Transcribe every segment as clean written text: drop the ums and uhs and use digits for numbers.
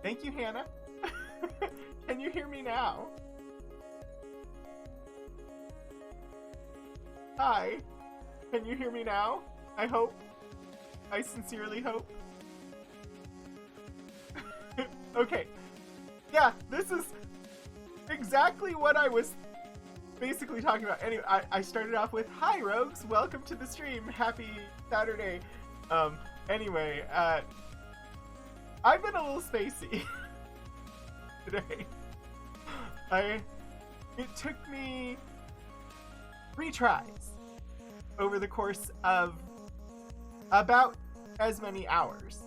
Thank you, Hannah. Can you hear me now? Hi. Can you hear me now? I hope. I sincerely hope. Okay. Yeah, this is exactly what I was basically talking about. Anyway, I started off with, hi, Rogues. Welcome to the stream. Happy Saturday. Anyway, I've been a little spacey today. It took me 3 tries over the course of about as many hours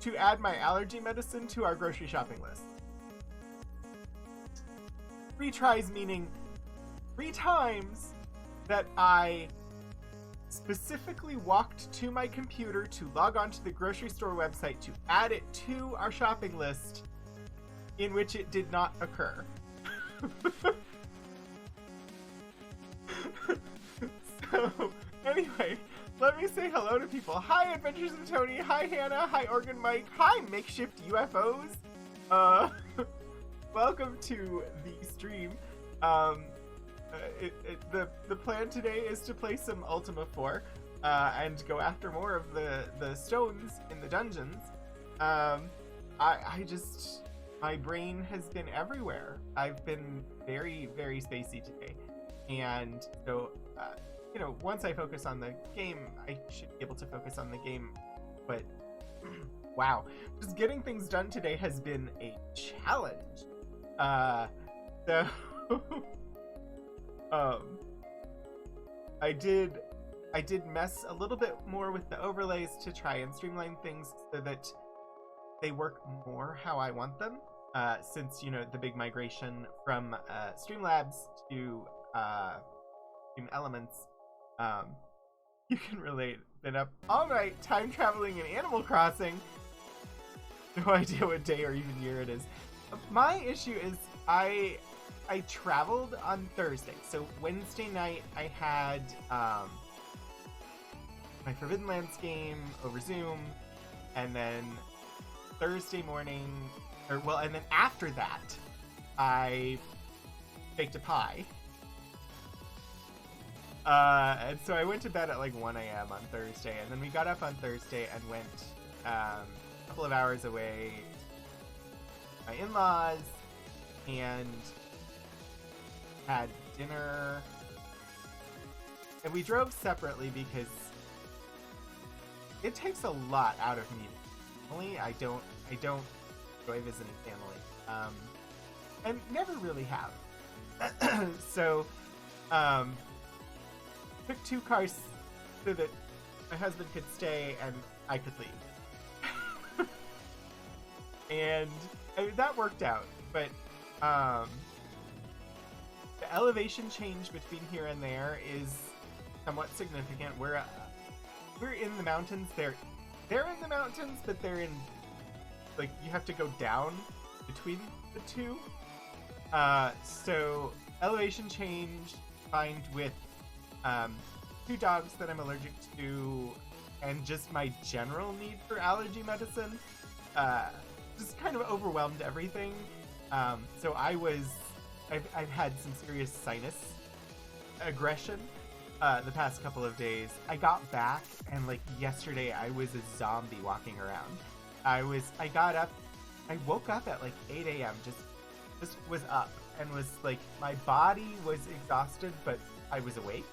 to add my allergy medicine to our grocery shopping list. 3 tries meaning 3 times that I specifically walked to my computer to log on to the grocery store website to add it to our shopping list, in which it did not occur. So, anyway, let me say hello to people. Hi, Adventures of Tony. Hi, Hannah. Hi, Organ Mike. Hi, Makeshift UFOs. Welcome to the stream. The plan today is to play some Ultima 4 and go after more of the stones in the dungeons. My brain has been everywhere. I've been very, very spacey today. And so, once I focus on the game, I should be able to focus on the game. But, wow. Just getting things done today has been a challenge. So... I did mess a little bit more with the overlays to try and streamline things so that they work more how I want them. Since, the big migration from Streamlabs to Stream Elements, you can relate. Been up all night time traveling in Animal Crossing. No idea what day or even year it is. My issue is I traveled on Thursday. So Wednesday night I had my Forbidden Lands game over Zoom, and then Thursday morning, and then after that I baked a pie. And so I went to bed at like 1 a.m. on Thursday, and then we got up on Thursday and went a couple of hours away to my in-laws and had dinner, and we drove separately because it takes a lot out of me. Only I don't enjoy visiting family, and never really have. So, took 2 cars so that my husband could stay and I could leave, and that worked out. But the elevation change between here and there is somewhat significant. We're in the mountains. They're in the mountains, but they're in, like, you have to go down between the two. So elevation change combined with 2 dogs that I'm allergic to, and just my general need for allergy medicine, just kind of overwhelmed everything. So I've had some serious sinus aggression the past couple of days. I got back, and like yesterday I was a zombie walking around. I woke up at like 8 a.m. just was up, and was like, my body was exhausted, but I was awake.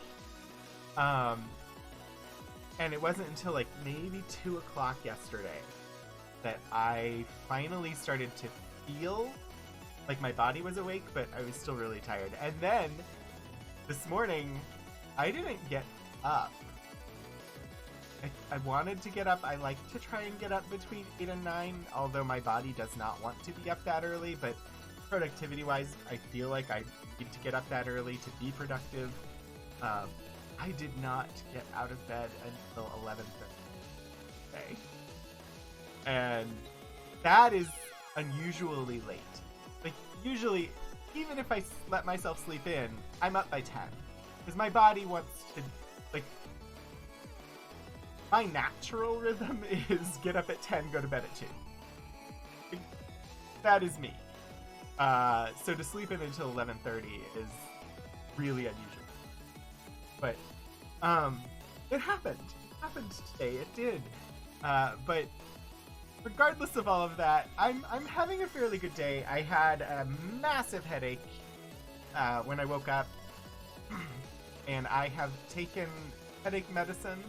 And it wasn't until like maybe 2 o'clock yesterday that I finally started to feel like my body was awake, but I was still really tired. And then this morning, I didn't get up. I wanted to get up. I like to try and get up between 8 and 9, although my body does not want to be up that early. But productivity-wise, I feel like I need to get up that early to be productive. I did not get out of bed until 11:30 today. And that is unusually late. Like, usually, even if I let myself sleep in, I'm up by 10. Because my body wants to, like, my natural rhythm is get up at 10, go to bed at 2. that is me. So to sleep in until 11:30 is really unusual. But it happened. It happened today. It did. But regardless of all of that, I'm having a fairly good day. I had a massive headache when I woke up, and I have taken headache medicine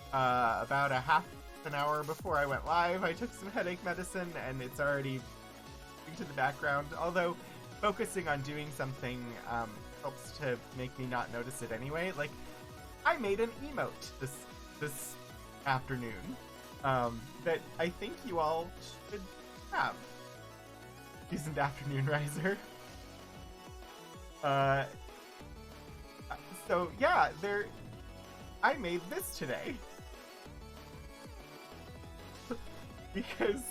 about a half an hour before I went live. I took some headache medicine, and it's already into the background. Although focusing on doing something helps to make me not notice it anyway. Like, I made an emote this afternoon that I think you all should have. Decent afternoon, Riser. So yeah, I made this today because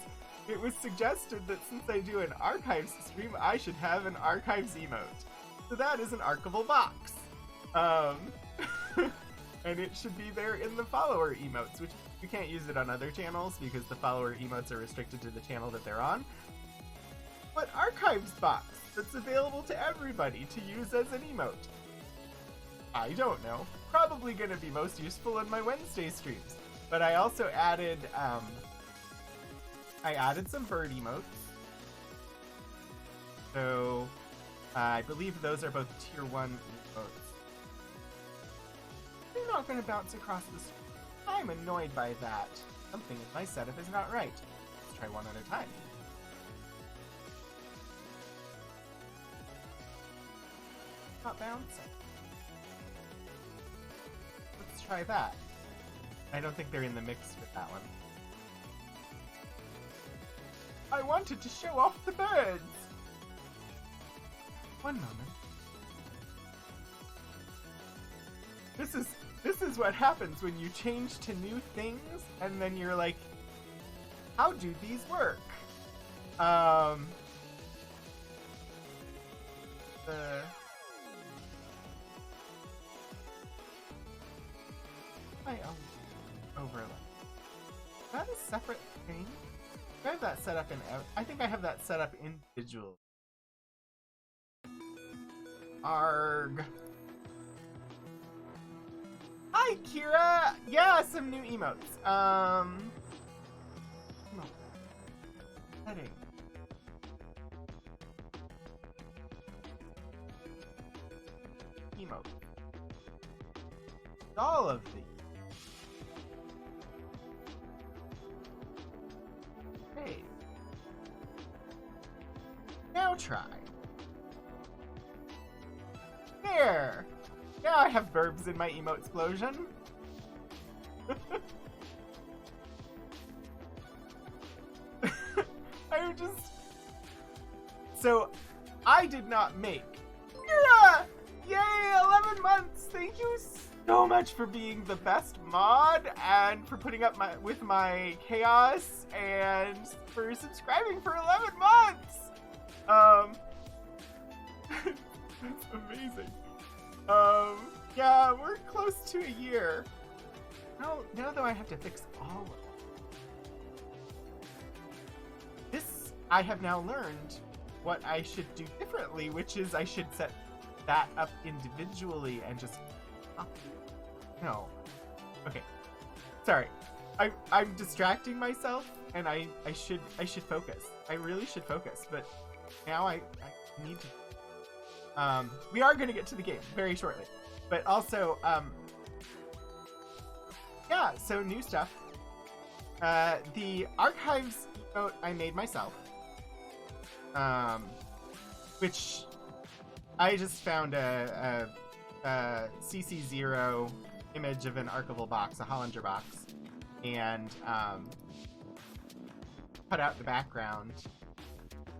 it was suggested that since I do an archives stream, I should have an archives emote. So that is an archival box. And it should be there in the follower emotes, which you can't use it on other channels because the follower emotes are restricted to the channel that they're on. But archives box that's available to everybody to use as an emote. I don't know. Probably going to be most useful in my Wednesday streams. But I also added some bird emotes. So I believe those are both tier 1 emotes. They're not going to bounce across the screen. I'm annoyed by that. Something in my setup is not right. Let's try one at a time. Not bouncing. Let's try that. I don't think they're in the mix with that one. I wanted to show off the birds! One moment. This is what happens when you change to new things, and then you're like, how do these work? I overlay. Is that a separate thing? I have that set up in. I think I have that set up individually. Arg. Hi, Kira! Yeah, some new emotes. Heading. Emote. All of these. Hey. Now try. There! Now I have verbs in my emote explosion. I'm just... So, I did not make... Mira! Yay! 11 months! Thank you so much for being the best mod, and for putting up with my chaos, and for subscribing for 11 months! That's amazing. Yeah, we're close to a year. Now though I have to fix all of it. This, I have now learned what I should do differently, which is I should set that up individually and just... No. Okay. Sorry. I'm distracting myself, and I should focus. I really should focus, but now I need to... we are going to get to the game very shortly, but also, yeah, so new stuff. The archives emote I made myself, which I just found a CC0 image of an archival box, a Hollinger box, and cut out the background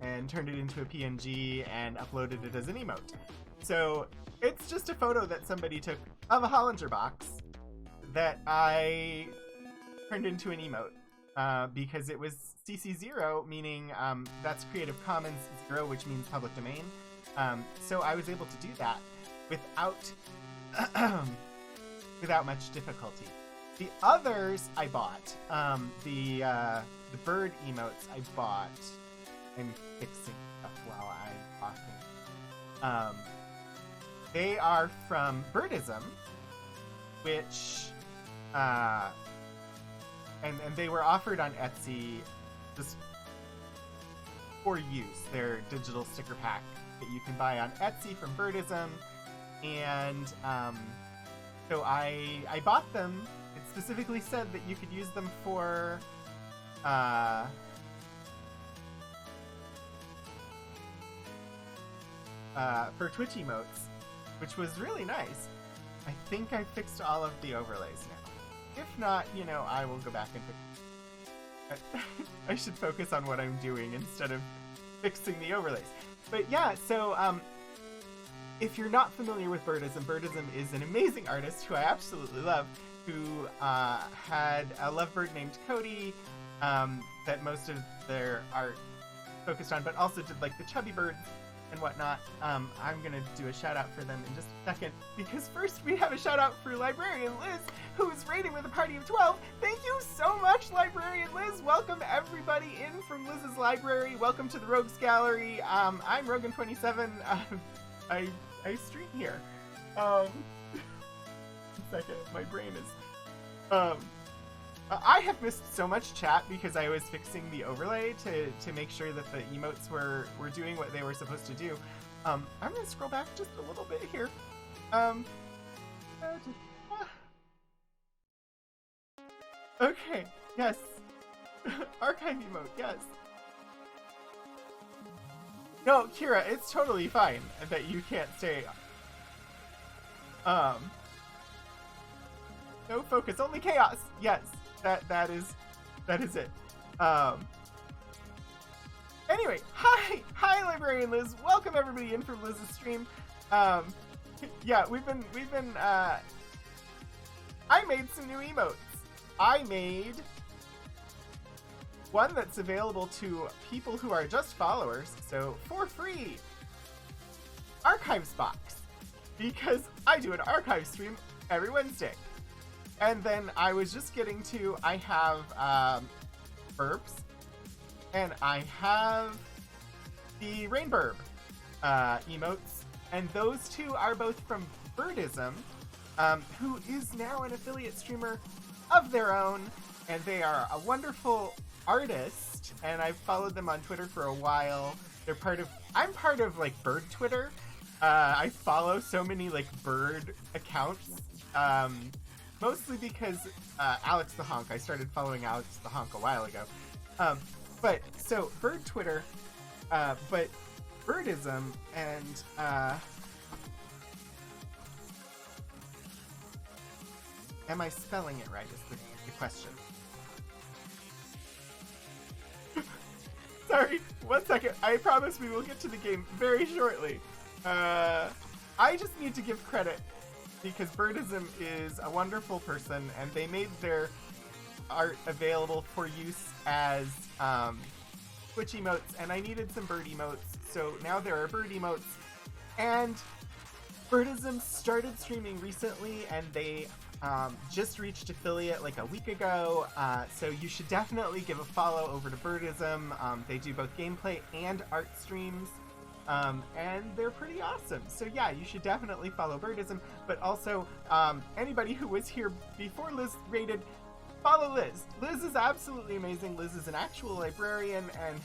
and turned it into a PNG and uploaded it as an emote. So it's just a photo that somebody took of a Hollinger box that I turned into an emote because it was CC0, meaning that's Creative Commons 0, which means public domain. So I was able to do that without without much difficulty. The others I bought. The bird emotes I bought and fixing stuff while I'm talking. They are from Birdism, which, and they were offered on Etsy just for use. They're digital sticker pack that you can buy on Etsy from Birdism, and so I bought them. It specifically said that you could use them for Twitch emotes, which was really nice. I think I fixed all of the overlays now. If not, you know, I will go back and fix it. I should focus on what I'm doing instead of fixing the overlays. But yeah, so if you're not familiar with Birdism, Birdism is an amazing artist who I absolutely love, who had a lovebird named Cody that most of their art focused on, but also did like the chubby birds and whatnot. I'm gonna do a shout out for them in just a second, because first we have a shout out for Librarian Liz, who is raiding with a party of 12. Thank you so much, Librarian Liz. Welcome everybody in from Liz's library. Welcome to the Rogues Gallery. I'm Rogan27. I stream here. One second, my brain is I have missed so much chat because I was fixing the overlay to make sure that the emotes were doing what they were supposed to do. I'm gonna scroll back just a little bit here. Okay, yes. Archive emote, yes. No, Kira, it's totally fine that you can't stay. No focus, only chaos. Yes, that is it. Anyway, hi, Librarian Liz. Welcome everybody in from Liz's stream. Yeah, we've been. I made some new emotes. I made one that's available to people who are just followers, so for free. Archives box, because I do an archive stream every Wednesday. And then I was just getting to, I have burps, and I have the Rainburb emotes, and those two are both from Birdism, who is now an affiliate streamer of their own, and they are a wonderful artist, and I've followed them on Twitter for a while. I'm part of like Bird Twitter. I follow so many like bird accounts, mostly because Alex the Honk. I started following Alex the Honk a while ago. But so Bird Twitter, but Birdism and am I spelling it right? Is the question. Sorry, 1 second. I promise we will get to the game very shortly. I just need to give credit because Birdism is a wonderful person, and they made their art available for use as Twitch emotes, and I needed some bird emotes, so now there are bird emotes. And Birdism started streaming recently, and they just reached affiliate like a week ago, so you should definitely give a follow over to Birdism. They do both gameplay and art streams, and they're pretty awesome. So yeah, you should definitely follow Birdism, but also anybody who was here before Liz raided, follow Liz. Liz is absolutely amazing. Liz is an actual librarian, and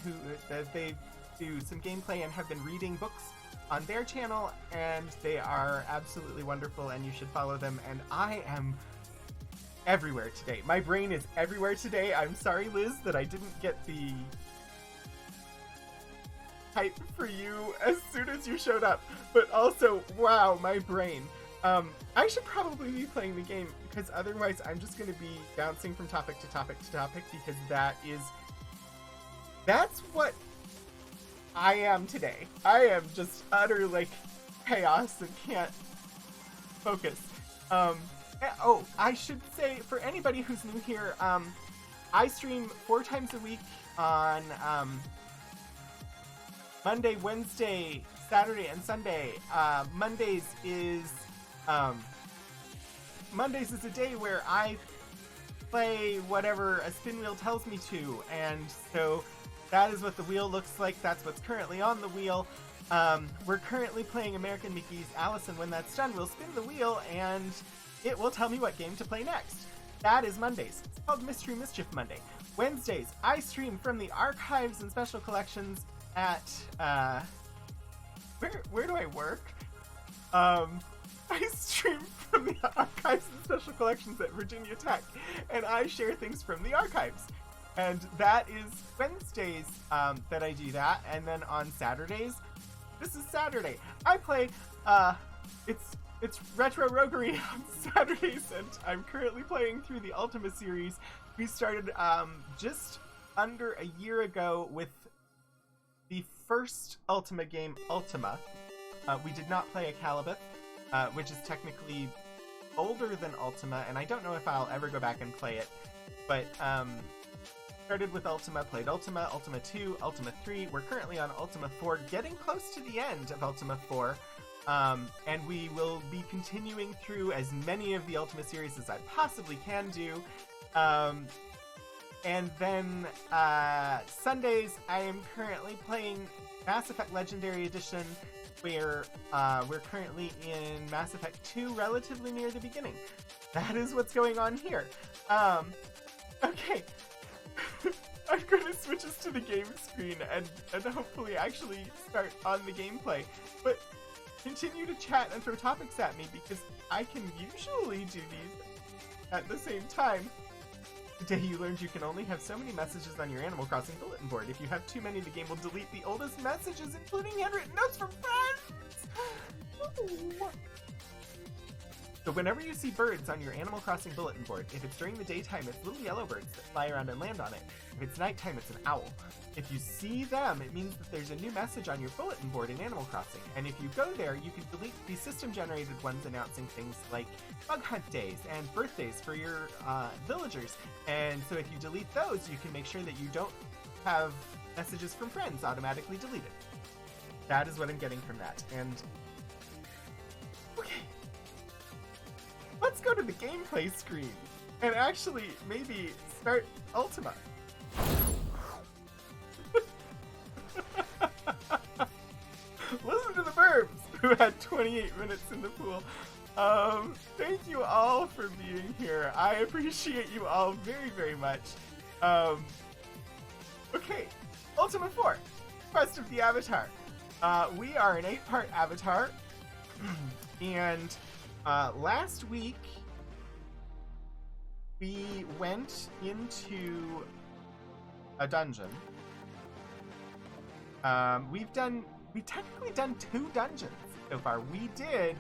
they do some gameplay and have been reading books on their channel, and they are absolutely wonderful, and you should follow them. And I am everywhere today. My brain is everywhere today. I'm sorry, Liz, that I didn't get the hype for you as soon as you showed up, but also, wow, my brain. I should probably be playing the game, because otherwise I'm just going to be bouncing from topic to topic to topic, because that's what I am today. I am just utter, like, chaos and can't focus. Oh, I should say, for anybody who's new here, I stream 4 times a week on Monday, Wednesday, Saturday, and Sunday. Mondays is a day where I play whatever a spin wheel tells me to, and so that is what the wheel looks like. That's what's currently on the wheel. We're currently playing American McGee's Alice, and when that's done, we'll spin the wheel, and it will tell me what game to play next. That is Mondays. It's called Mystery Mischief Monday. Wednesdays, I stream from the archives and special collections at, where do I work? I stream from the archives and special collections at Virginia Tech, and I share things from the archives. And that is Wednesdays that I do that, and then on Saturdays, this is Saturday, I play, it's Retro Roguery on Saturdays, and I'm currently playing through the Ultima series. We started just under a year ago with the first Ultima game, Ultima. We did not play a Calibeth, which is technically older than Ultima, and I don't know if I'll ever go back and play it, but started with Ultima, played Ultima, Ultima 2, Ultima 3. We're currently on Ultima 4, getting close to the end of Ultima 4, and we will be continuing through as many of the Ultima series as I possibly can do. And then Sundays, I am currently playing Mass Effect Legendary Edition, where we're currently in Mass Effect 2, relatively near the beginning. That is what's going on here. Okay. I'm going to switch us to the game screen and hopefully actually start on the gameplay. But continue to chat and throw topics at me, because I can usually do these at the same time. Today you learned you can only have so many messages on your Animal Crossing bulletin board. If you have too many, the game will delete the oldest messages, including handwritten notes from friends! Ooh. So whenever you see birds on your Animal Crossing bulletin board, if it's during the daytime, it's little yellow birds that fly around and land on it. If it's nighttime, it's an owl. If you see them, it means that there's a new message on your bulletin board in Animal Crossing. And if you go there, you can delete the system-generated ones announcing things like bug hunt days and birthdays for your villagers. And so if you delete those, you can make sure that you don't have messages from friends automatically deleted. That is what I'm getting from that. And okay. Let's go to the gameplay screen and actually maybe start Ultima. Listen to the Burbs, who had 28 minutes in the pool. Thank you all for being here. I appreciate you all very, very much. Okay, Ultima 4, Quest of the Avatar. We are an 8-part Avatar, and last week we went into a dungeon. We've technically done 2 dungeons so far. We did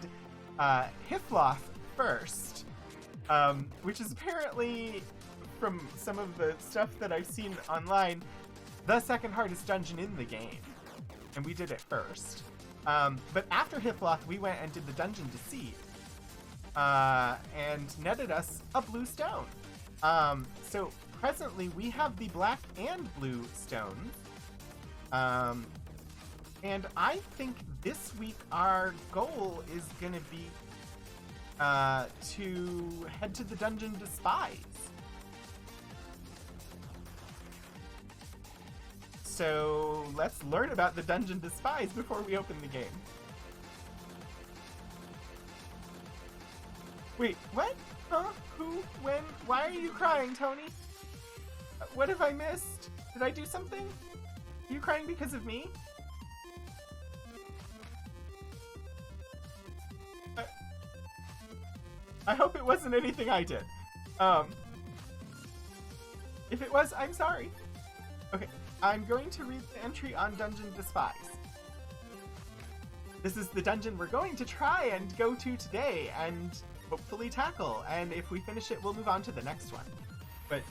Hifloth first, which is apparently, from some of the stuff that I've seen online, the second hardest dungeon in the game, and we did it first. But after Hifloth, we went and did the Dungeon Deceit, and netted us a blue stone. So presently we have the black and blue stones. And I think this week our goal is gonna be to head to the Dungeon Despise. So let's learn about the Dungeon Despise before we open the game. Wait, what? Huh? Who? When? Why are you crying, Tony? What have I missed? Did I do something? Are you crying because of me? I hope it wasn't anything I did. If it was, I'm sorry. Okay, I'm going to read the entry on Dungeon Despise. This is the dungeon we're going to try and go to today and hopefully tackle, and if we finish it, we'll move on to the next one. But,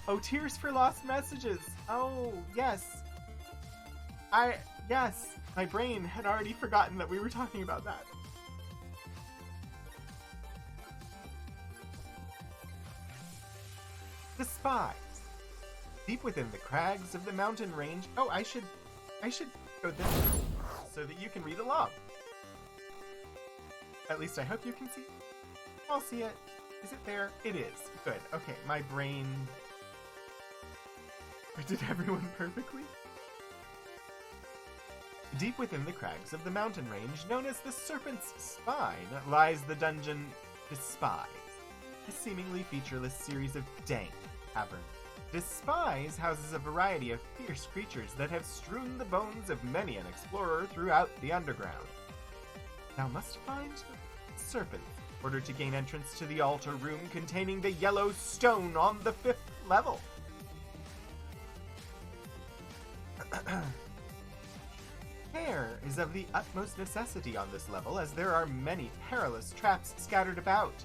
oh, Tears for Lost Messages. Oh, yes. Yes, my brain had already forgotten that we were talking about that. Despise. Deep within the crags of the mountain range. Oh, I should go this way so that you can read along. At least I hope you can see. I'll see it. Is it there? It is. Good. Okay, my brain Did everyone perfectly? Deep within the crags of the mountain range known as the Serpent's Spine lies the dungeon Despise, a seemingly featureless series of dank caverns. Despise houses a variety of fierce creatures that have strewn the bones of many an explorer throughout the underground. Thou must find the serpent in order to gain entrance to the altar room containing the yellow stone on the 5th level. Care is of the utmost necessity on this level, as there are many perilous traps scattered about.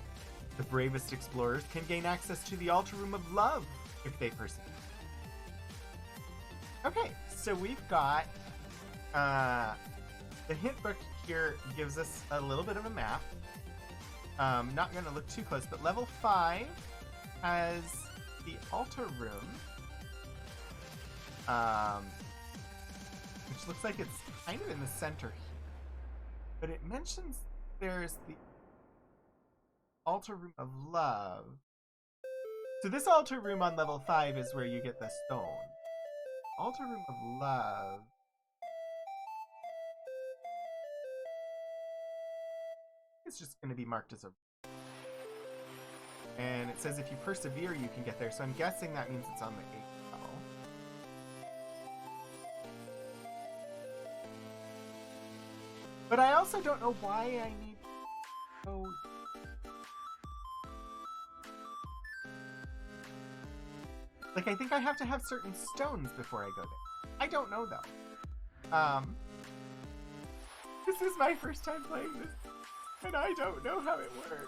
The bravest explorers can gain access to the altar room of love if they persevere. Okay, so we've got the hint book here gives us a little bit of a map. Not going to look too close, but level 5 has the altar room, which looks like it's kind of in the center here. But it mentions there's the altar room of love. So this altar room on level 5 is where you get the stone. Altar room of love. It's just going to be marked as a... And it says if you persevere, you can get there. So I'm guessing that means it's on the 8th level. But I also don't know why I need to go... Like, I think I have to have certain stones before I go there. I don't know, though. This is my first time playing this, and I don't know how it works.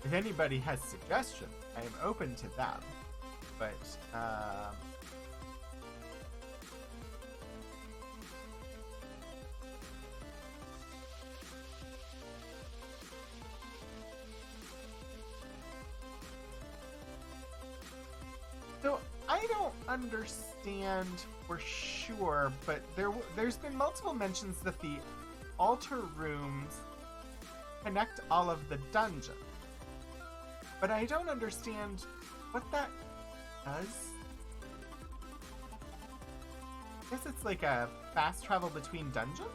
If anybody has suggestions, I am open to them. But, so I don't understand for sure, but there's been multiple mentions that the altar rooms connect all of the dungeons. But I don't understand what that does. I guess it's like a fast travel between dungeons?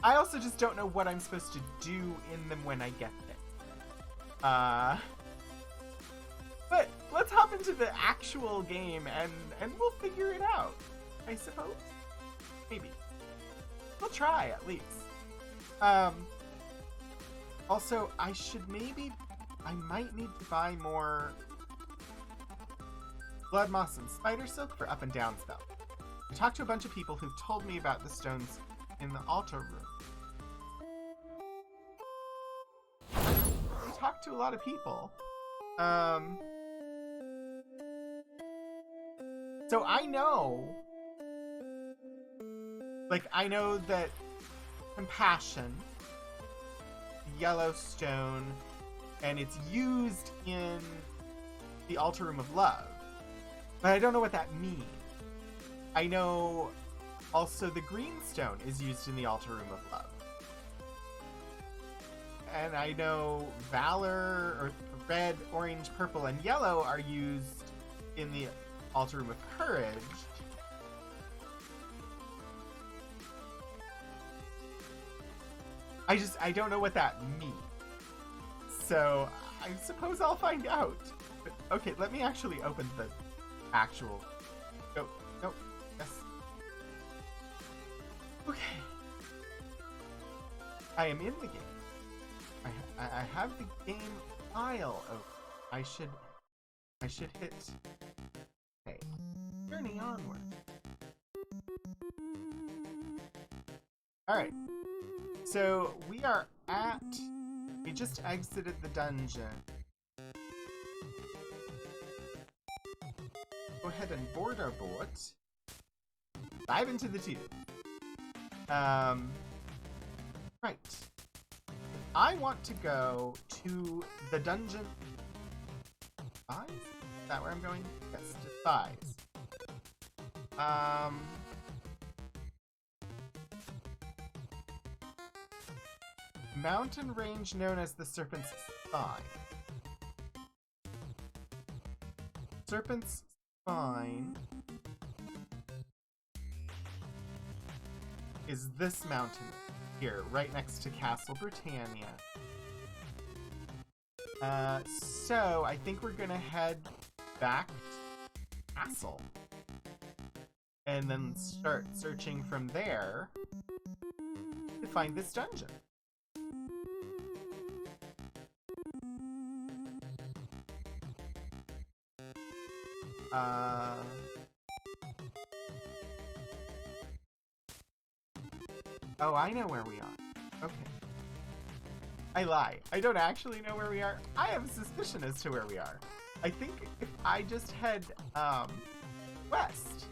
I also just don't know what I'm supposed to do in them when I get there. But let's hop into the actual game and we'll figure it out, I suppose. Maybe. We'll try, at least. Also, I might need to buy more blood moss and spider silk for up and down spell. I talked to a bunch of people who've told me about the stones in the altar room. I talked to a lot of people. So I know that compassion, Yellowstone, and it's used in the altar room of love, but I don't know what that means. I know also the greenstone is used in the altar room of love, and I know valor, or red, orange, purple, and yellow are used in the altar room of courage. I don't know what that means. So, I suppose I'll find out. But, okay, let me actually open the actual... No, yes. Okay. I am in the game. I have the game file open. I should hit... Okay. Journey onward. Alright. So, we just exited the dungeon. Go ahead and board our boat. Dive into the tube. Right. I want to go to the dungeon. Spies? Is that where I'm going? Yes, to Spies. Mountain range known as the Serpent's Spine. Serpent's Spine is this mountain here, right next to Castle Britannia. So I think we're gonna head back to Castle and then start searching from there to find this dungeon. Oh, I know where we are. Okay. I lie. I don't actually know where we are. I have a suspicion as to where we are. I think if I just head, west.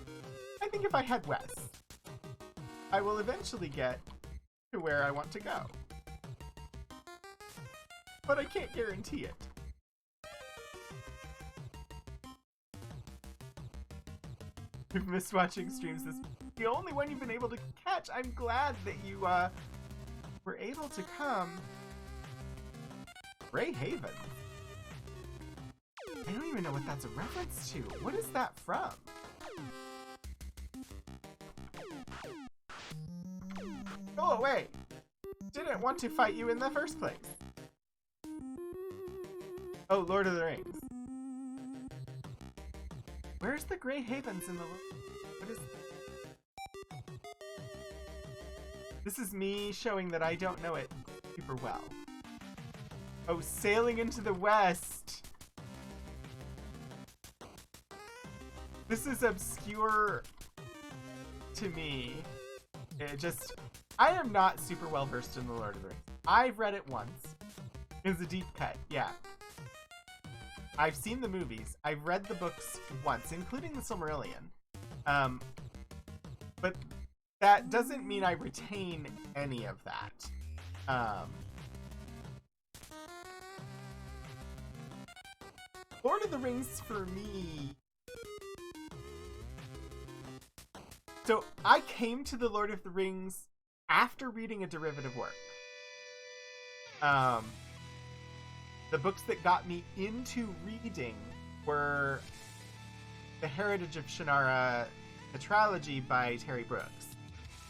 I think if I head west, I will eventually get to where I want to go. But I can't guarantee it. You've missed watching streams this the only one you've been able to catch. I'm glad that you were able to come. Grey Haven. I don't even know what that's a reference to. What is that from? Go away. Didn't want to fight you in the first place. Oh, Lord of the Rings. Where's the Grey Havens in the... What is... This is me showing that I don't know it super well. Oh, sailing into the west! This is obscure to me. It just... I am not super well versed in the Lord of the Rings. I've read it once. It was a deep cut, yeah. I've seen the movies. I've read the books once, including the Silmarillion. But that doesn't mean I retain any of that. Lord of the Rings for me... So I came to the Lord of the Rings after reading a derivative work. The books that got me into reading were The Heritage of Shannara, the trilogy by Terry Brooks.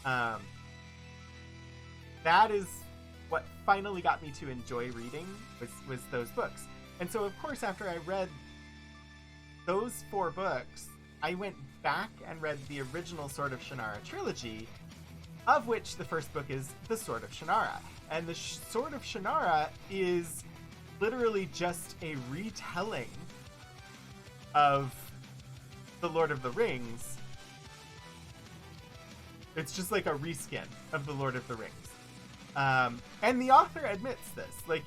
That is what finally got me to enjoy reading, was those books. And so, of course, after I read those 4 books, I went back and read the original Sword of Shanara trilogy, of which the first book is The Sword of Shanara. And the Sword of Shanara is literally just a retelling of The Lord of the Rings. It's just like a reskin of The Lord of the Rings. And the author admits this. Like,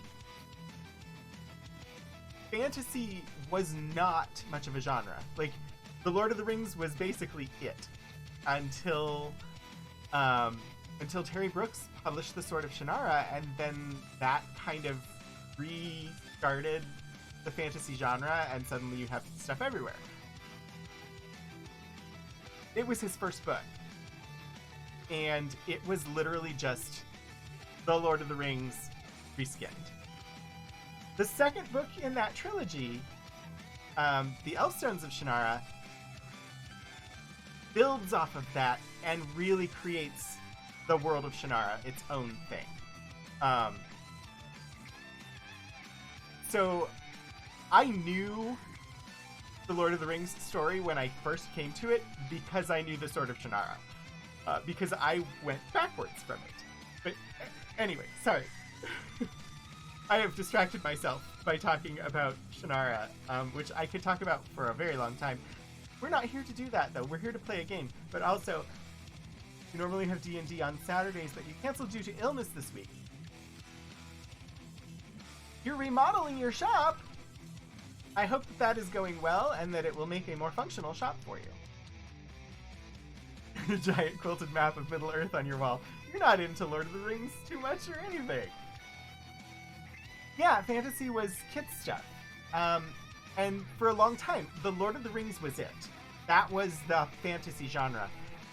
fantasy was not much of a genre. Like, The Lord of the Rings was basically it until Terry Brooks published The Sword of Shanara, and then that kind of restarted the fantasy genre, and suddenly you have stuff everywhere. It was his first book, and it was literally just The Lord of the Rings reskinned. The second book in that trilogy, The Elfstones of Shannara, builds off of that and really creates the world of Shannara its own thing. So I knew the Lord of the Rings story when I first came to it because I knew the Sword of Shannara. Because I went backwards from it. But anyway, sorry. I have distracted myself by talking about Shannara, which I could talk about for a very long time. We're not here to do that, though. We're here to play a game. But also, we normally have D&D on Saturdays that you canceled due to illness this week. You're remodeling your shop! I hope that is going well and that it will make a more functional shop for you. giant quilted map of Middle Earth on your wall. You're not into Lord of the Rings too much or anything. Yeah, fantasy was kids stuff. And for a long time, the Lord of the Rings was it. That was the fantasy genre.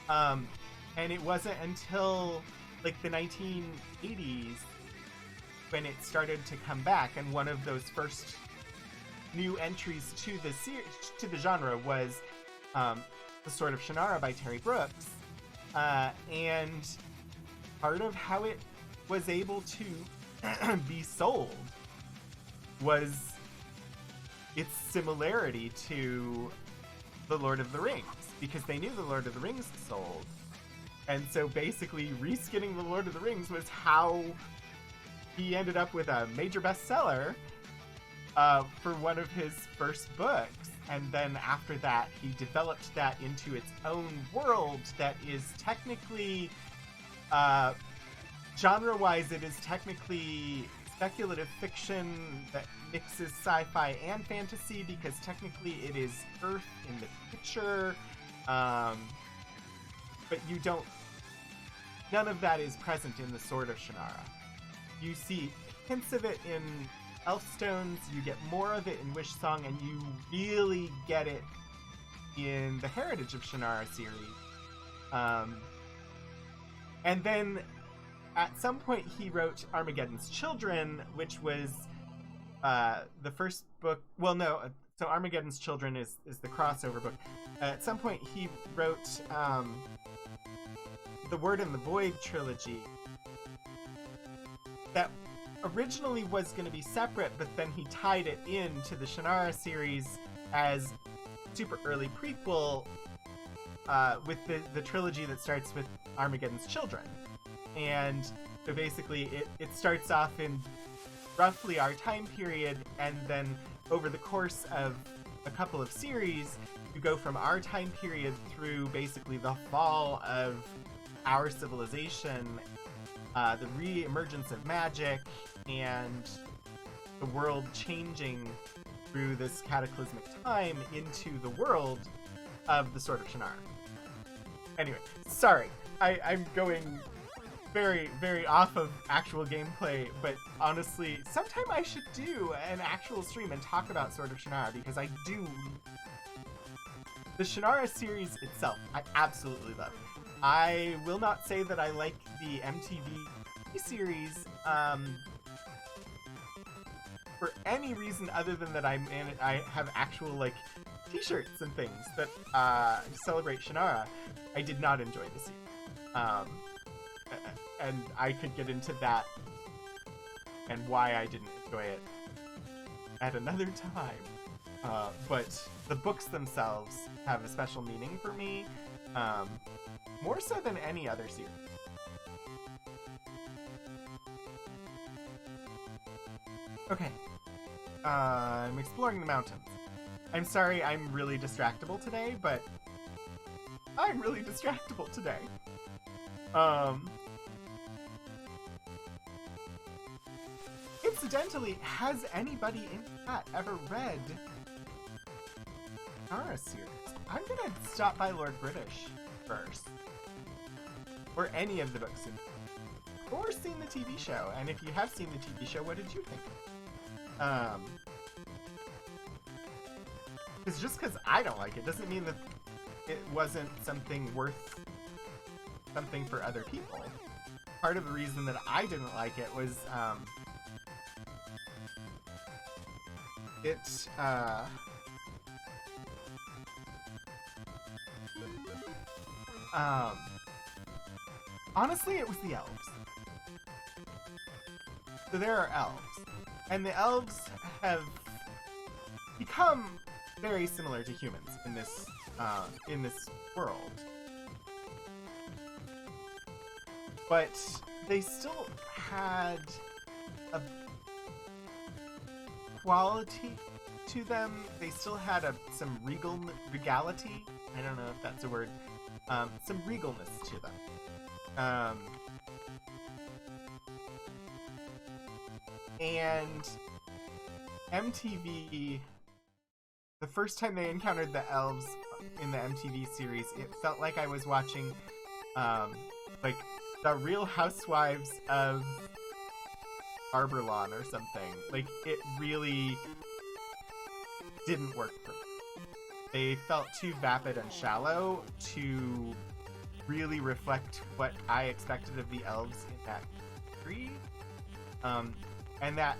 And it wasn't until like the 1980s when it started to come back, and one of those first new entries to the genre was The Sword of Shanara by Terry Brooks. And part of how it was able to be sold was its similarity to The Lord of the Rings, because they knew The Lord of the Rings sold. And so basically reskinning The Lord of the Rings was how he ended up with a major bestseller for one of his first books. And then after that, he developed that into its own world that is technically, genre-wise, it is technically speculative fiction that mixes sci-fi and fantasy, because technically it is Earth in the picture, but you don't... None of that is present in the Sword of Shannara. You see hints of it in Elfstones, you get more of it in Wish Song, and you really get it in the Heritage of Shannara series. And then at some point he wrote Armageddon's Children, which was the first book... Well, no, so Armageddon's Children is the crossover book. At some point he wrote the Word and the Void trilogy that originally was going to be separate, but then he tied it into the Shannara series as super early prequel with the trilogy that starts with Armageddon's Children. And so basically it starts off in roughly our time period, and then over the course of a couple of series, you go from our time period through basically the fall of our civilization, the re-emergence of magic, and the world changing through this cataclysmic time into the world of the Sword of Shannara. Anyway, sorry, I'm going very, very off of actual gameplay, but honestly, sometime I should do an actual stream and talk about Sword of Shannara, because I do... The Shannara series itself, I absolutely love. I will not say that I like the MTV series for any reason other than that I have actual, like, t-shirts and things that celebrate Shannara. I did not enjoy the series. And I could get into that and why I didn't enjoy it at another time. But the books themselves have a special meaning for me, more so than any other series. Okay. I'm exploring the mountains. I'm sorry I'm really distractible today, but I'm really distractible today. Incidentally, has anybody in chat ever read Shannara series? I'm gonna stop by Lord British first. Or any of the books in, or seen the TV show. And if you have seen the TV show, what did you think? Because just because I don't like it doesn't mean that it wasn't something worth something for other people. Part of the reason that I didn't like it was honestly, it was the elves. So there are elves, and the elves have become very similar to humans in this world. But they still had a quality to them. They still had some regality. I don't know if that's a word. Some regalness to them. And MTV, the first time they encountered the elves in the MTV series, it felt like I was watching like the Real Housewives of Arborlawn or something. Like, it really didn't work for me. They felt too vapid and shallow to really reflect what I expected of the elves in that series. And that,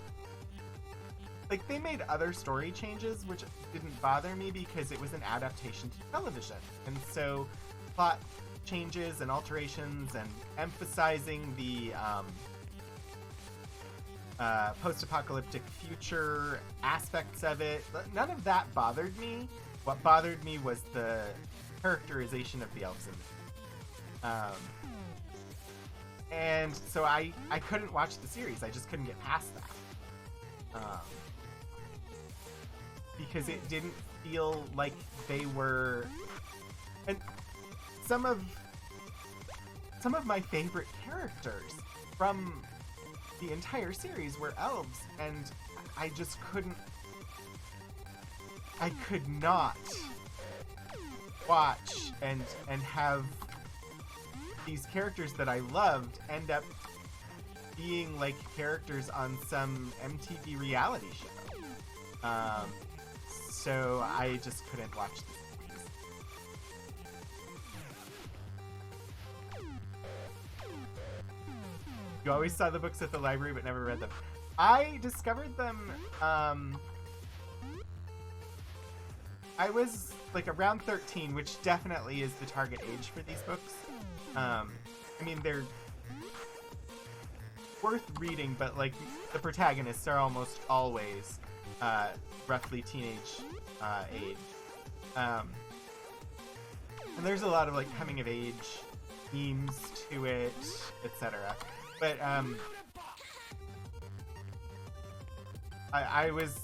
like, they made other story changes, which didn't bother me because it was an adaptation to television. And so plot changes and alterations and emphasizing the post-apocalyptic future aspects of it, none of that bothered me. What bothered me was the characterization of the elves in the and so I couldn't watch the series. I just couldn't get past that. Because it didn't feel like they were... And some of my favorite characters from the entire series were elves, and I just couldn't... I could not watch and have these characters that I loved end up being like characters on some MTV reality show. So I just couldn't watch this. You always saw the books at the library but never read them. I discovered them, I was like around 13, which definitely is the target age for these books. I mean, they're worth reading, but like the protagonists are almost always roughly teenage age. And there's a lot of like coming of age themes to it, etc. But I was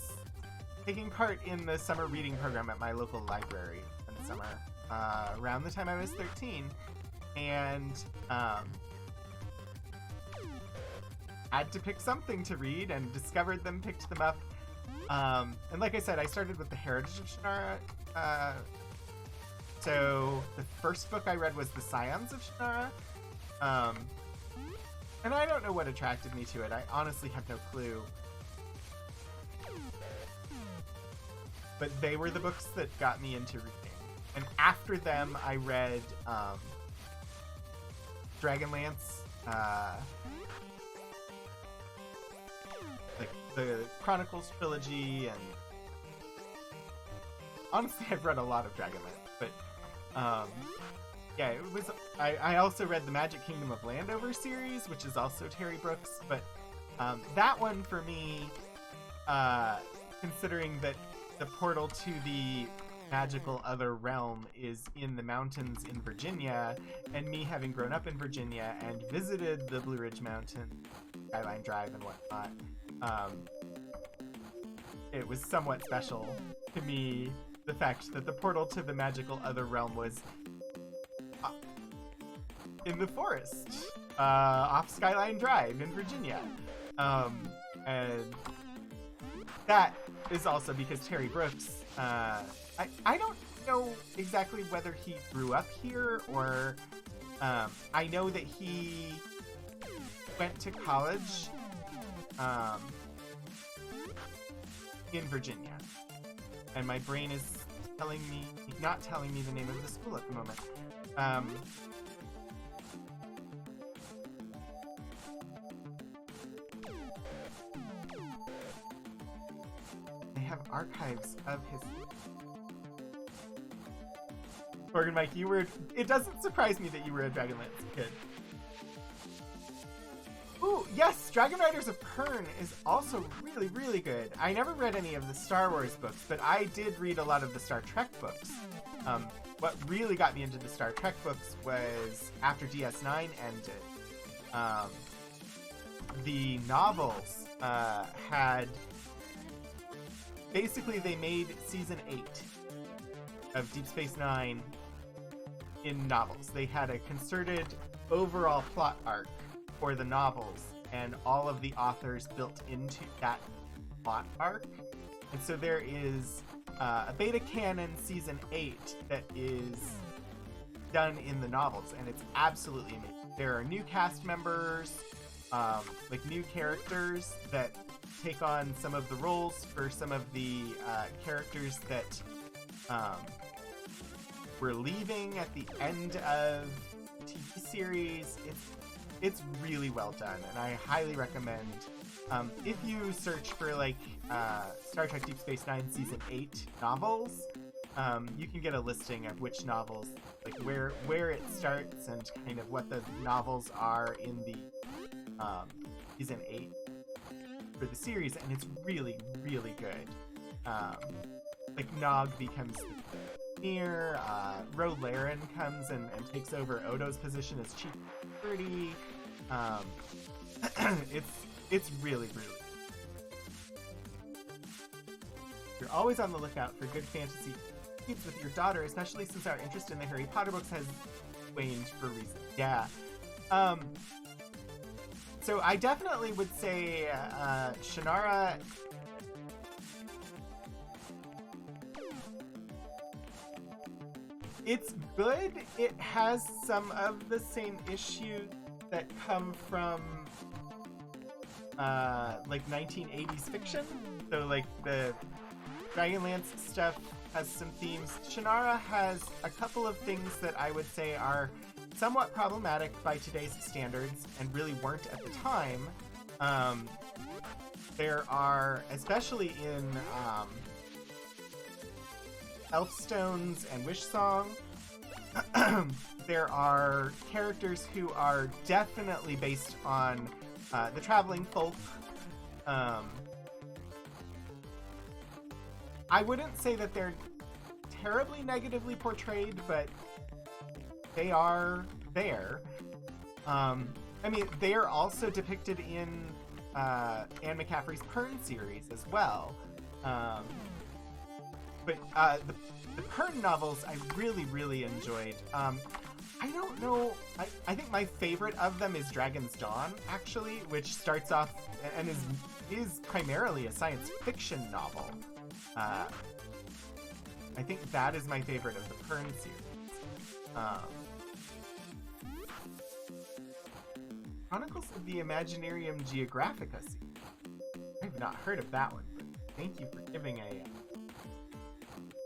taking part in the summer reading program at my local library in the summer, around the time I was 13, and had to pick something to read and discovered them, picked them up. And like I said, I started with the Heritage of Shannara. So the first book I read was the Scions of Shannara. And I don't know what attracted me to it. I honestly have no clue. But they were the books that got me into reading. And after them, I read Dragonlance, like the Chronicles trilogy, and honestly, I've read a lot of Dragonlance. But yeah, it was. I also read the Magic Kingdom of Landover series, which is also Terry Brooks. But that one for me, considering that the portal to the magical other realm is in the mountains in Virginia, and me having grown up in Virginia and visited the Blue Ridge Mountain, Skyline Drive and whatnot, it was somewhat special to me, the fact that the portal to the magical other realm was in the forest, off Skyline Drive in Virginia. And that is also because Terry Brooks, I don't know exactly whether he grew up here or I know that he went to college in Virginia, and my brain is not telling me the name of the school at the moment. They have archives of his... Morgan Mike, it doesn't surprise me that you were a Dragonlance kid. Ooh, yes, Dragon Riders of Pern is also really, really good. I never read any of the Star Wars books, but I did read a lot of the Star Trek books. What really got me into the Star Trek books was after DS9 ended. The novels had... Basically, they made Season 8 of Deep Space Nine in novels. They had a concerted overall plot arc for the novels, and all of the authors built into that plot arc And so there is a beta canon season 8 that is done in the novels, and it's absolutely amazing. There are new cast members, like new characters that take on some of the roles for some of the characters that were leaving at the end of the TV series. It's really well done, and I highly recommend. If you search for like Star Trek Deep Space Nine Season 8 novels, you can get a listing of which novels, like where it starts and kind of what the novels are in the Season 8 for the series, and it's really, really good. Like Nog becomes the Mir, Ro Laren comes and takes over Odo's position as chief security. It's really, really. You're always on the lookout for good fantasy reads with your daughter, especially since our interest in the Harry Potter books has waned for reasons. Yeah. So I definitely would say Shannara. It's good. It has some of the same issues that come from like 1980s fiction. So like the Dragonlance stuff has some themes. Shannara has a couple of things that I would say are somewhat problematic by today's standards and really weren't at the time. There are, especially in Elfstones and Wishsong, there are characters who are definitely based on the traveling folk. I wouldn't say that they're terribly negatively portrayed, but they are there. I mean, they are also depicted in Anne McCaffrey's Pern series as well. But the Pern novels I really, really enjoyed. I don't know. I think my favorite of them is Dragon's Dawn, actually, which starts off and is primarily a science fiction novel. I think that is my favorite of the Pern series. Chronicles of the Imaginarium Geographica series. I've not heard of that one, but thank you for giving a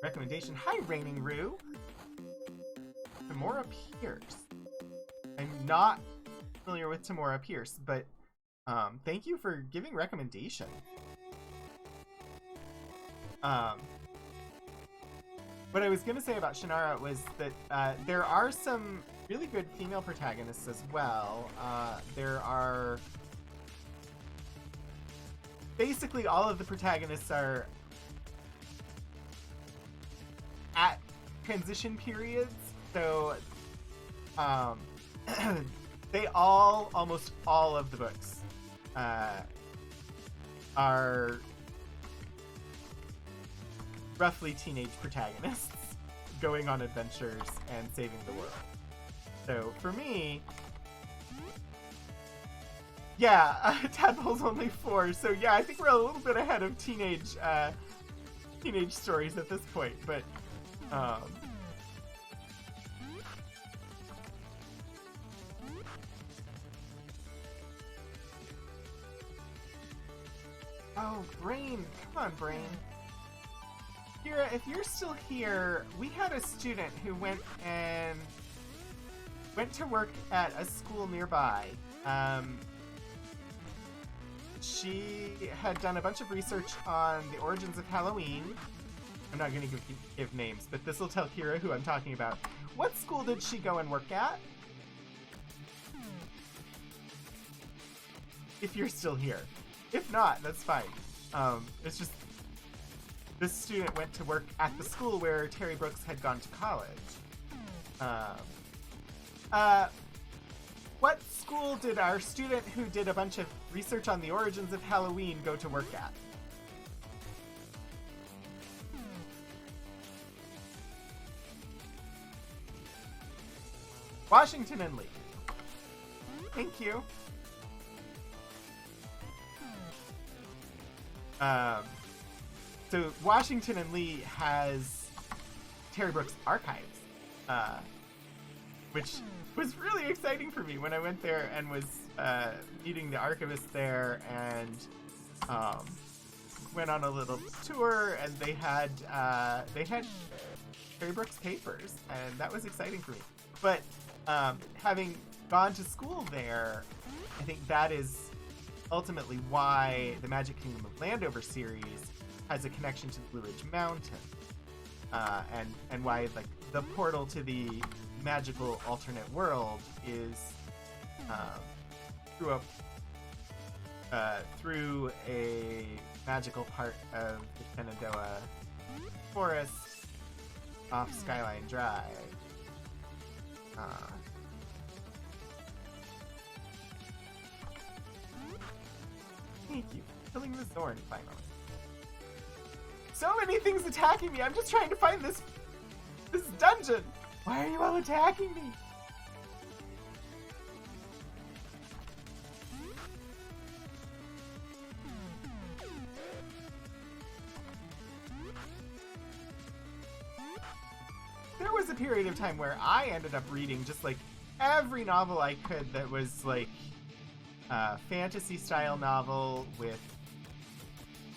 recommendation. Hi, Raining Rue. Tamora Pierce. I'm not familiar with Tamora Pierce, but thank you for giving recommendation. What I was going to say about Shannara was that there are some really good female protagonists as well. There are... Basically, all of the protagonists are at transition periods, so they almost all of the books are roughly teenage protagonists going on adventures and saving the world. So for me, yeah, Tadpole's only 4, so yeah, I think we're a little bit ahead of teenage stories at this point, but oh, Brain, come on, Brain. Kira, if you're still here, we had a student who went to work at a school nearby. She had done a bunch of research on the origins of Halloween. I'm not going to give names, but this will tell Kira who I'm talking about. What school did she go and work at? If you're still here. If not, that's fine. It's just... This student went to work at the school where Terry Brooks had gone to college. What school did our student who did a bunch of research on the origins of Halloween go to work at? Washington and Lee. Thank you. so Washington and Lee has Terry Brooks' archives, which was really exciting for me when I went there and was meeting the archivist there, and went on a little tour, and they had Terry Brooks papers, and that was exciting for me. But having gone to school there, I think that is ultimately why the Magic Kingdom of Landover series has a connection to the Blue Ridge Mountain, and why like the portal to the magical alternate world is through a magical part of the Shenandoah Forest off Skyline Drive. Thank you. Killing the Zorn, finally. So many things attacking me. I'm just trying to find this dungeon. Why are you all attacking me? There was a period of time where I ended up reading just like every novel I could that was like fantasy style novel with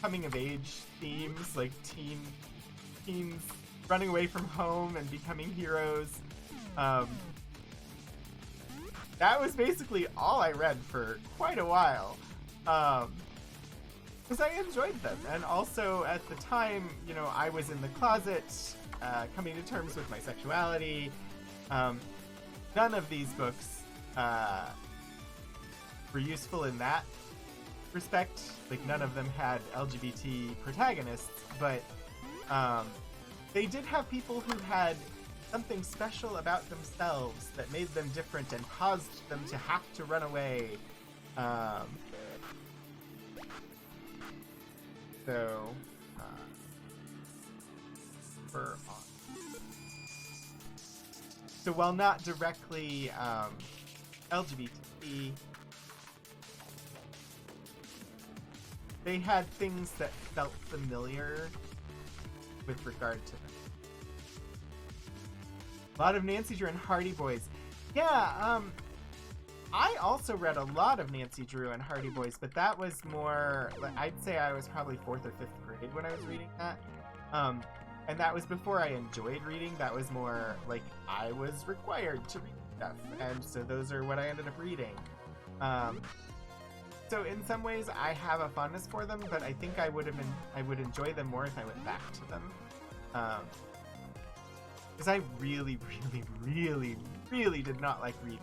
coming of age themes, like teens running away from home and becoming heroes. That was basically all I read for quite a while, because I enjoyed them. And also at the time, you know, I was in the closet, coming to terms with my sexuality. None of these books were useful in that respect. Like, none of them had LGBT protagonists, but they did have people who had something special about themselves that made them different and caused them to have to run away. So while not directly LGBT, they had things that felt familiar with regard to them. A lot of Nancy Drew and Hardy Boys. Yeah, I also read a lot of Nancy Drew and Hardy Boys, but that was more, I'd say I was probably 4th or 5th grade when I was reading that. And that was before I enjoyed reading. That was more like I was required to read stuff. And so those are what I ended up reading. So in some ways I have a fondness for them, but I think I would enjoy them more if I went back to them. Because I really, really, really, really did not like reading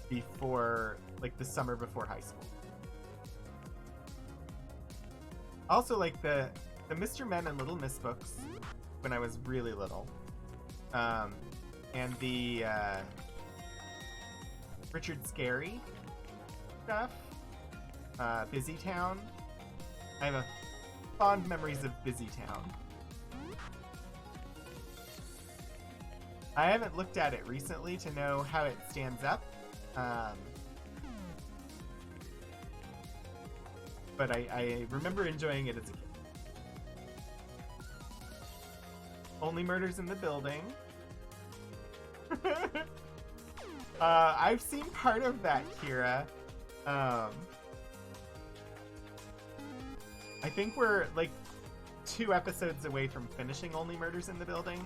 before, like, the summer before high school. Also, like, the Mr. Men and Little Miss books when I was really little. And the Richard Scarry stuff. Busy Town. I have fond memories of Busy Town. I haven't looked at it recently to know how it stands up. But I remember enjoying it as a kid. Only Murders in the Building. I've seen part of that, Kira. I think we're like 2 episodes away from finishing Only Murders in the Building.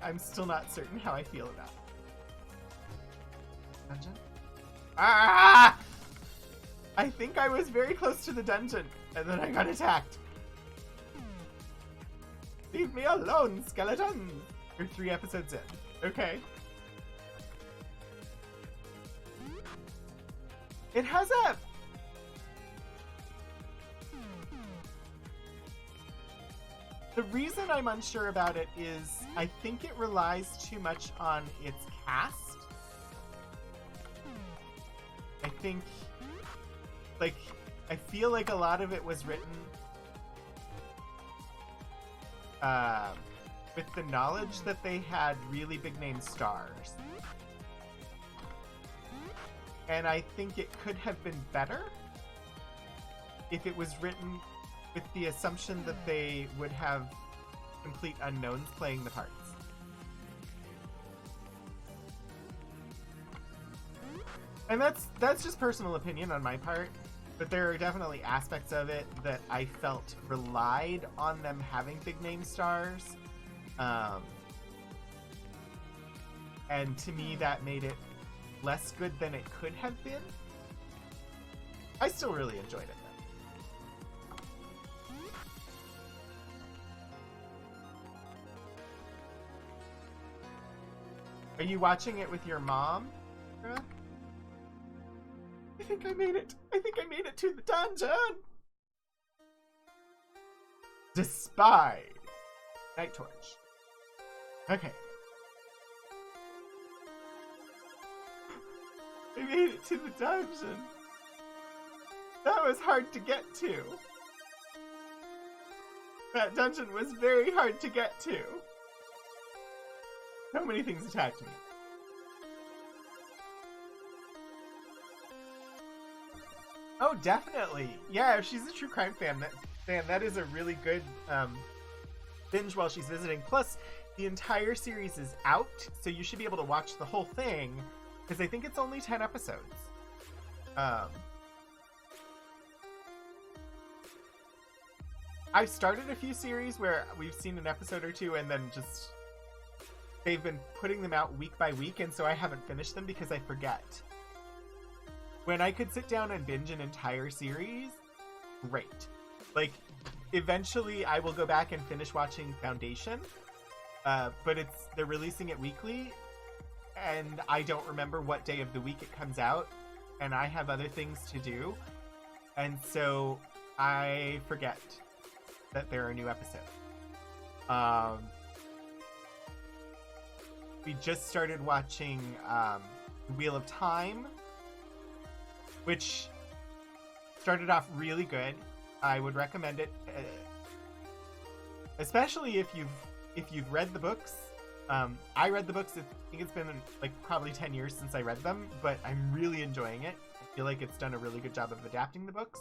I'm still not certain how I feel about it. Dungeon? Ah! I think I was very close to the dungeon, and then I got attacked. Leave me alone, skeleton! You're 3 episodes in. Okay. It has a... The reason I'm unsure about it is I think it relies too much on its cast. I think, like, I feel like a lot of it was written with the knowledge that they had really big name stars. And I think it could have been better if it was written with the assumption that they would have complete unknowns playing the parts. And that's just personal opinion on my part, but there are definitely aspects of it that I felt relied on them having big name stars. And to me, that made it less good than it could have been. I still really enjoyed it, though. Are you watching it with your mom, Sarah? I think I made it. I think I made it to the dungeon. Despise. Night Torch. Okay. I made it to the dungeon. That was hard to get to. That dungeon was very hard to get to. So many things attacked me. Oh, definitely. Yeah, if she's a true crime fan, that is a really good binge while she's visiting. Plus, the entire series is out, so you should be able to watch the whole thing, because I think it's only 10 episodes. I've started a few series where we've seen an episode or two, and then just they've been putting them out week by week, and so I haven't finished them because I forget. When I could sit down and binge an entire series, great. Like, eventually I will go back and finish watching Foundation, but they're releasing it weekly, and I don't remember what day of the week it comes out, and I have other things to do, and so I forget that there are new episodes. We just started watching Wheel of Time, which started off really good. I would recommend it, especially if you've read the books. I read the books. I think it's been like probably 10 years since I read them, but I'm really enjoying it. I feel like it's done a really good job of adapting the books.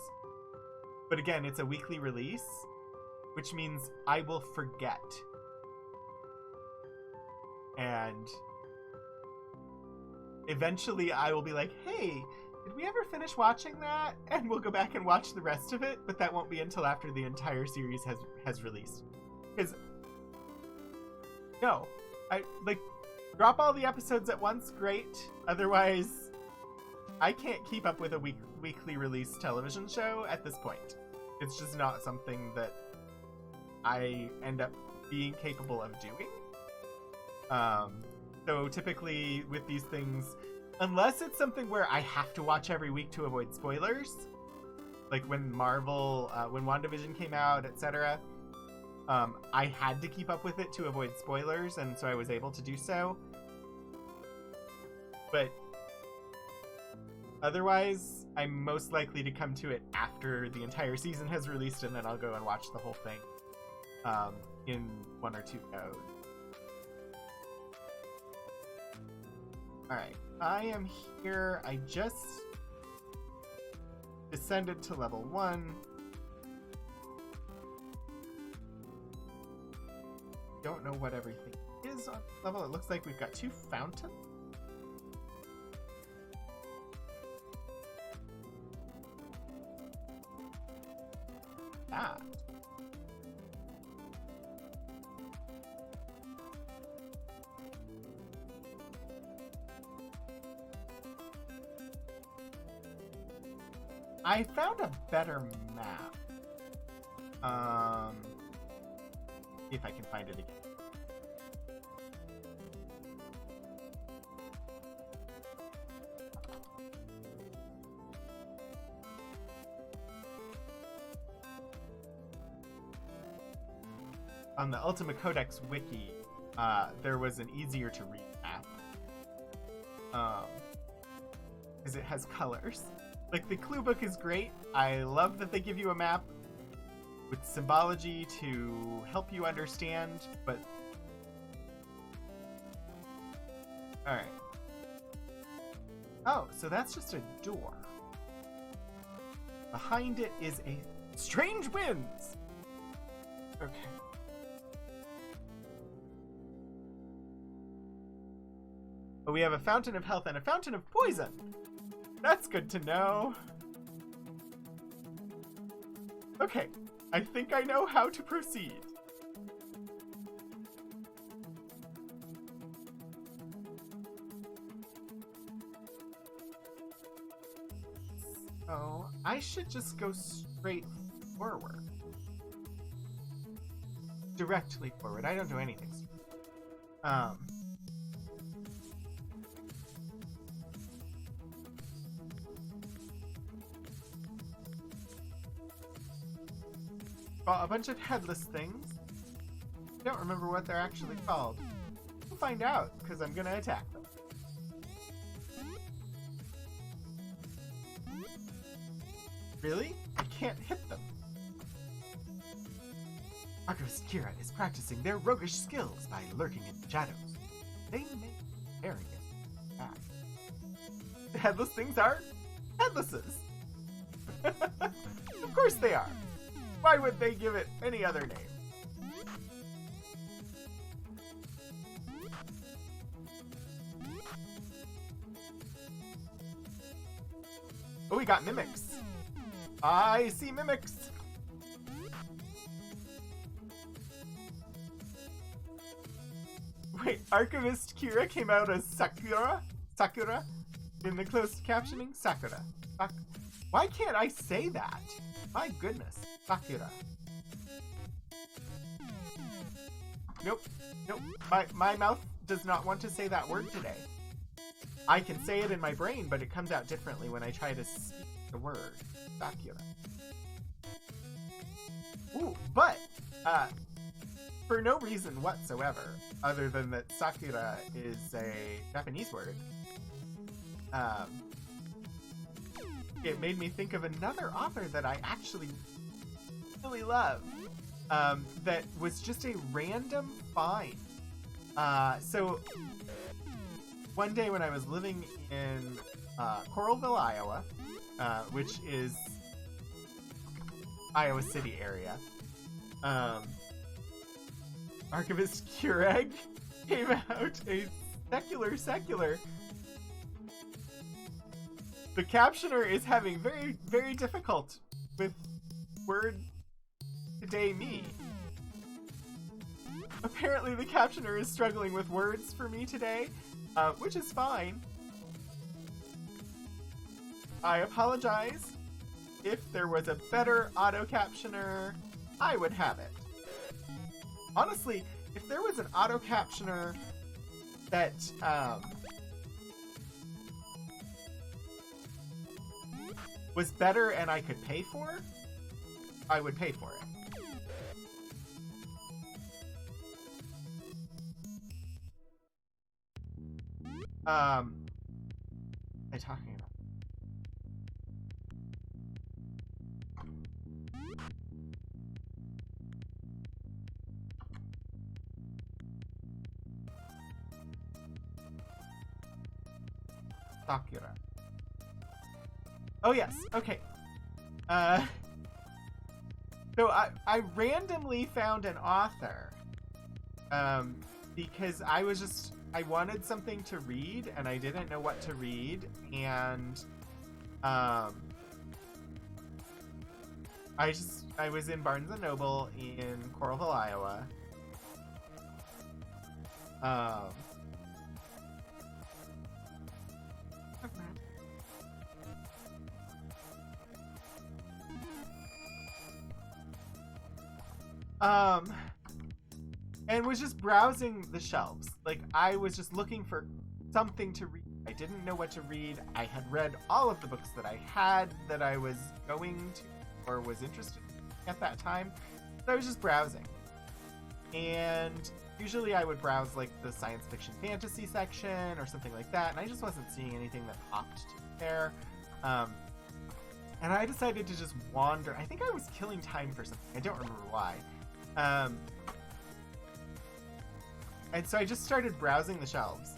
But again, it's a weekly release, which means I will forget. And eventually I will be like, hey, did we ever finish watching that? And we'll go back and watch the rest of it, but that won't be until after the entire series has released. Because, no, drop all the episodes at once, great. Otherwise, I can't keep up with a weekly release television show at this point. It's just not something that I end up being capable of doing. So typically with these things, unless it's something where I have to watch every week to avoid spoilers, like when when WandaVision came out, etc., I had to keep up with it to avoid spoilers, and so I was able to do so. But otherwise, I'm most likely to come to it after the entire season has released, and then I'll go and watch the whole thing in 1 or 2 goes. Alright, I am here. I just descended to level 1. Don't know what everything is on level. It looks like we've got 2 fountains. Ah. I found a better map. See if I can find it again. On the Ultima Codex wiki, there was an easier to read map. Because it has colors. Like, the clue book is great. I love that they give you a map with symbology to help you understand, but... Alright. Oh, so that's just a door. Behind it is a strange winds. Okay. But we have a fountain of health and a fountain of poison. That's good to know. Okay, I think I know how to proceed. So I should just go straight forward. Directly forward. I don't do anything. Well, a bunch of headless things. I don't remember what they're actually called. We'll find out, because I'm going to attack them. Really? I can't hit them. Archivist Kira is practicing their roguish skills by lurking in the shadows. They may bury it back. The headless things are headlesses. Of course they are. Why would they give it any other name? Oh, we got mimics. I see mimics. Wait, Archivist Kira came out as Sakura? Sakura? In the closed captioning? Sakura. Why can't I say that? My goodness. Sakura. Nope. Nope. My mouth does not want to say that word today. I can say it in my brain, but it comes out differently when I try to speak the word. Sakura. Ooh, but, for no reason whatsoever, other than that Sakura is a Japanese word, it made me think of another author that I actually really love, that was just a random find. So one day when I was living in Coralville, Iowa, which is Iowa City area, Archivist Keurig came out a secular. The captioner is having very, very difficult with word today me. Apparently the captioner is struggling with words for me today, which is fine. I apologize. If there was a better auto captioner, I would have it. Honestly, if there was an auto captioner that was better and I could pay for, I would pay for it. Am I talking about? Sakura. Oh yes, okay. So I randomly found an author, because I wanted something to read and I didn't know what to read, and I was in Barnes & Noble in Coralville, Iowa. And was just browsing the shelves. Like, I was just looking for something to read. I didn't know what to read. I had read all of the books that I had that I was going to or was interested in at that time. So I was just browsing. And usually I would browse like the science fiction fantasy section or something like that, and I just wasn't seeing anything that popped to there. And I decided to just wander. I think I was killing time for something. I don't remember why. And so I just started browsing the shelves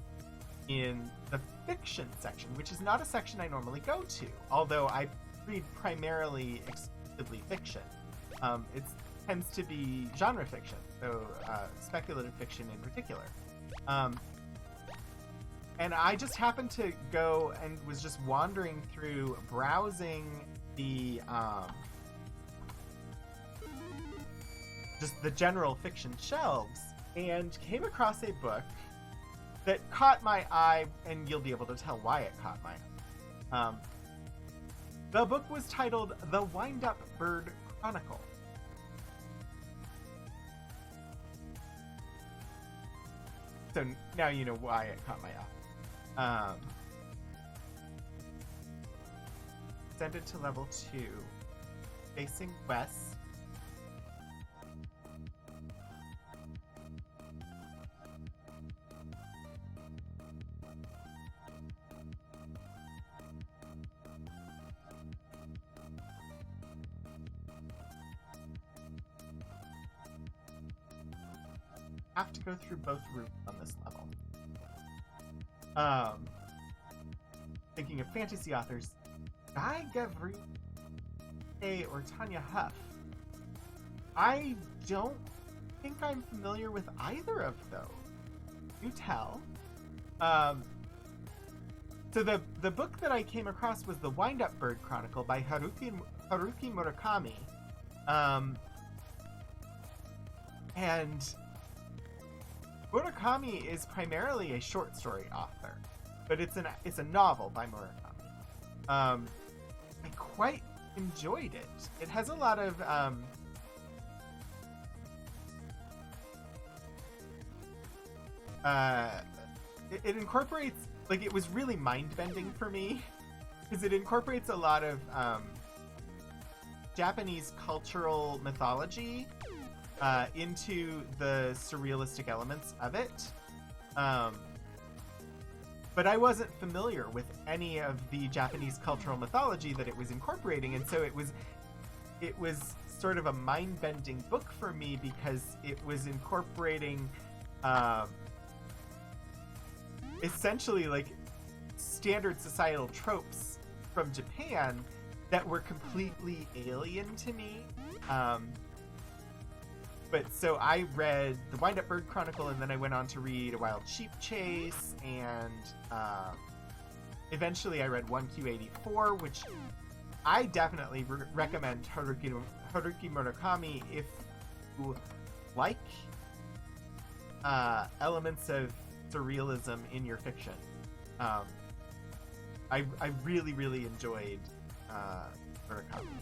in the fiction section, which is not a section I normally go to, although I read primarily exclusively fiction. It tends to be genre fiction, so speculative fiction in particular. And I just happened to go and was just wandering through, browsing the just the general fiction shelves, and came across a book that caught my eye, and you'll be able to tell why it caught my eye. The book was titled The Wind-Up Bird Chronicle. So now you know why it caught my eye. Ascended to level 2, facing west. Have to go through both routes on this level. Thinking of fantasy authors, Guy Gavriel or Tanya Huff. I don't think I'm familiar with either of those. You tell. So the book that I came across was The Wind-Up Bird Chronicle by Haruki Murakami. And Murakami is primarily a short story author, but it's a novel by Murakami. I quite enjoyed it. It has a lot of it incorporates, like, it was really mind-bending for me because it incorporates a lot of Japanese cultural mythology into the surrealistic elements of it. But I wasn't familiar with any of the Japanese cultural mythology that it was incorporating, and so it was sort of a mind-bending book for me because it was incorporating essentially like standard societal tropes from Japan that were completely alien to me. But so I read The Wind-Up Bird Chronicle, and then I went on to read A Wild Sheep Chase, and eventually I read 1Q84, which I definitely recommend Haruki Murakami if you like elements of surrealism in your fiction. I really, really enjoyed Murakami.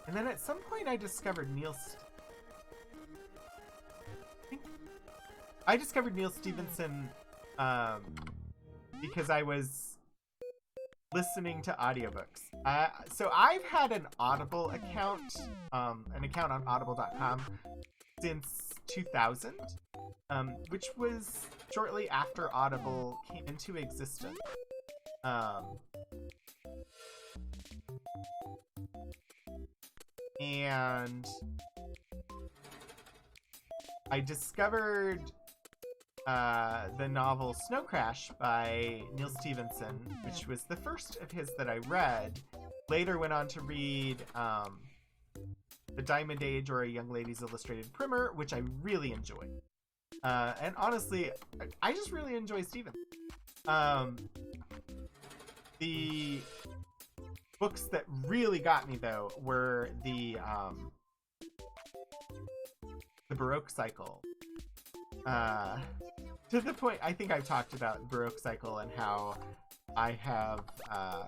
And then at some point I discovered Neil Stephenson because I was listening to audiobooks. So I've had an Audible account, an account on audible.com since 2000, which was shortly after Audible came into existence. And I discovered the novel Snow Crash by Neil Stephenson, which was the first of his that I read. Later went on to read The Diamond Age or A Young Lady's Illustrated Primer, which I really enjoyed. And honestly, I just really enjoy Stephenson. The books that really got me, though, were the Baroque Cycle. To the point, I think I've talked about Baroque Cycle and how I have, how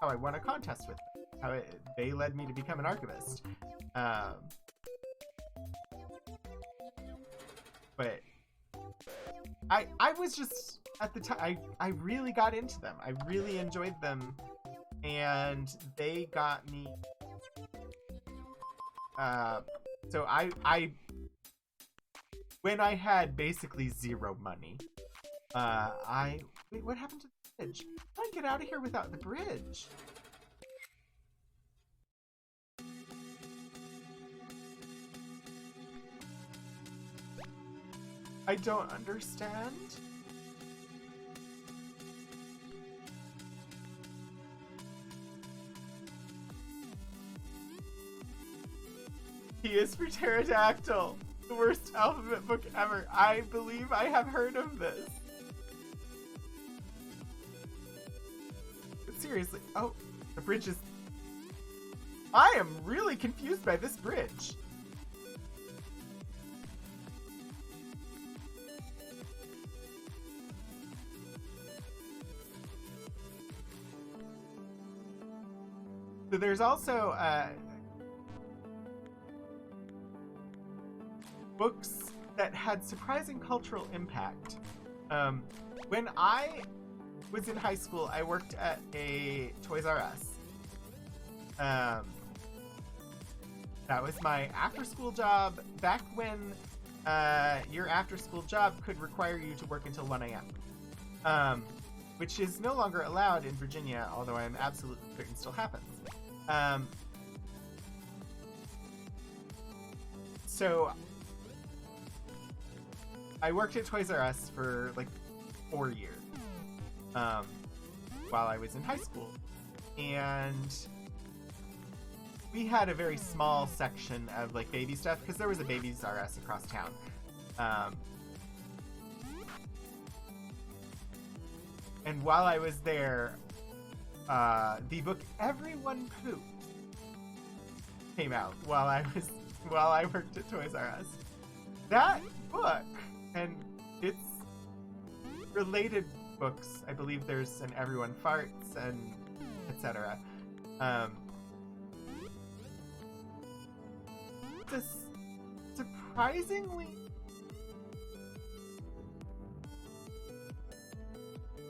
I won a contest with them. How they led me to become an archivist. But I was just, at the time, I really got into them. I really enjoyed them. And they got me, so I when I had basically zero money, wait, what happened to the bridge? How did I get out of here without the bridge? I don't understand. He is for Pterodactyl. The worst alphabet book ever. I believe I have heard of this. But seriously, oh, the bridge is... I am really confused by this bridge. So there's also books that had surprising cultural impact. When I was in high school, I worked at a Toys R Us. That was my after-school job back when your after-school job could require you to work until 1 a.m., which is no longer allowed in Virginia, although I'm absolutely certain still happens. So I worked at Toys R Us for like 4 years while I was in high school, and we had a very small section of like baby stuff because there was a Babies R Us across town. And while I was there, the book Everyone Pooped came out while I worked at Toys R Us. That book and its related books, I believe there's an Everyone Farts and etc. This surprisingly,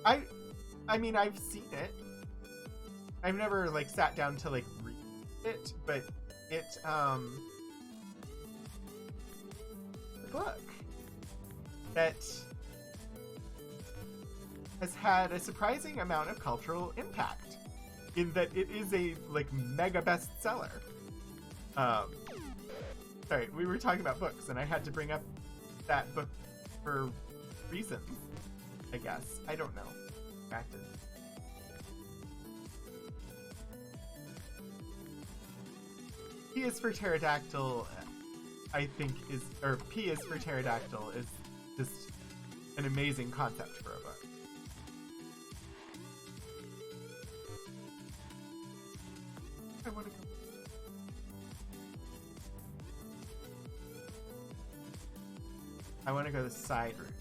I mean, I've seen it. I've never like sat down to like read it, but it a book that has had a surprising amount of cultural impact in that it is a like mega bestseller. Sorry, we were talking about books and I had to bring up that book for reasons, I guess. I don't know. Practice. P is for Pterodactyl, I think is, or P is for Pterodactyl is just an amazing concept for a book. I want to go. I want to go the side route.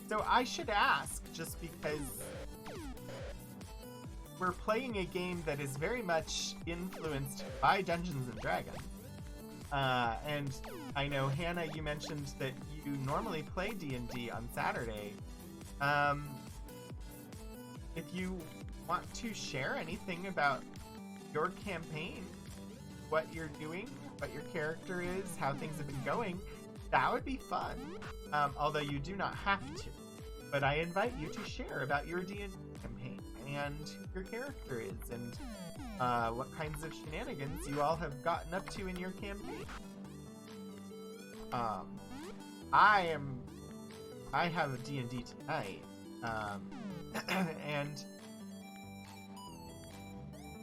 So I should ask, just because we're playing a game that is very much influenced by Dungeons & Dragons. And I know, Hannah, you mentioned that you normally play D&D on Saturday. If you want to share anything about your campaign, what you're doing, what your character is, how things have been going, that would be fun. Although you do not have to. But I invite you to share about your D&D campaign and who your character is and what kinds of shenanigans you all have gotten up to in your campaign. I have a D&D tonight. And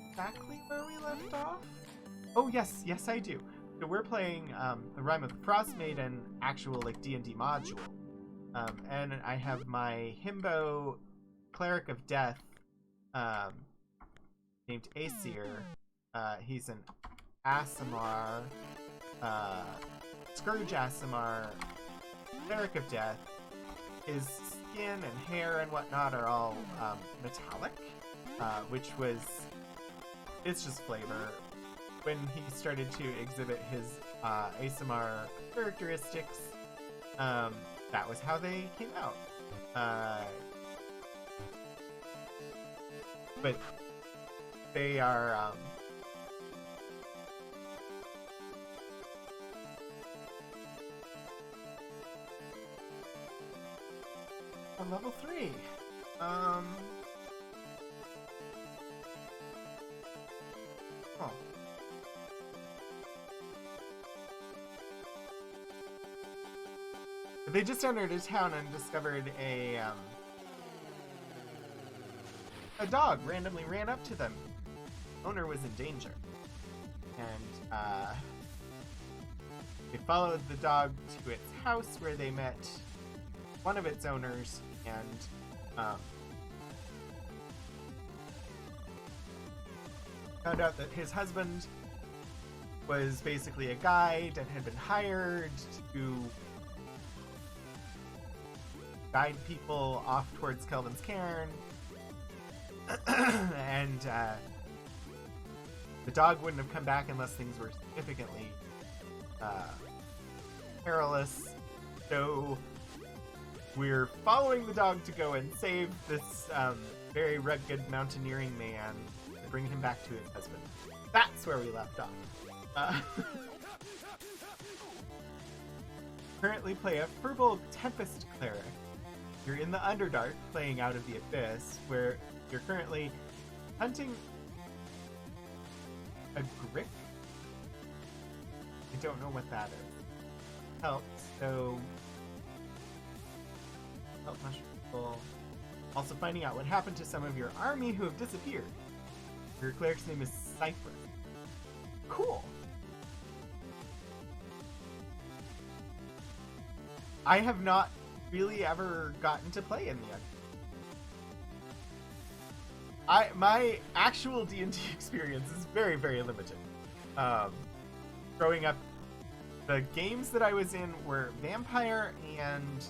exactly where we left off? Oh yes, I do. So we're playing the Rime of the Frost Maiden actual like D&D module. And I have my Himbo Cleric of Death named Aesir. He's an Aasimar, Scourge Aasimar, Cleric of Death. His skin and hair and whatnot are all metallic, which was... it's just flavor. When he started to exhibit his Aasimar characteristics, that was how they came out. But they are On level 3. Oh. They just entered a town and discovered a dog randomly ran up to them. Owner was in danger. And they followed the dog to its house where they met one of its owners and found out that his husband was basically a guide and had been hired to guide people off towards Kelvin's Cairn. And the dog wouldn't have come back unless things were significantly perilous. So we're following the dog to go and save this very rugged mountaineering man to bring him back to his husband. That's where we left off. Currently play a Furball Tempest Cleric. You're in the Underdark, playing Out of the Abyss, where you're currently hunting a Grick. I don't know what that is. Help, so... Help mushroom people. Also finding out what happened to some of your army who have disappeared. Your cleric's name is Cypher. Cool. I have not really ever gotten to play in the my actual D&D experience is very, very limited. Growing up, the games that I was in were Vampire and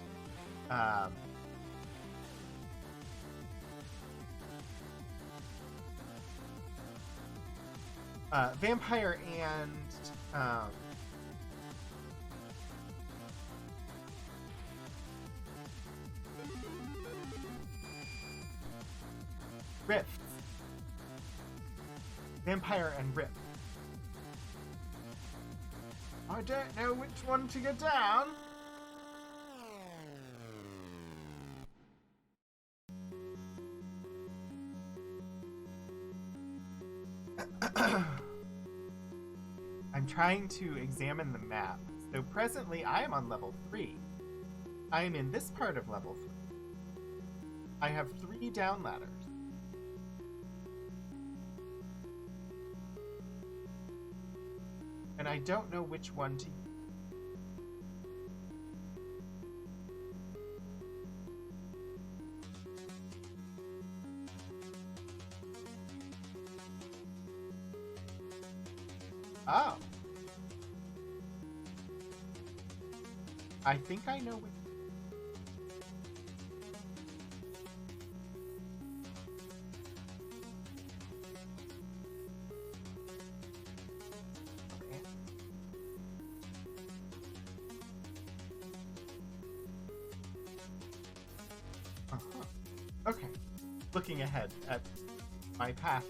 Rift. Vampire and Rift. I don't know which one to get down. I'm trying to examine the map. So presently I am on level 3. I am in this part of level 3. I have 3 down ladders. And I don't know which one to use. Oh. I think I know which. Okay, looking ahead at my path.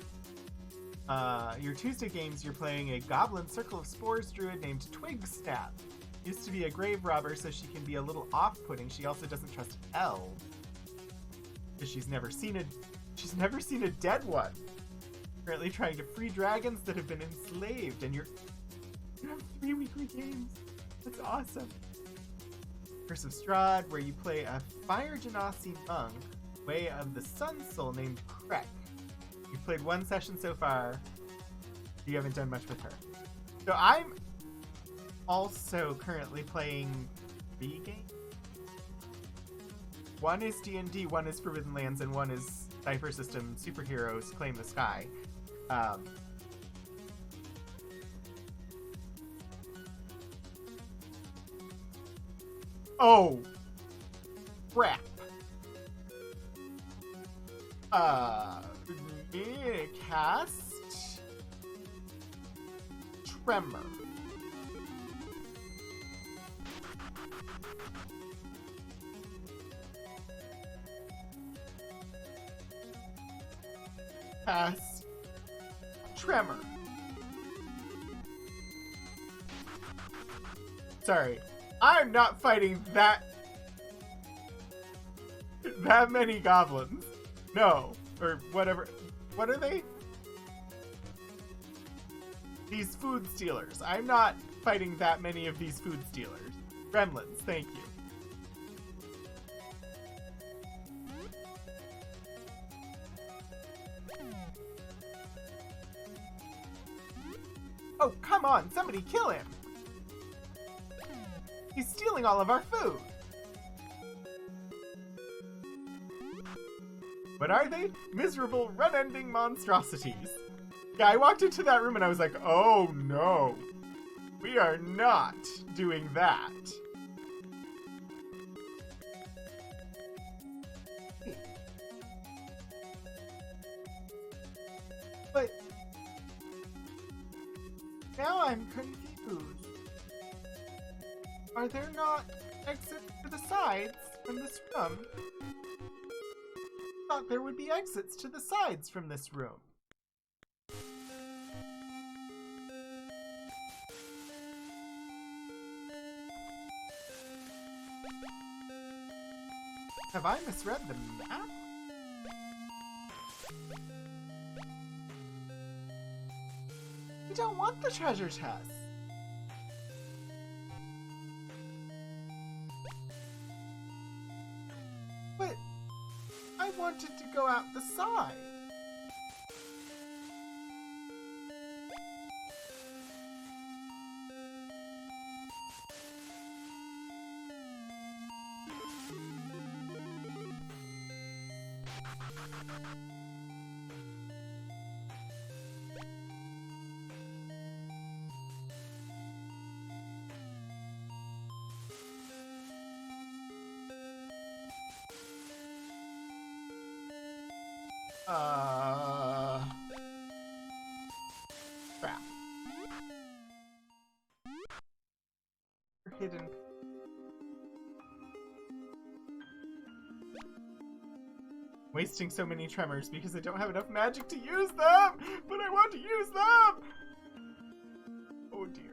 Your Tuesday games, you're playing a Goblin Circle of Spores druid named Twigsnap. Used to be a grave robber, so she can be a little off-putting. She also doesn't trust elves, because she's never seen a dead one. Currently trying to free dragons that have been enslaved, and you have 3 weekly games. That's awesome. Curse of Strahd, where you play a Fire Genasi monk, Way of the Sun Soul named Krek. You've played 1 session so far. You haven't done much with her. So I'm also currently playing 3 games. 1 is D&D, 1 is Forbidden Lands, and 1 is Cypher System Superheroes Claim the Sky. Oh! Crap. Cast Tremor. Cast Tremor. Sorry, I'm not fighting that. That many goblins. No. Or whatever. What are they? These food stealers. I'm not fighting that many of these food stealers. Gremlins, thank you. Oh, come on, somebody kill him! He's stealing all of our food! What are they? Miserable, run-ending monstrosities. Yeah, I walked into that room and I was like, oh no. We are not doing that. But now I'm confused. Are there not exits to the sides from this room? I thought there would be exits to the sides from this room. Have I misread the map? We don't want the treasure chest. But I wanted to go out the side. Crap. Hidden. Wasting so many tremors because I don't have enough magic to use them! But I want to use them! Oh dear.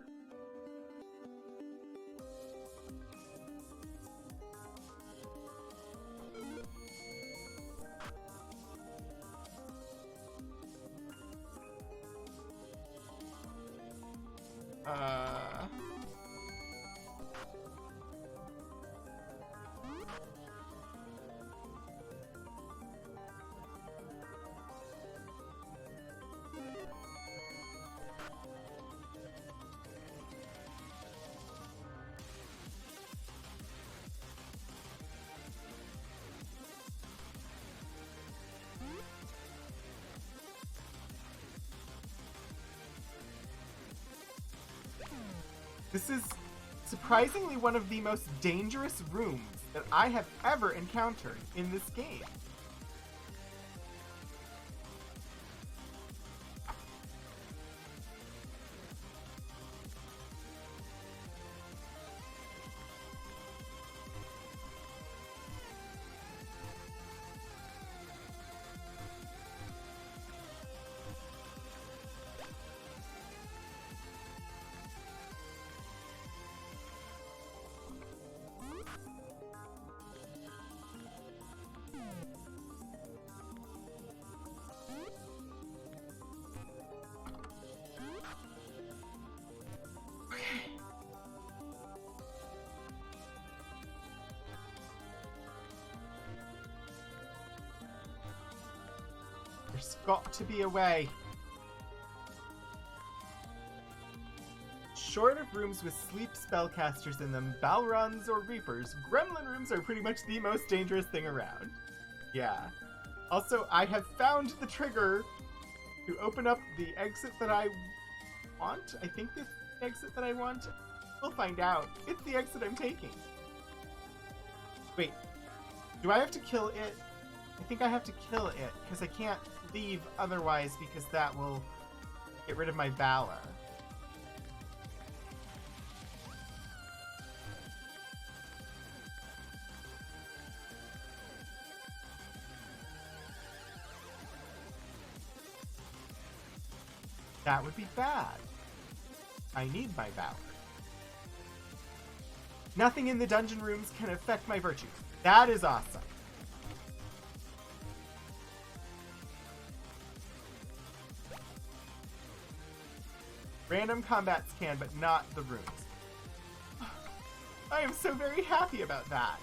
This is surprisingly one of the most dangerous rooms that I have ever encountered in this game. There's got to be a way. Short of rooms with sleep spellcasters in them, Balrons or Reapers, Gremlin rooms are pretty much the most dangerous thing around. Yeah. Also, I have found the trigger to open up the exit that I want. I think this is the exit that I want. We'll find out. It's the exit I'm taking. Wait. Do I have to kill it? I think I have to kill it, because I can't leave otherwise, because that will get rid of my valor. That would be bad. I need my valor. Nothing in the dungeon rooms can affect my virtues. That is awesome. Random combats can, but not the runes. I am so very happy about that.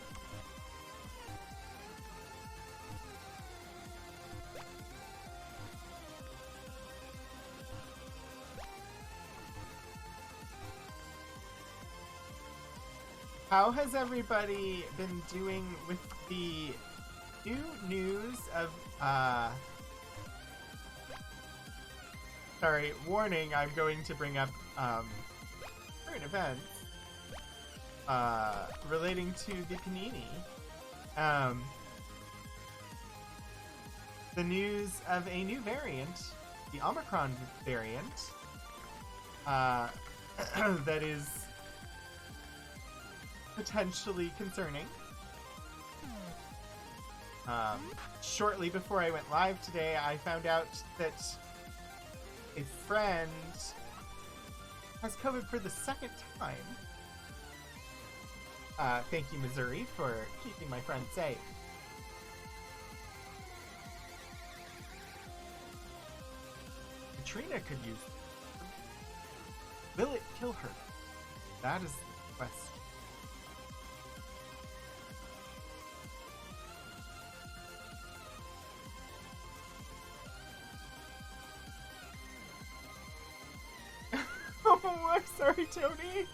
How has everybody been doing with the new news of, sorry, warning, I'm going to bring up, current events, relating to the Panini. The news of a new variant, the Omicron variant, that is potentially concerning. Shortly before I went live today, I found out that a friend has COVID for the second time. Thank you, Missouri, for keeping my friend safe. Katrina could use it. Will it kill her? That is the question. Oh, I'm sorry, Tony.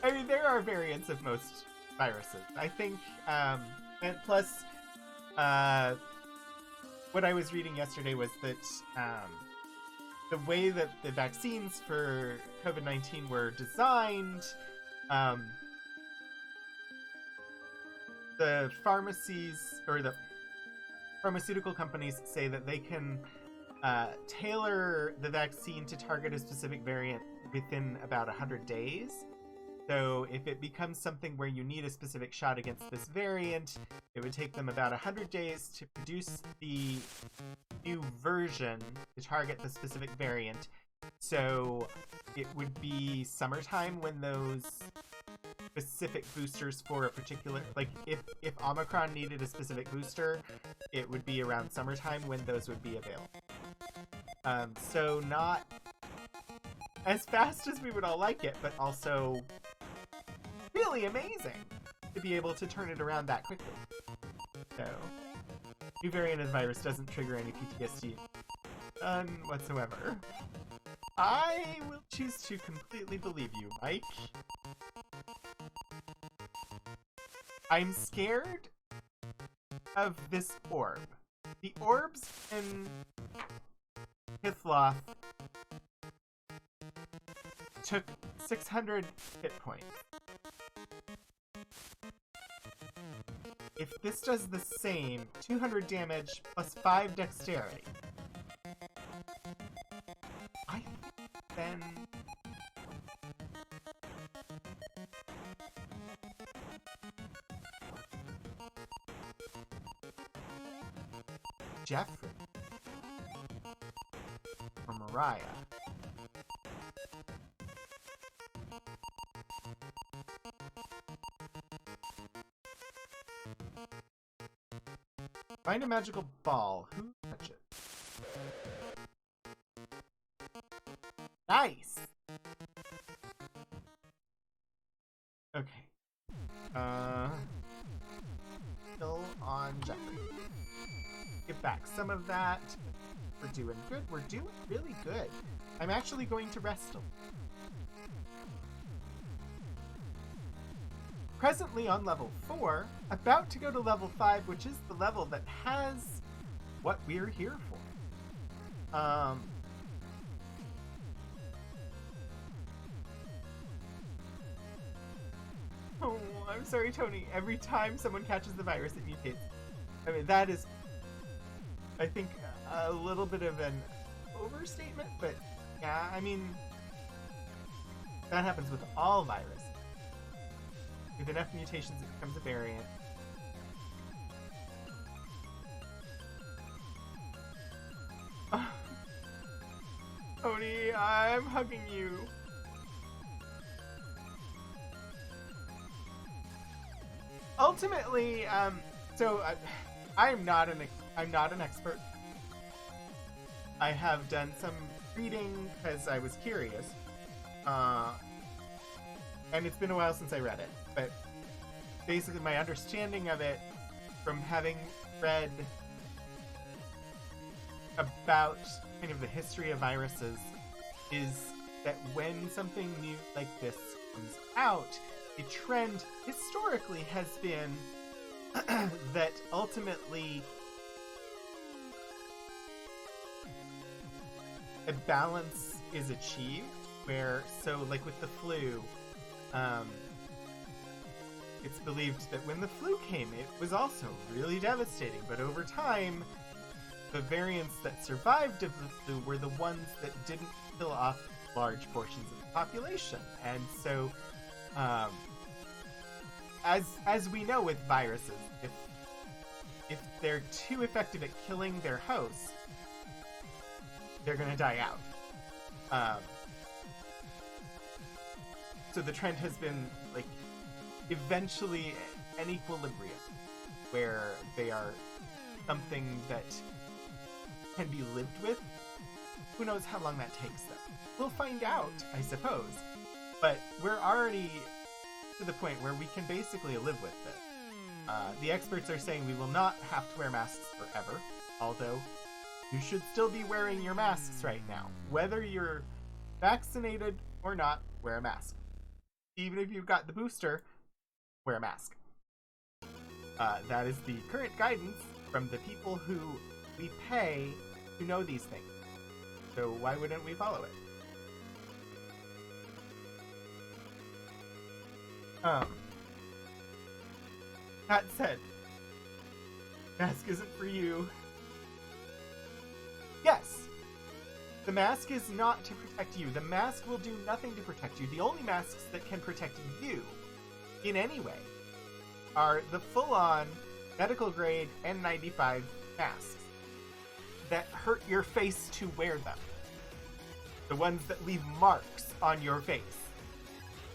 I mean, there are variants of most viruses. I think, and plus, what I was reading yesterday was that the way that the vaccines for COVID-19 were designed, the pharmacies, or the pharmaceutical companies say that they can tailor the vaccine to target a specific variant within about 100 days. So if it becomes something where you need a specific shot against this variant, it would take them about 100 days to produce the new version to target the specific variant. So it would be summertime when those specific boosters for a particular, like if Omicron needed a specific booster, it would be around summertime when those would be available. So not as fast as we would all like it, but also really amazing to be able to turn it around that quickly. So, new variant of the virus doesn't trigger any PTSD. None whatsoever. I will choose to completely believe you, Mike. I'm scared of this orb. The orbs in Hithloth took 600 hit points. If this does the same, 200 damage plus 5 dexterity, I think then Jeffrey or Mariah. Find a magical ball. Who touch it? Nice! Okay. Still on Jeffrey. Give back some of that. We're doing good. We're doing really good. I'm actually going to rest a little. Presently on level 4, about to go to level 5, which is the level that has what we're here for. Oh, I'm sorry, Tony. Every time someone catches the virus, it mutates. I mean, that is, I think, a little bit of an overstatement, but yeah, I mean, that happens with all viruses. With enough mutations, it becomes a variant. Tony, I'm hugging you. Ultimately, so I'm not an expert. I have done some reading because I was curious. And it's been a while since I read it. But basically my understanding of it from having read about kind of the history of viruses is that when something new like this comes out, a trend historically has been that ultimately a balance is achieved where, so like with the flu, it's believed that when the flu came, it was also really devastating, but over time, the variants that survived of the flu were the ones that didn't kill off large portions of the population. And so, as we know with viruses, if they're too effective at killing their host, they're gonna die out. So the trend has been, like, eventually an equilibrium, where they are something that can be lived with. Who knows how long that takes them? We'll find out, I suppose. But we're already to the point where we can basically live with it. The experts are saying we will not have to wear masks forever, although you should still be wearing your masks right now. Whether you're vaccinated or not, wear a mask. Even if you've got the booster, wear a mask. That is the current guidance from the people who we pay to know these things. So why wouldn't we follow it? That said, mask isn't for you. Yes, the mask is not to protect you. The mask will do nothing to protect you. The only masks that can protect you in any way are the full-on medical grade N95 masks that hurt your face to wear them. The ones that leave marks on your face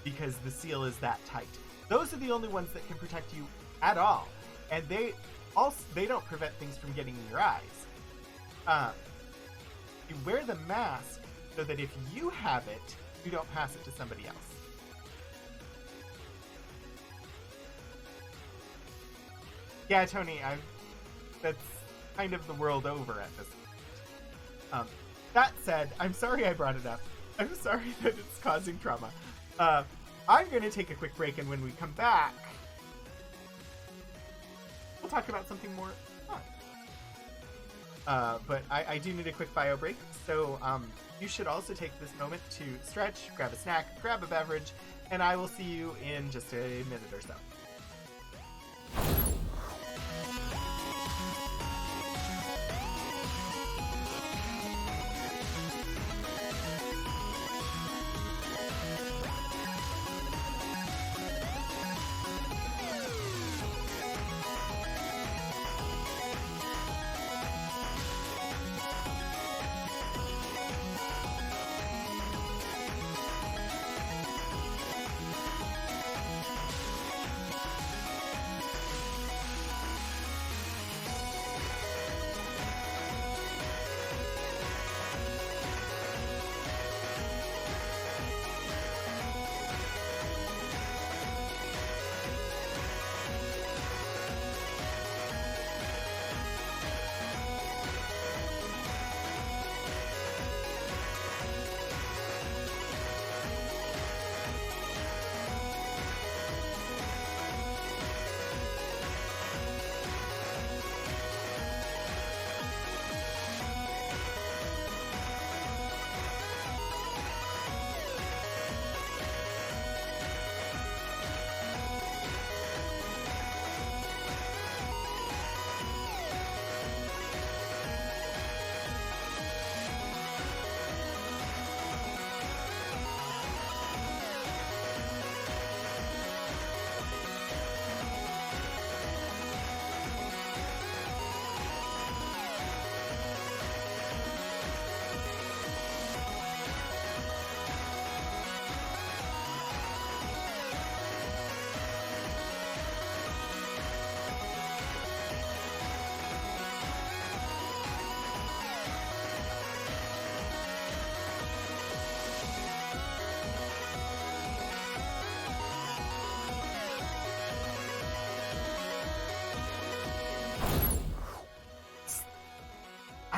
because the seal is that tight. Those are the only ones that can protect you at all. And they don't prevent things from getting in your eyes. You wear the mask so that if you have it, you don't pass it to somebody else. Yeah, Tony, that's kind of the world over at this point. That said, I'm sorry I brought it up. I'm sorry that it's causing trauma. I'm going to take a quick break, and when we come back, we'll talk about something more fun. But I do need a quick bio break, so you should also take this moment to stretch, grab a snack, grab a beverage, and I will see you in just a minute or so.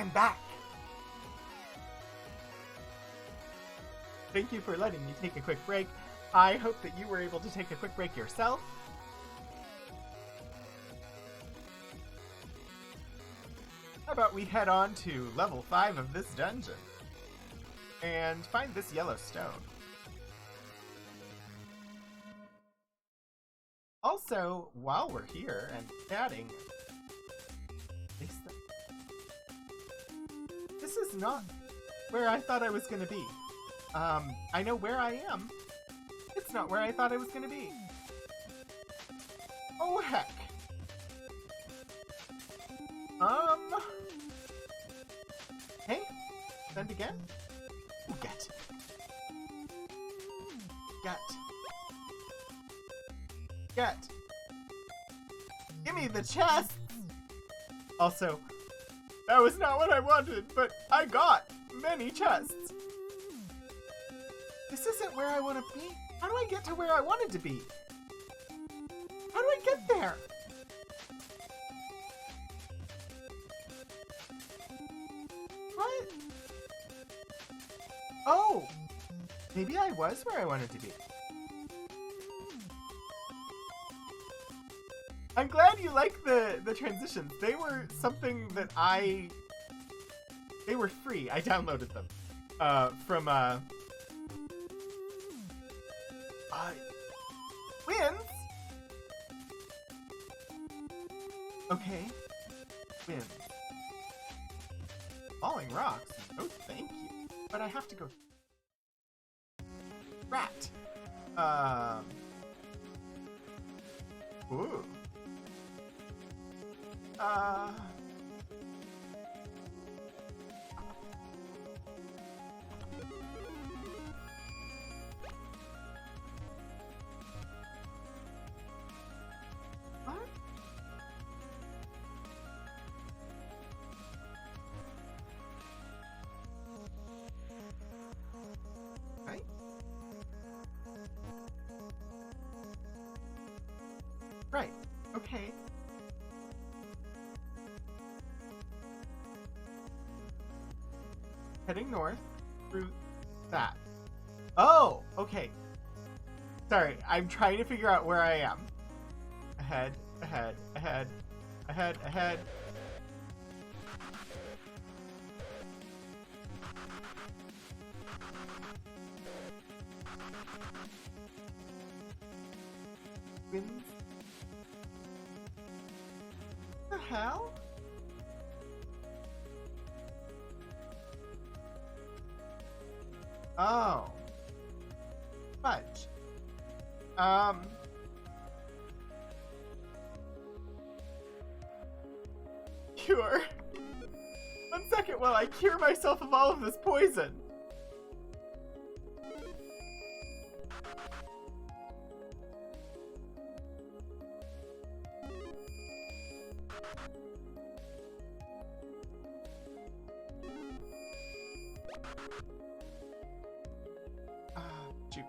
I'm back! Thank you for letting me take a quick break. I hope that you were able to take a quick break yourself. How about we head on to level 5 of this dungeon and find this yellow stone. Also, while we're here and chatting, this is not where I thought I was going to be. I know where I am. It's not where I thought I was going to be. Oh, heck. Hey? Send again? Ooh, get. Give me the chest! Also, that was not what I wanted, but I got many chests. This isn't where I want to be. How do I get to where I wanted to be? How do I get there? What? Oh! Maybe I was where I wanted to be. I'm glad you like the transitions. They were something that they were free. I downloaded them from Winds? Okay. Winds. Falling rocks? Oh, thank you. But I have to go... Rat. Ooh. What? Right? Right. Okay. Heading north through that. Oh, okay. Sorry, I'm trying to figure out where I am. Ahead, ahead, ahead, ahead, ahead. Winds? What the hell? Oh. Fudge. Cure. 1 second while I cure myself of all of this poison. Shoot.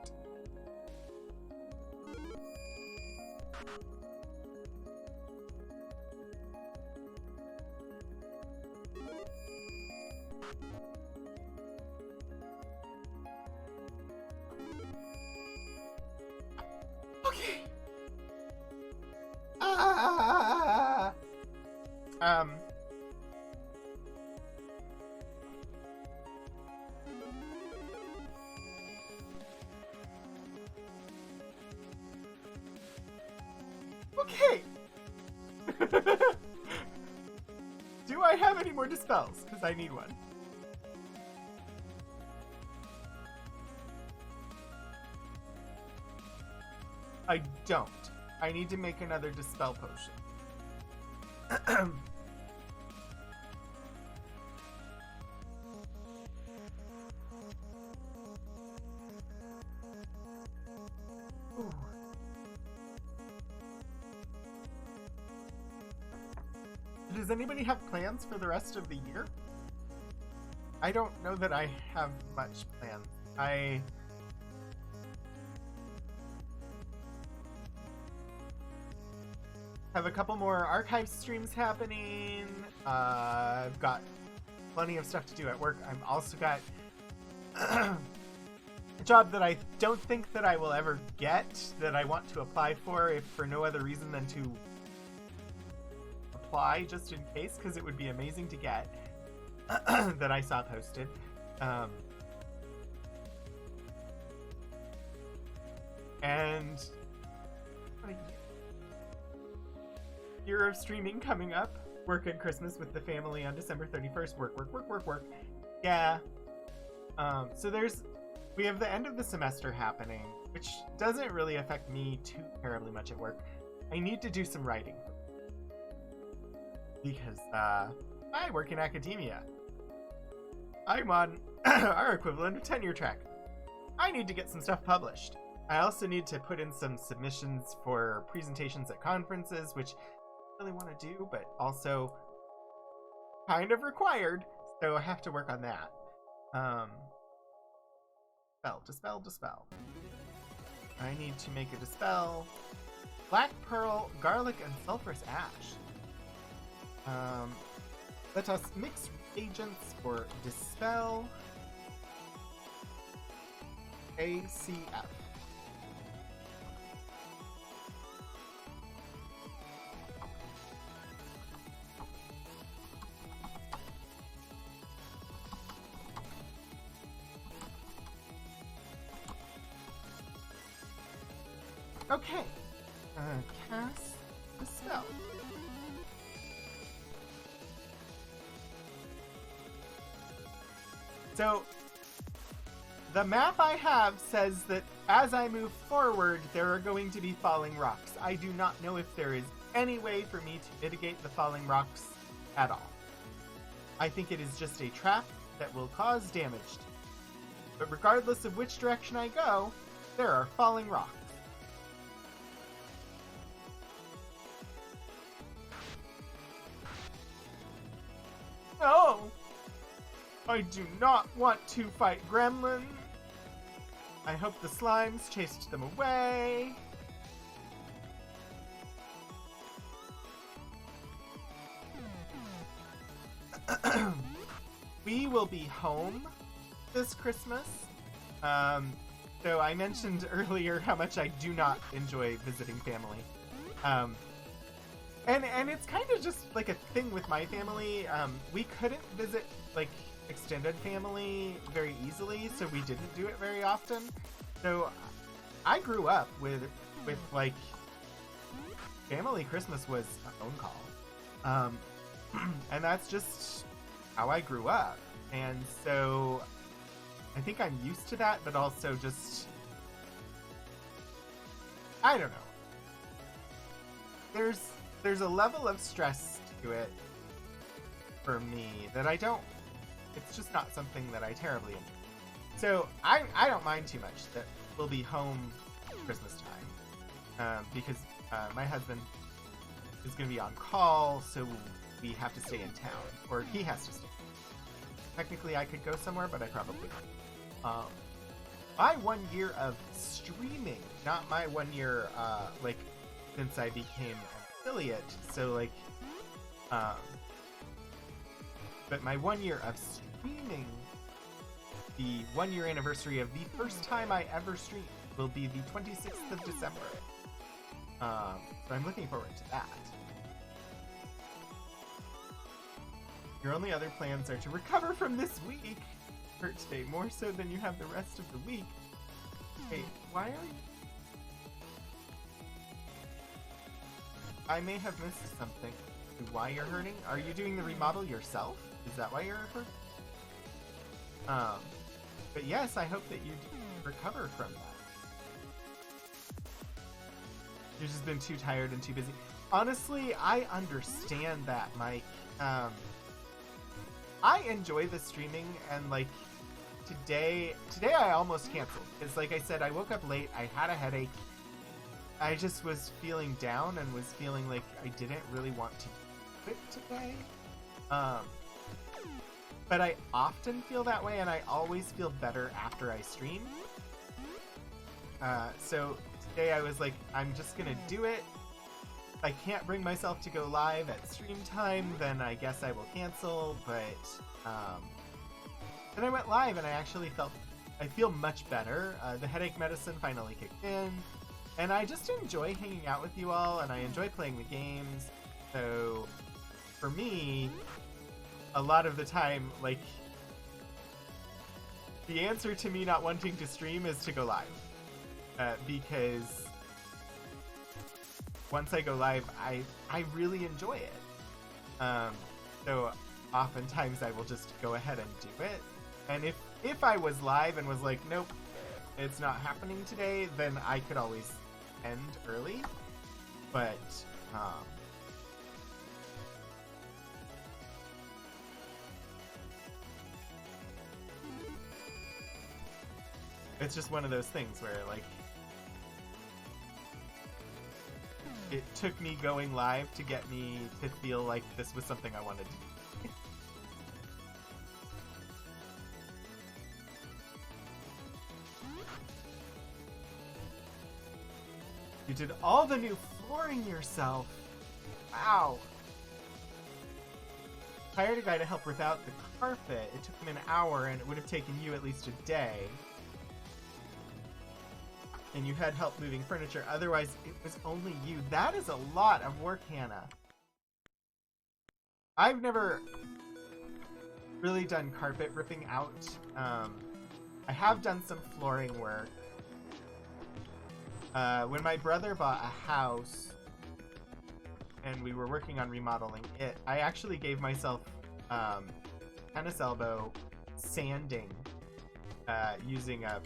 Okay. Okay. Do I have any more dispels? Because I need one. I don't. I need to make another dispel potion. Ooh. Does anybody have plans for the rest of the year? I don't know that I have much plans. I have a couple more archive streams happening. I've got plenty of stuff to do at work. I've also got a job that I don't think that I will ever get, that I want to apply for, if for no other reason than to apply just in case, because it would be amazing to get, that I saw posted. And year of streaming coming up. Work and Christmas with the family on December 31st. Work. Yeah. So we have the end of the semester happening, which doesn't really affect me too terribly much at work. I need to do some writing because I work in academia. I'm on our equivalent of tenure track. I need to get some stuff published. I also need to put in some submissions for presentations at conferences, which I really want to do, but also kind of required, so I have to work on that. Dispel. I need to make a dispel. Black pearl, garlic, and sulfurous ash. Let us mix agents for dispel. ACF. Okay. Cast the spell. So, the map I have says that as I move forward, there are going to be falling rocks. I do not know if there is any way for me to mitigate the falling rocks at all. I think it is just a trap that will cause damage. But regardless of which direction I go, there are falling rocks. No! I do not want to fight gremlins. I hope the slimes chased them away. We will be home this Christmas. So I mentioned earlier how much I do not enjoy visiting family. And it's kind of just like a thing with my family. We couldn't visit like extended family very easily, so we didn't do it very often. So I grew up with like family Christmas was a phone call. And that's just how I grew up. And so I think I'm used to that, but also just, I don't know. There's a level of stress to it for me that I don't, it's just not something that I terribly enjoy. So I don't mind too much that we'll be home Christmas time, because my husband is going to be on call, so we have to stay in town, or he has to stay. Technically I could go somewhere, but I probably won't. My 1 year of streaming, not my 1 year, like, since I became an affiliate, so, like, but my 1 year of streaming, the 1 year anniversary of the first time I ever streamed will be the 26th of December. So I'm looking forward to that. Your only other plans are to recover from this week. Hurt today more so than you have the rest of the week. Hey, why are you... I may have missed something. Why you're hurting? Are you doing the remodel yourself? Is that why you're hurt? But yes, I hope that you recover from that. You've just been too tired and too busy. Honestly, I understand that, Mike. I enjoy the streaming, and like today I almost canceled because, like I said, I woke up late. I had a headache. I just was feeling down and was feeling like I didn't really want to do it today. But I often feel that way, and I always feel better after I stream. So today I was like, I'm just gonna do it. I can't bring myself to go live at stream time, then I guess I will cancel, but then I went live and I feel much better. The headache medicine finally kicked in, and I just enjoy hanging out with you all, and I enjoy playing the games. So for me, a lot of the time, like, the answer to me not wanting to stream is to go live, because once I go live, I really enjoy it. So oftentimes I will just go ahead and do it. And if I was live and was like, nope, it's not happening today, then I could always end early. But it's just one of those things where, like, it took me going live to get me to feel like this was something I wanted to do. You did all the new flooring yourself. Wow. Hired a guy to help rip out the carpet. It took him an hour, and it would have taken you at least a day. And you had help moving furniture. Otherwise, it was only you. That is a lot of work, Hannah. I've never really done carpet ripping out. I have done some flooring work. When my brother bought a house and we were working on remodeling it, I actually gave myself tennis elbow sanding using a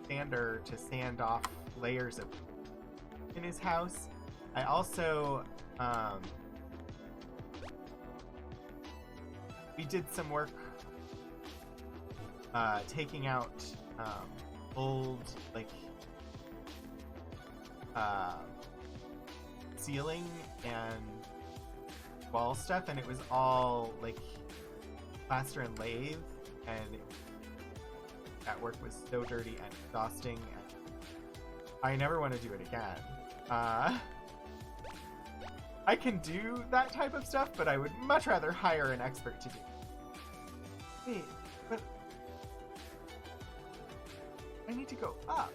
sander to sand off layers of in his house. I also we did some work taking out old, like, ceiling and wall stuff, and it was all like plaster and lathe, and that work was so dirty and exhausting, and I never want to do it again. I can do that type of stuff, but I would much rather hire an expert to do it. Wait, but I need to go up.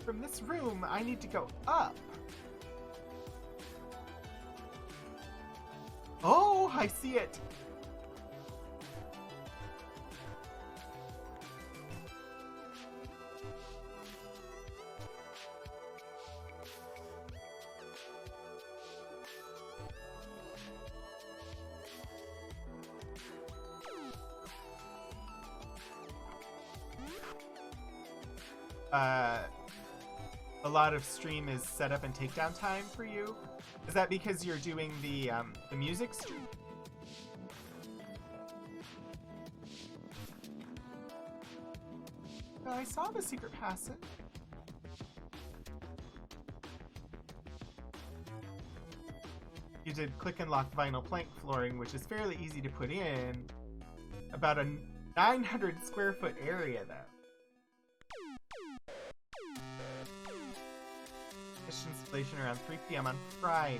From this room, I need to go up. Oh, I see it. A lot of stream is setup and takedown time for you. Is that because you're doing the music stream? Oh, I saw the secret passage. You did click and lock vinyl plank flooring, which is fairly easy to put in. About a 900 square foot area, though. Installation around 3 p.m. on Friday.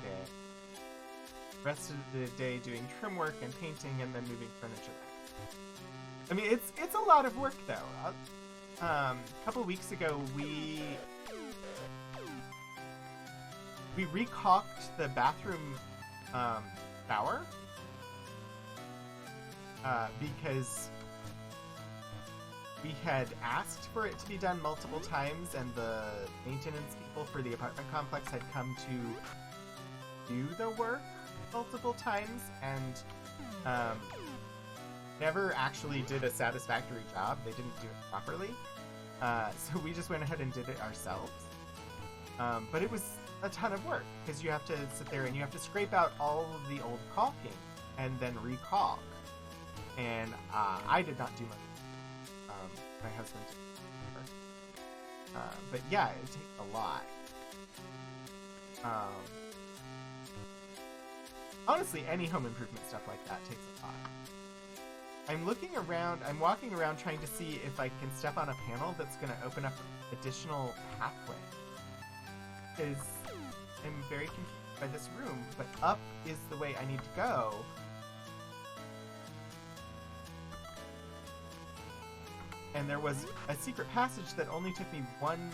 Rest of the day doing trim work and painting, and then moving furniture back. I mean, it's a lot of work, though. A couple weeks ago, we recaulked the bathroom shower because we had asked for it to be done multiple times, and the maintenance people for the apartment complex had come to do the work multiple times, and never actually did a satisfactory job. They didn't do it properly. So we just went ahead and did it ourselves. But it was a ton of work, because you have to sit there and you have to scrape out all of the old caulking and then re-caulk. And I did not do much. My husband did. But yeah, it takes a lot. Honestly, any home improvement stuff like that takes a lot. I'm looking around, I'm walking around trying to see if I can step on a panel that's going to open up additional pathway. Because I'm very confused by this room, but up is the way I need to go. And there was a secret passage that only took me one...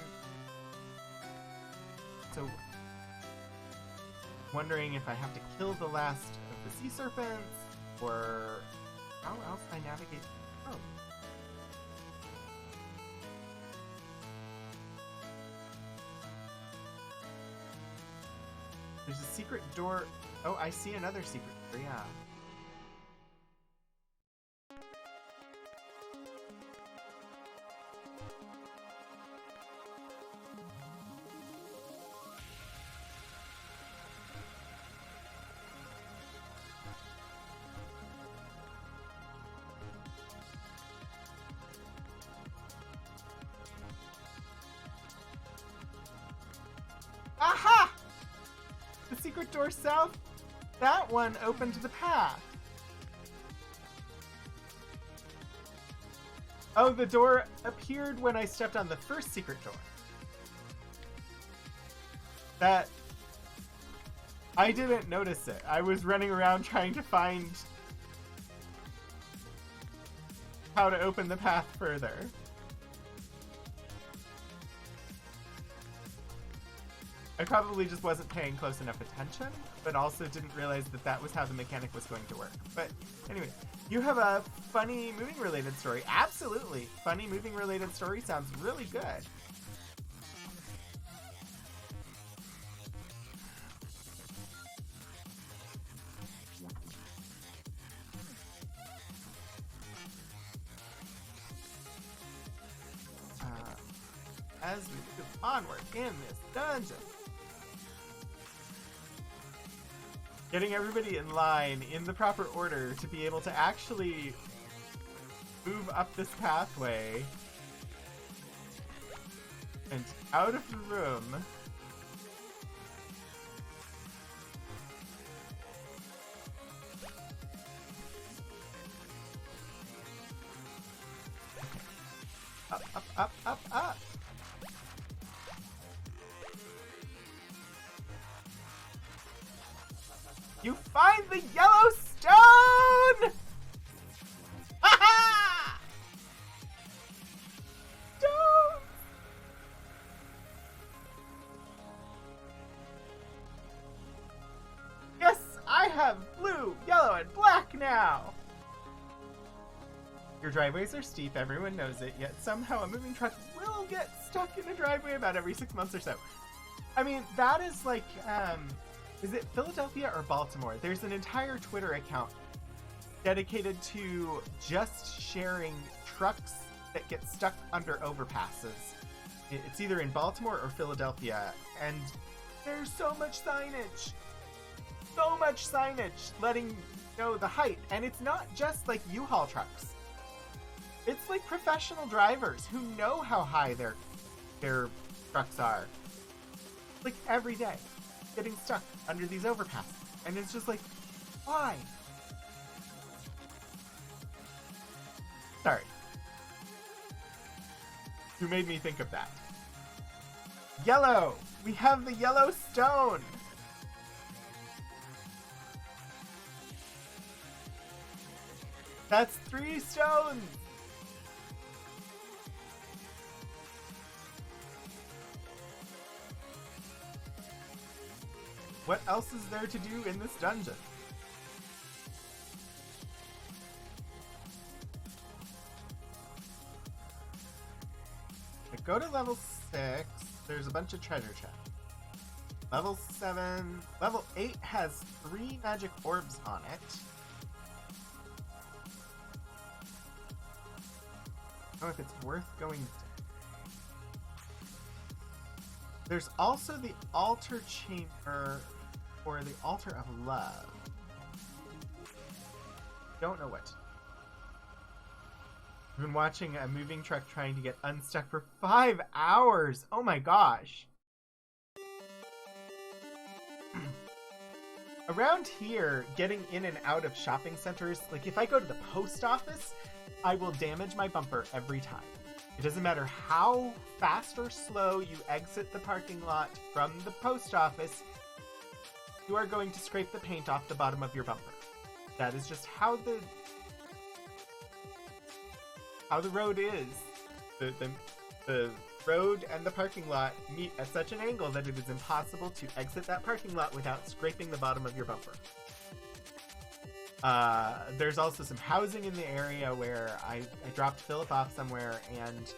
So, wondering if I have to kill the last of the sea serpents, or how else I navigate the room. There's a secret door. Oh, I see another secret door, yeah. Aha! The secret door south, that one opened the path. Oh, the door appeared when I stepped on the first secret door. That... I didn't notice it. I was running around trying to find how to open the path further. I probably just wasn't paying close enough attention, but also didn't realize that that was how the mechanic was going to work. But anyway, you have a funny moving-related story. Absolutely. Funny moving-related story sounds really good. As we move onward in this dungeon. Getting everybody in line in the proper order to be able to actually move up this pathway and out of the room. Up, up, up, up, up. You find the yellow stone! Ha-ha! Stone! Yes, I have blue, yellow, and black now! Your driveways are steep, everyone knows it, yet somehow a moving truck will get stuck in a driveway about every 6 months or so. I mean, that is like, is it Philadelphia or Baltimore? There's an entire Twitter account dedicated to just sharing trucks that get stuck under overpasses. It's either in Baltimore or Philadelphia, and there's so much signage. So much signage letting you know the height. And it's not just like U-Haul trucks. It's like professional drivers who know how high their trucks are. Like every day. Getting stuck under these overpasses. And it's just like, why? Sorry. Who made me think of that? Yellow! We have the yellow stone! That's 3 stones! What else is there to do in this dungeon? I go to level 6. There's a bunch of treasure chests. Level 7. Level 8 has 3 magic orbs on it. I don't know if it's worth going to. There's also the altar chamber for the altar of love. Don't know what. I've been watching a moving truck trying to get unstuck for 5 hours. Oh my gosh. Around here, getting in and out of shopping centers, like if I go to the post office, I will damage my bumper every time. It doesn't matter how fast or slow you exit the parking lot from the post office, you are going to scrape the paint off the bottom of your bumper. That is just how the road is. The road and the parking lot meet at such an angle that it is impossible to exit that parking lot without scraping the bottom of your bumper. There's also some housing in the area where I dropped Philip off somewhere, and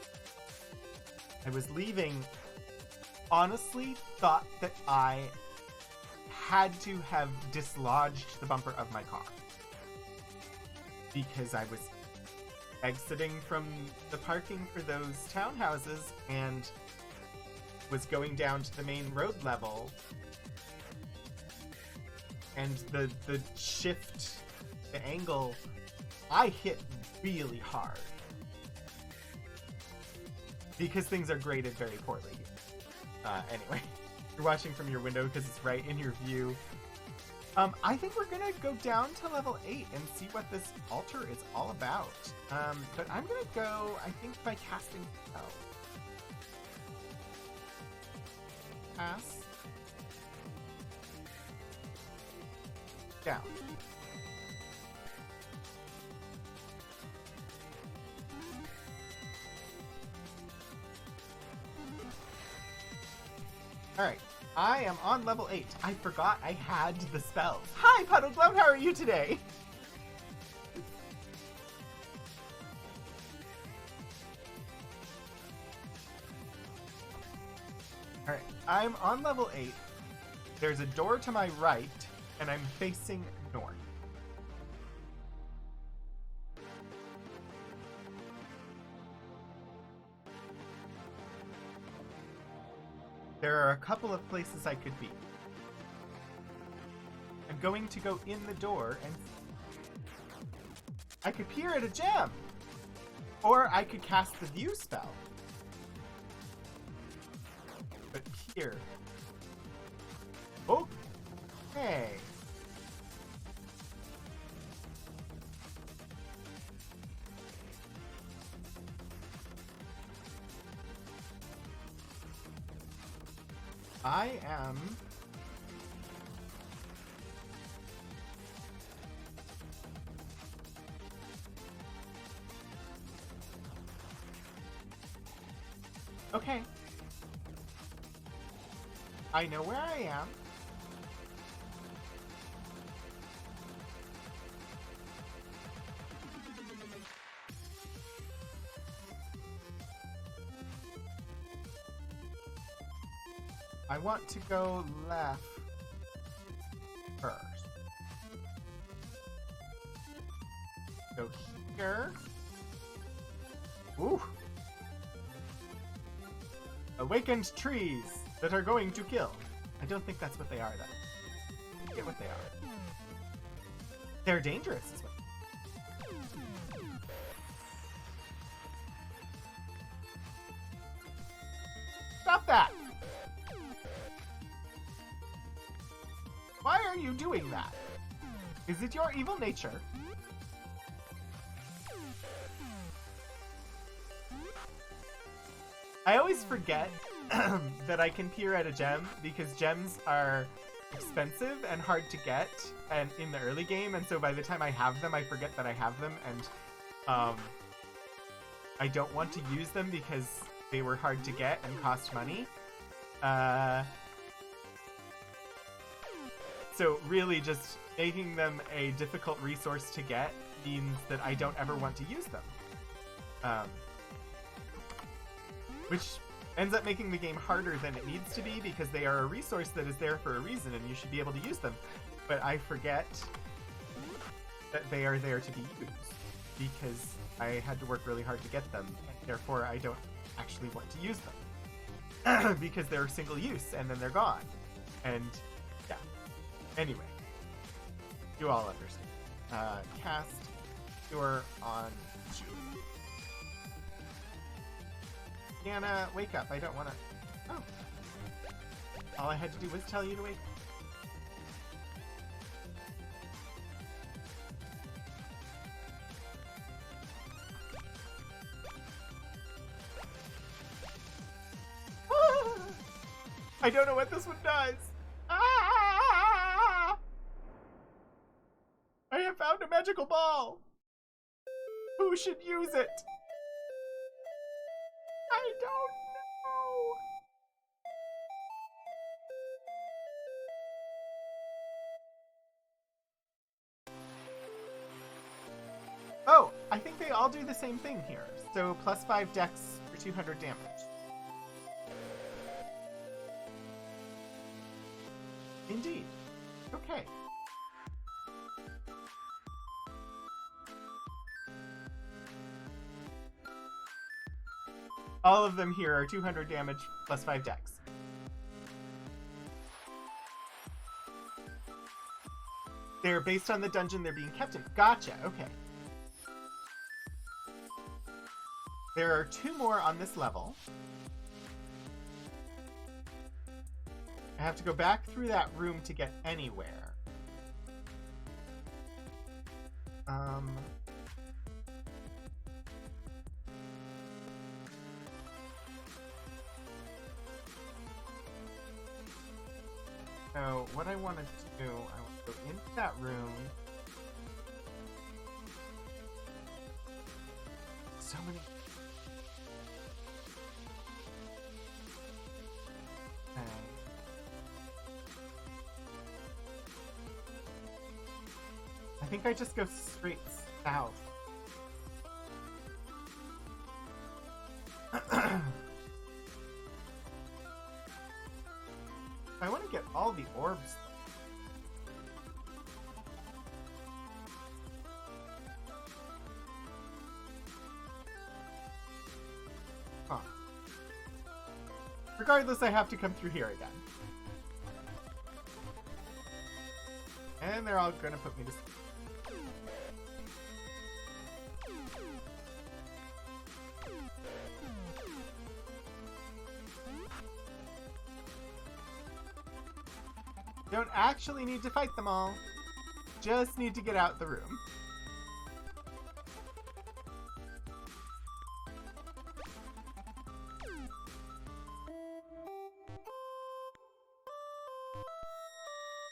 I was leaving, honestly thought that I had to have dislodged the bumper of my car because I was exiting from the parking for those townhouses and was going down to the main road level, and the shift, the angle, I hit really hard because things are graded very poorly. Anyway, you're watching from your window because it's right in your view. I think we're gonna go down to level 8 and see what this altar is all about. But I'm gonna go, I think, by casting spell. Cast. Down. Alright, I am on level 8. I forgot I had the spells. Hi, Puddle Glove, how are you today? Alright, I'm on level 8. There's a door to my right, and I'm facing north. There are a couple of places I could be. I'm going to go in the door and I could peer at a gem. Or I could cast the view spell. But peer. Okay. I am okay. I know where I am. I want to go left first. Go here. Ooh. Awakened trees that are going to kill. I don't think that's what they are, though. I forget what they are. They're dangerous as well. Stop that! Why are you doing that? Is it your evil nature? I always forget that I can peer at a gem because gems are expensive and hard to get and in the early game, and so by the time I have them, I forget that I have them, and I don't want to use them because they were hard to get and cost money. So really just making them a difficult resource to get means that I don't ever want to use them. Which ends up making the game harder than it needs to be because they are a resource that is there for a reason and you should be able to use them. But I forget that they are there to be used because I had to work really hard to get them, and therefore I don't actually want to use them because they're single use and then they're gone. And yeah. Anyway, you all understand. Cast Cure on Jude. Anna, wake up. I don't want to... Oh. All I had to do was tell you to wake I don't know what this one does. Ah! I have found a magical ball. Who should use it? I don't know. Oh, I think they all do the same thing here. So +5 dex for 200 damage. Indeed. Okay. All of them here are 200 damage +5 dex. They're based on the dungeon they're being kept in. Gotcha, okay. There are 2 more on this level. I have to go back through that room to get anywhere. So what I want to do, I want to go into that room. So many. Okay. I think I just go straight south. I want to get all the orbs. Huh. Regardless, I have to come through here again. And they're all gonna put me to sleep. Don't actually need to fight them all. Just need to get out the room.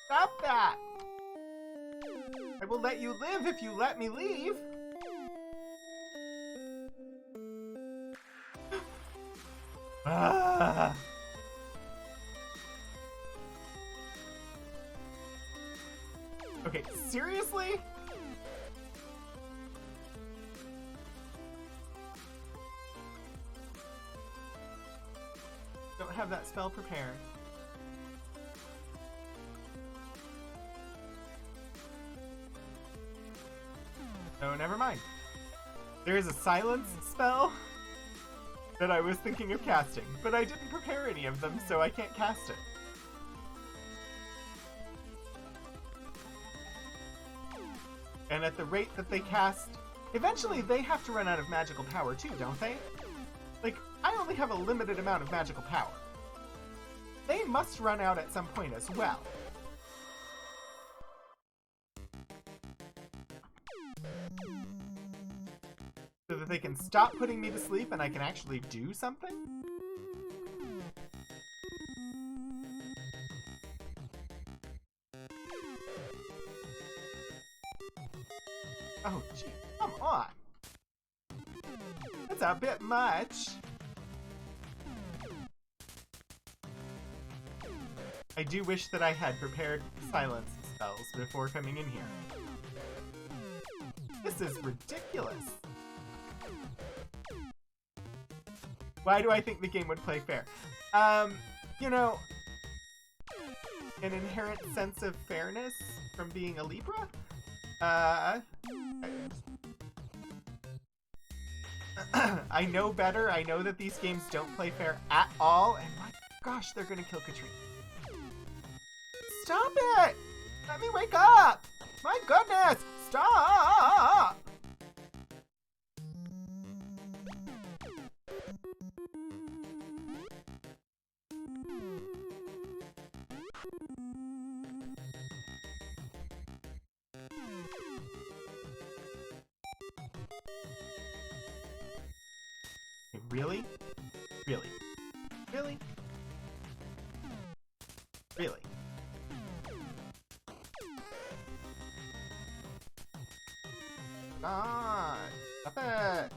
Stop that! I will let you live if you let me leave. Ah. Okay, seriously? Don't have that spell prepared. Oh, never mind. There is a silence spell that I was thinking of casting, but I didn't prepare any of them, so I can't cast it. And at the rate that they cast, eventually they have to run out of magical power too, don't they? Like, I only have a limited amount of magical power. They must run out at some point as well. So that they can stop putting me to sleep and I can actually do something? Oh, gee, come on. That's a bit much. I do wish that I had prepared silence spells before coming in here. This is ridiculous. Why do I think the game would play fair? You know, an inherent sense of fairness from being a Libra? I know better. I know that these games don't play fair at all. And my gosh, they're gonna kill Katrina. Stop it! Let me wake up! My goodness! Stop! Really? Really? Really? Really? God! Stop it!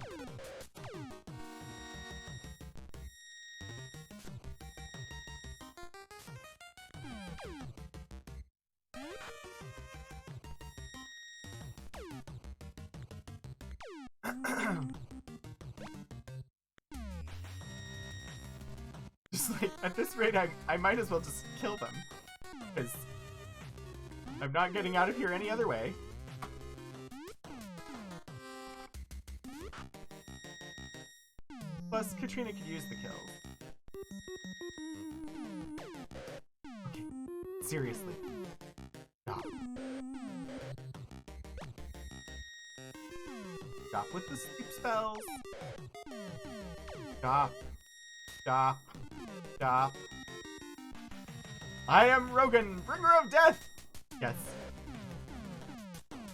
Just like, at this rate, I might as well just kill them. Because I'm not getting out of here any other way. Plus, Katrina could use the kills. Okay, seriously. Stop. Stop with the sleep spells. Stop. Stop. Stop. I am Rogan, bringer of death! Yes.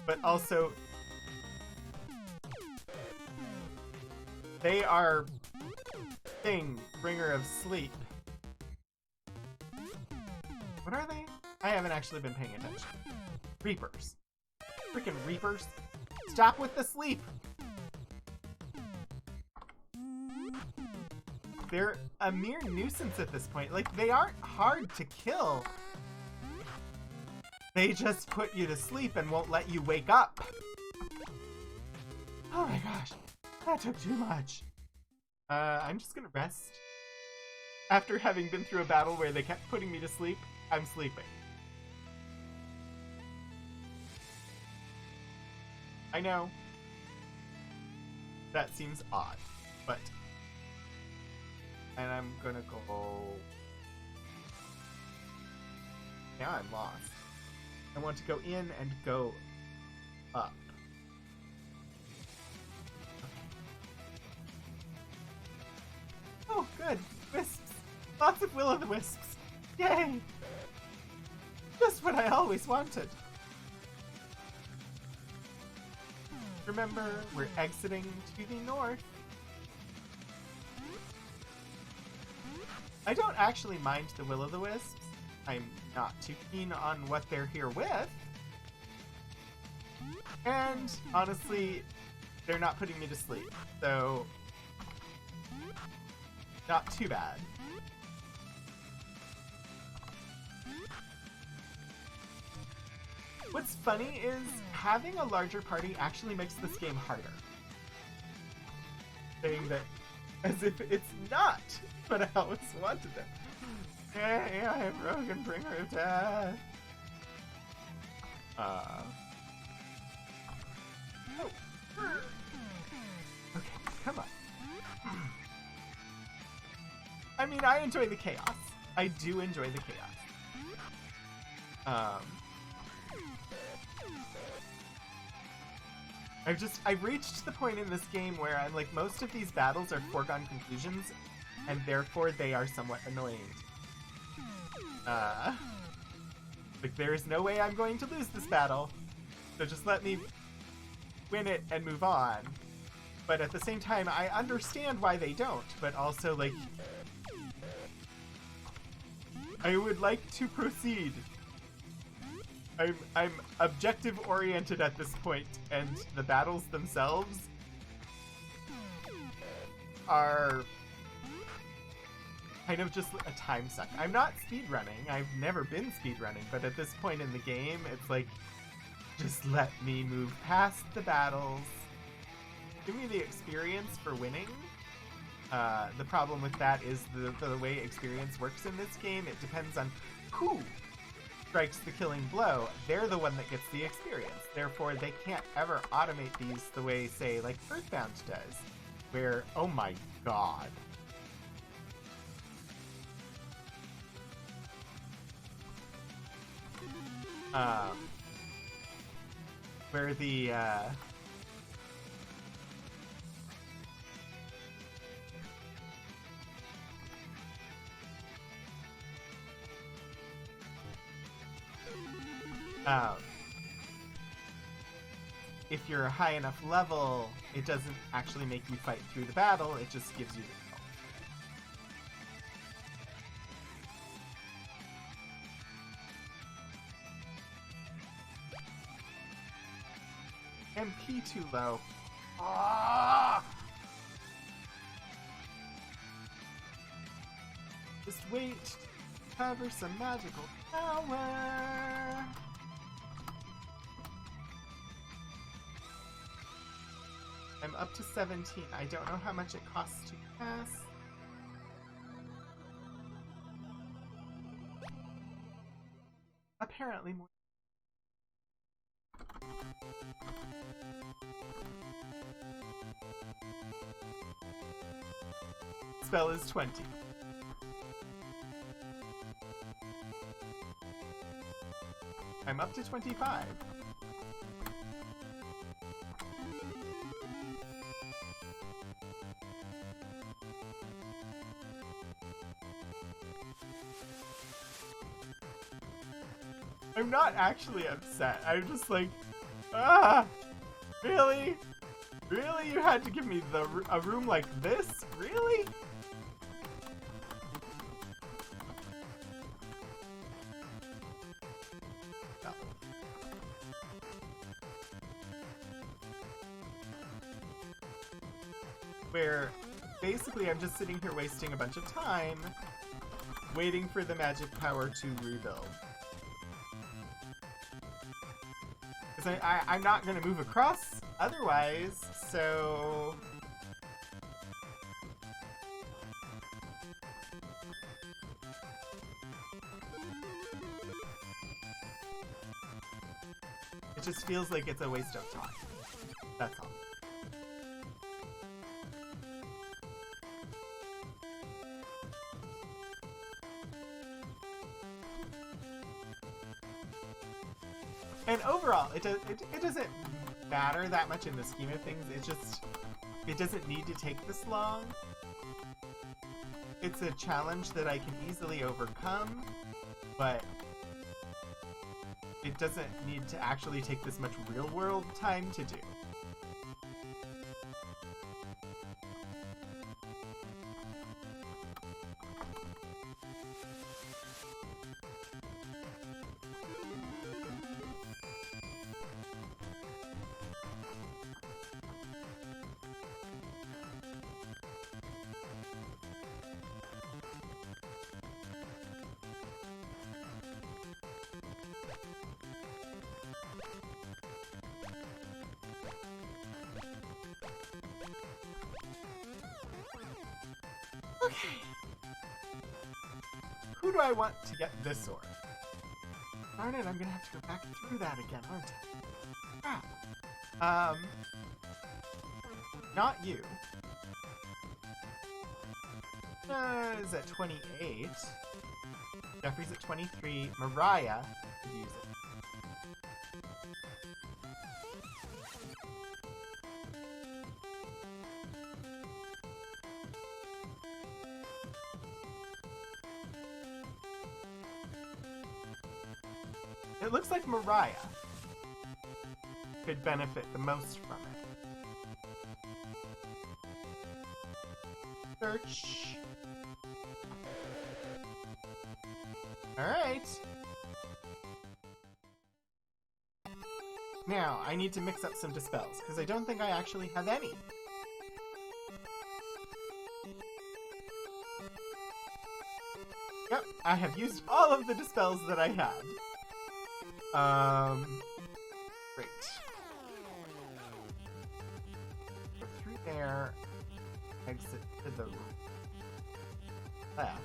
But also, they are Thing, bringer of sleep. What are they? I haven't actually been paying attention. Reapers. Freaking Reapers. Stop with the sleep! They're a mere nuisance at this point. Like, they aren't hard to kill. They just put you to sleep and won't let you wake up. Oh my gosh. That took too much. I'm just gonna rest. After having been through a battle where they kept putting me to sleep, I'm sleeping. I know. That seems odd, but... And I'm gonna go... Now I'm lost. I want to go in and go up. Oh, good. Wisps. Lots of will-o'-the-wisps. Yay! Just what I always wanted. Remember, we're exiting to the north. I don't actually mind the will-o'-the-wisps. I'm not too keen on what they're here with. And, honestly, they're not putting me to sleep. So... not too bad. What's funny is having a larger party actually makes this game harder. Saying that as if it's not, but I always wanted it. Hey, I am Rogan, bringer of death. Oh. Okay, come on. I mean, I enjoy the chaos. I do enjoy the chaos. I've reached the point in this game where I'm like, most of these battles are foregone conclusions, and therefore they are somewhat annoying. Like, there is no way I'm going to lose this battle, so just let me win it and move on. But at the same time, I understand why they don't, but also, like, I would like to proceed. I'm objective-oriented at this point, and the battles themselves are kind of just a time suck. I'm not speedrunning. I've never been speedrunning, but at this point in the game, it's like, just let me move past the battles. Give me the experience for winning. The problem with that is the way experience works in this game. It depends on who strikes the killing blow. They're the one that gets the experience. Therefore, they can't ever automate these the way, say, like Earthbound does, where, oh my god. Where the, if you're a high enough level, it doesn't actually make you fight through the battle, it just gives you the be too low. Ah! Just wait to cover some magical power. I'm up to 17. I don't know how much it costs to pass. Apparently more. Spell is 20. I'm up to 25. I'm not actually upset. I'm just like, really? Really? You had to give me a room like this? Really? No. Where basically I'm just sitting here wasting a bunch of time waiting for the magic power to rebuild. Because I'm not going to move across otherwise, so... It just feels like it's a waste of time. That's all. And overall, it doesn't matter that much in the scheme of things. It doesn't need to take this long. It's a challenge that I can easily overcome, but it doesn't need to actually take this much real-world time to do. Okay. Who do I want to get this sword? Darn it, I'm gonna have to go back through that again, aren't I? Crap. Not you. Is at 28. Jeffrey's at 23. Mariah could use it. It looks like Mariah could benefit the most from it. Search. Alright. Now, I need to mix up some dispels, because I don't think I actually have any. Yep, I have used all of the dispels that I had. Great. Go through there, exit to the left.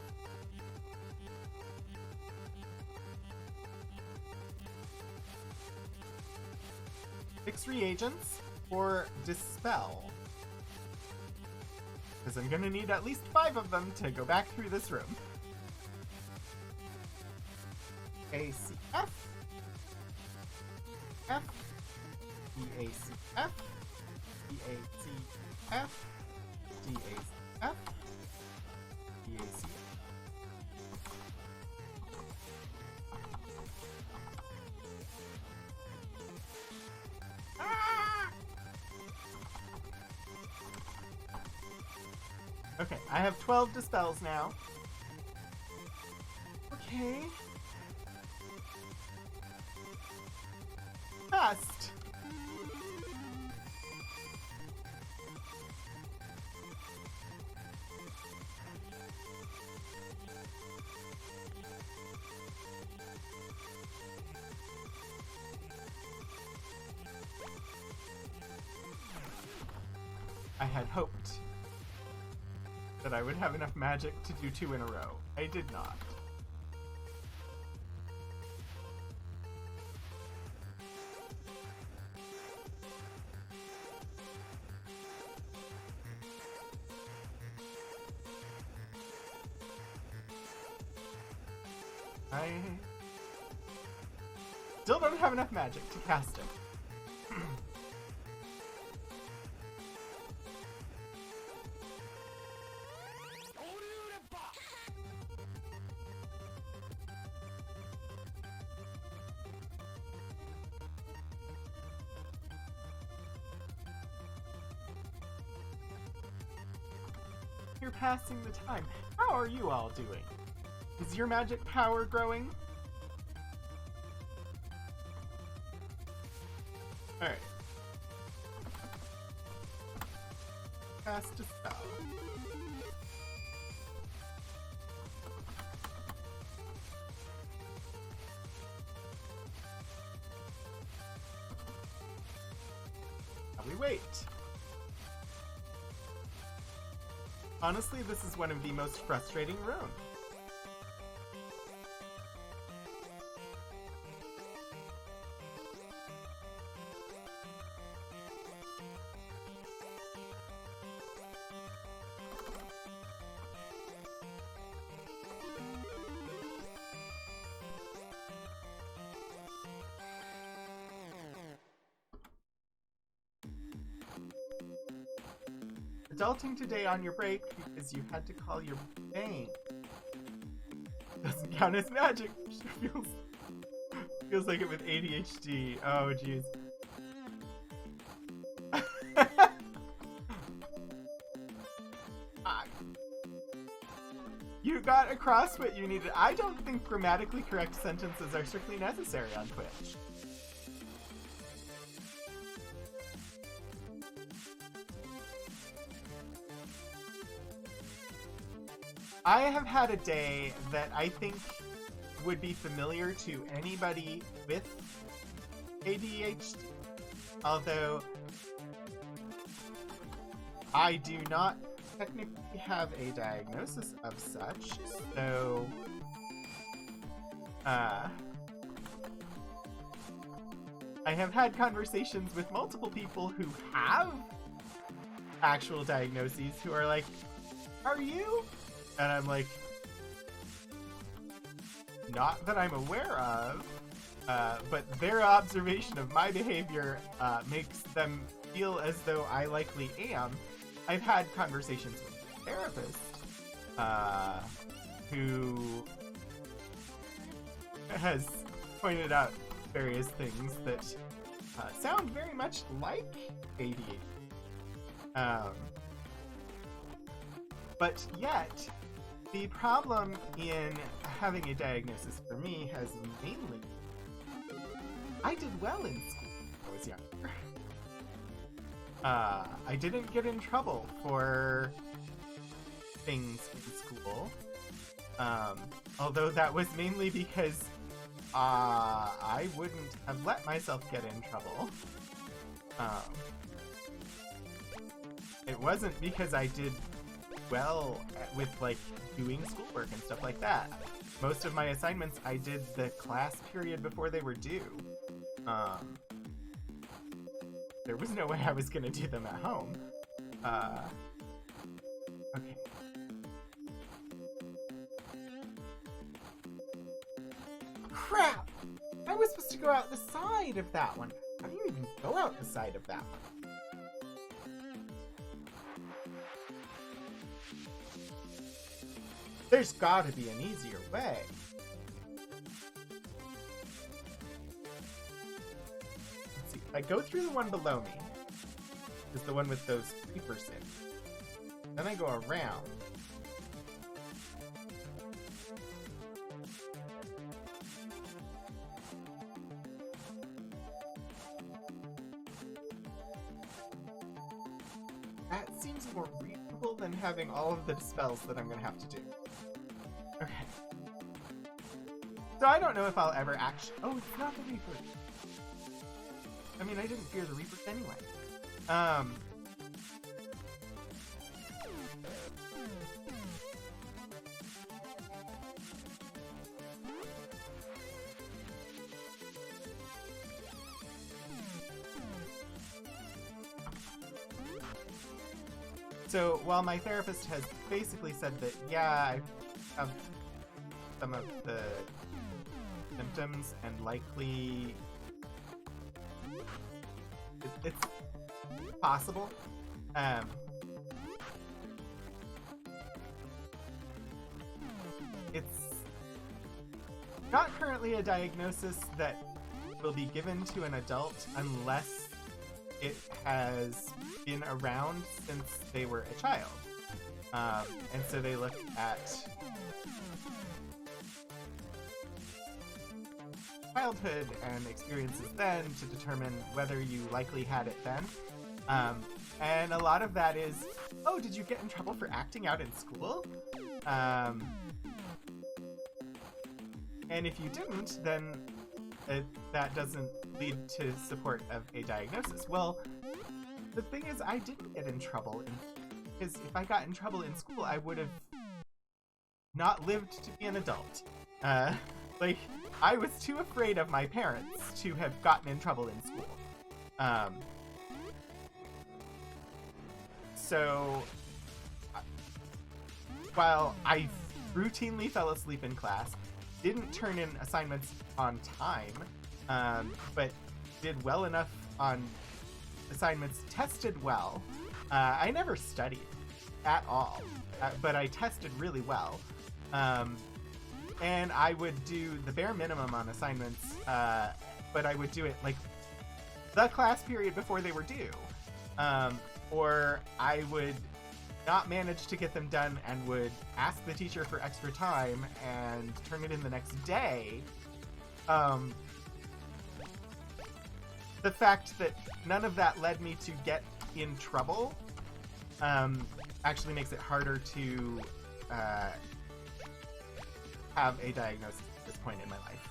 Fix reagents for Dispel. Because I'm gonna need at least 5 of them to go back through this room. ACF. F. EACF. EACF. DACF. DACF. Okay, I have 12 dispels now. Okay. Fast. I had hoped that I would have enough magic to do 2 in a row. I did not. I still don't have enough magic to cast it. You're passing the time. How are you all doing? Is your magic power growing? Alright. Cast a spell. Now we wait. Honestly, this is one of the most frustrating runes. Adulting today on your break because you had to call your bank. Doesn't count as magic. Feels like it with ADHD. Oh, jeez. You got across what you needed. I don't think grammatically correct sentences are strictly necessary on Twitch. I have had a day that I think would be familiar to anybody with ADHD, although I do not technically have a diagnosis of such, so I have had conversations with multiple people who have actual diagnoses who are like, "Are you?" And I'm like, not that I'm aware of, but their observation of my behavior makes them feel as though I likely am. I've had conversations with a therapist who has pointed out various things that sound very much like ADHD. But yet, the problem in having a diagnosis for me has mainly... I did well in school when I was younger. I didn't get in trouble for things in school. Although that was mainly because I wouldn't have let myself get in trouble. It wasn't because I did well with like doing schoolwork and stuff like that. Most of my assignments I did the class period before they were due. There was no way I was gonna do them at home. Okay. Crap! I was supposed to go out the side of that one. How do you even go out the side of that one? There's gotta be an easier way. Let's see. If I go through the one below me, is the one with those creepers in. Then I go around. That seems more reasonable than having all of the spells that I'm gonna have to do. Okay. So I don't know if I'll ever actually... Oh, it's not the Reaper. I mean, I didn't fear the Reapers anyway. So while my therapist has basically said that, yeah, I have some of the symptoms and likely it's possible. It's not currently a diagnosis that will be given to an adult unless it has been around since they were a child. And so they look at childhood and experiences then to determine whether you likely had it then. And a lot of that is, oh, did you get in trouble for acting out in school? And if you didn't, then that doesn't lead to support of a diagnosis. Well, the thing is, I didn't get in trouble, because if I got in trouble in school, I would have not lived to be an adult. Like, I was too afraid of my parents to have gotten in trouble in school. So, while I routinely fell asleep in class, didn't turn in assignments on time, but did well enough on assignments, tested well. I never studied at all, but I tested really well. And I would do the bare minimum on assignments, but I would do it like the class period before they were due. Or I would not manage to get them done and would ask the teacher for extra time and turn it in the next day. The fact that none of that led me to get in trouble actually makes it harder to have a diagnosis at this point in my life.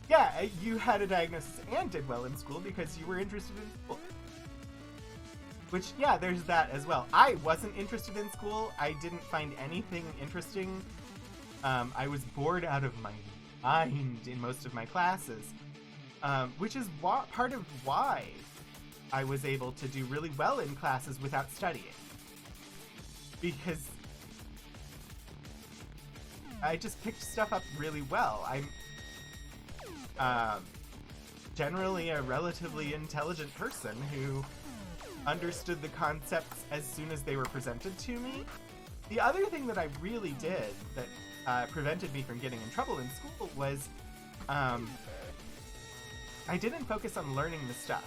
Yeah, you had a diagnosis and did well in school because you were interested in school. Which, yeah, there's that as well. I wasn't interested in school. I didn't find anything interesting. I was bored out of my mind in most of my classes, which is part of why I was able to do really well in classes without studying. Because I just picked stuff up really well. I'm generally a relatively intelligent person who understood the concepts as soon as they were presented to me. The other thing that I really did that prevented me from getting in trouble in school was I didn't focus on learning the stuff.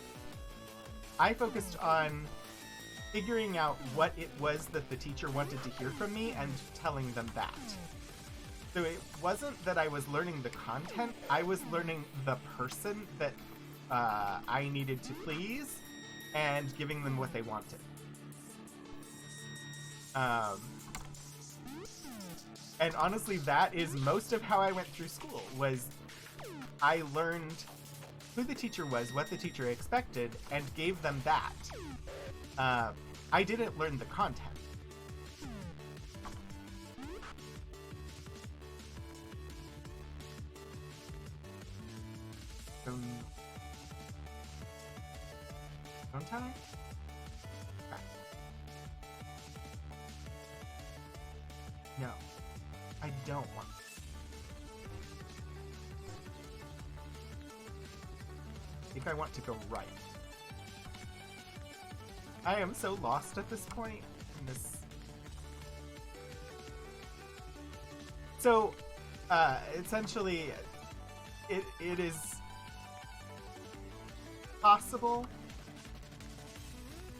I focused on figuring out what it was that the teacher wanted to hear from me and telling them that. So it wasn't that I was learning the content, I was learning the person that I needed to please and giving them what they wanted. And honestly, that is most of how I went through school, was I learned who the teacher was, what the teacher expected, and gave them that. I didn't learn the content. Don't I? Okay. No, I don't want to. I think I want to go right. I am so lost at this point in this. So, essentially, it is possible,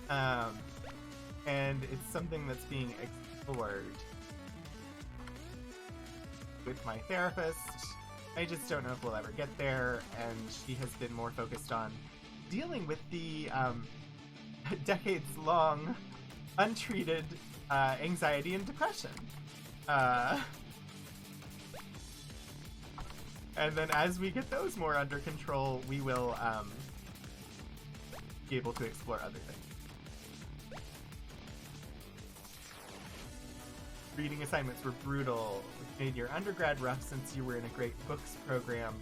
and it's something that's being explored with my therapist. I just don't know if we'll ever get there, and she has been more focused on dealing with the decades-long untreated anxiety and depression. And then as we get those more under control, we will be able to explore other things. Reading assignments were brutal, which made your undergrad rough since you were in a great books program.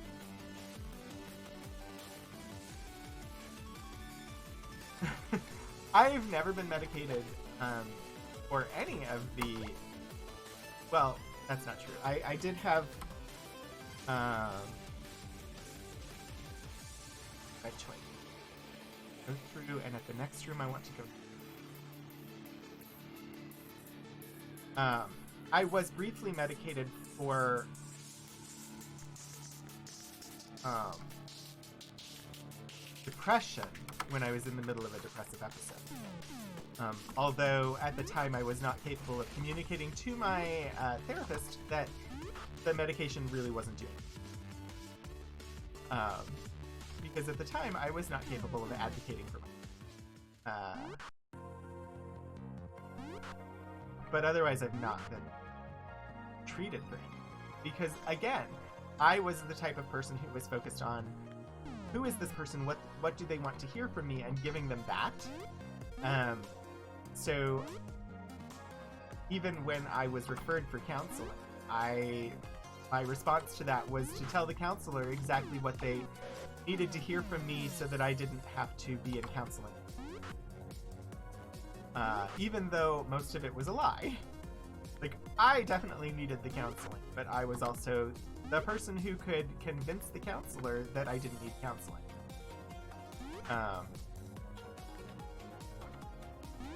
I've never been medicated for any of the... Well, that's not true. I did have... right choice. Go through, and at the next room I want to go... I was briefly medicated for depression when I was in the middle of a depressive episode. Although at the time I was not capable of communicating to my therapist that the medication really wasn't doing it. Because at the time I was not capable of advocating for myself. But otherwise I've not been treated for anything. Because, again, I was the type of person who was focused on who is this person, what do they want to hear from me, and giving them that. So even when I was referred for counseling, my response to that was to tell the counselor exactly what they needed to hear from me so that I didn't have to be in counseling. Even though most of it was a lie. Like, I definitely needed the counseling, but I was also the person who could convince the counselor that I didn't need counseling.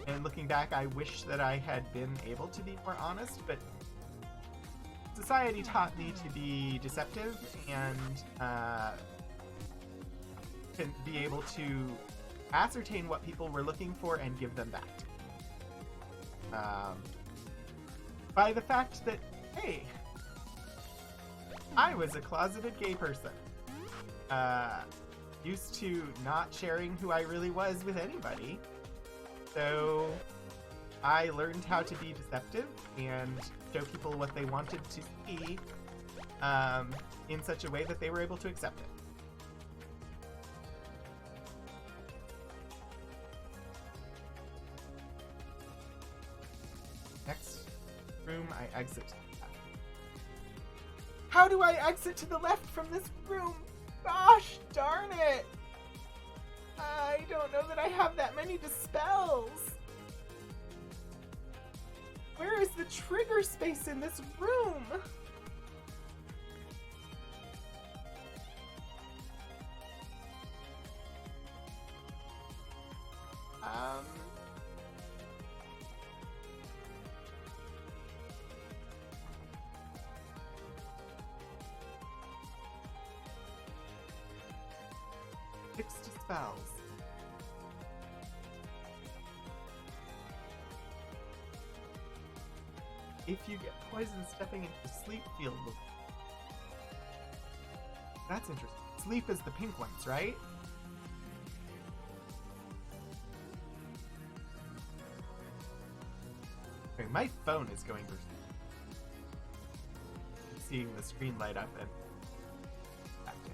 And looking back, I wish that I had been able to be more honest, but society taught me to be deceptive and to be able to ascertain what people were looking for and give them that. By the fact that, hey, I was a closeted gay person. Used to not sharing who I really was with anybody. So I learned how to be deceptive and show people what they wanted to see in such a way that they were able to accept it. Next room, I exit to the left. How do I exit to the left from this room? Gosh darn it! I don't know that I have that many dispels. Where is the trigger space in this room? Fixed spells. If you get poisoned stepping into the sleep field, that's interesting. Sleep is the pink ones, right? Okay, my phone is going for seeing the screen light up and acting.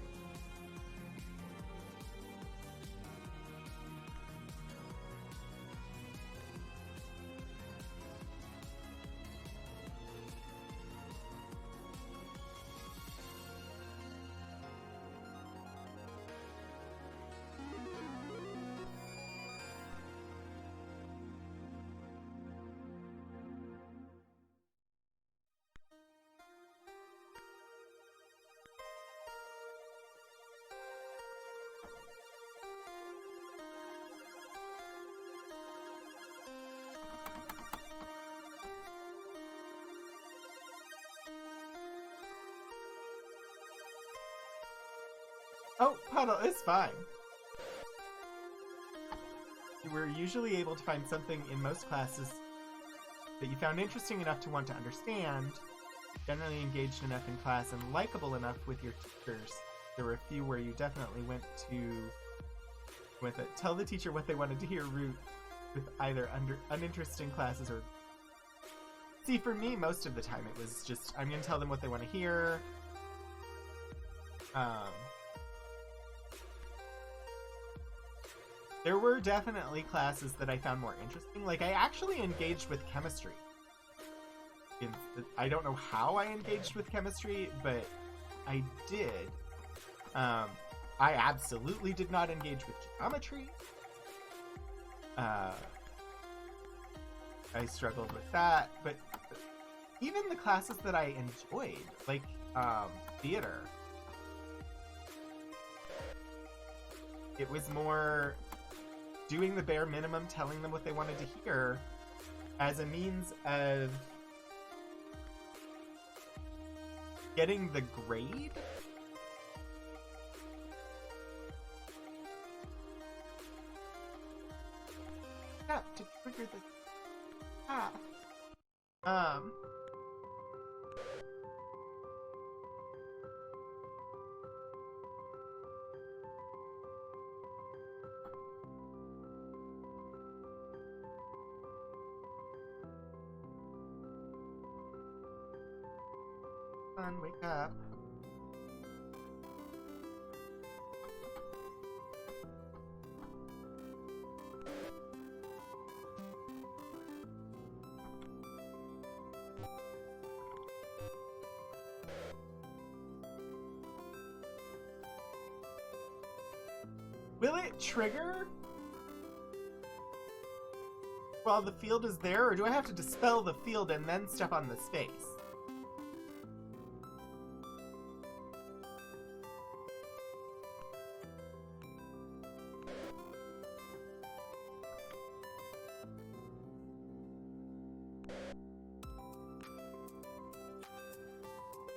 Oh, Puddle, it's fine. You were usually able to find something in most classes that you found interesting enough to want to understand, generally engaged enough in class, and likable enough with your teachers. There were a few where you definitely went with it. Tell the teacher what they wanted to hear route with either uninteresting classes or... See, for me, most of the time it was just, I'm going to tell them what they want to hear. There were definitely classes that I found more interesting. Like, I actually engaged with chemistry. I don't know how I engaged with chemistry, but I did. I absolutely did not engage with geometry. I struggled with that, but even the classes that I enjoyed, like theater, it was more doing the bare minimum, telling them what they wanted to hear as a means of getting the grade. Yeah, to trigger the path. Wake up. Will it trigger while the field is there, or do I have to dispel the field and then step on the space?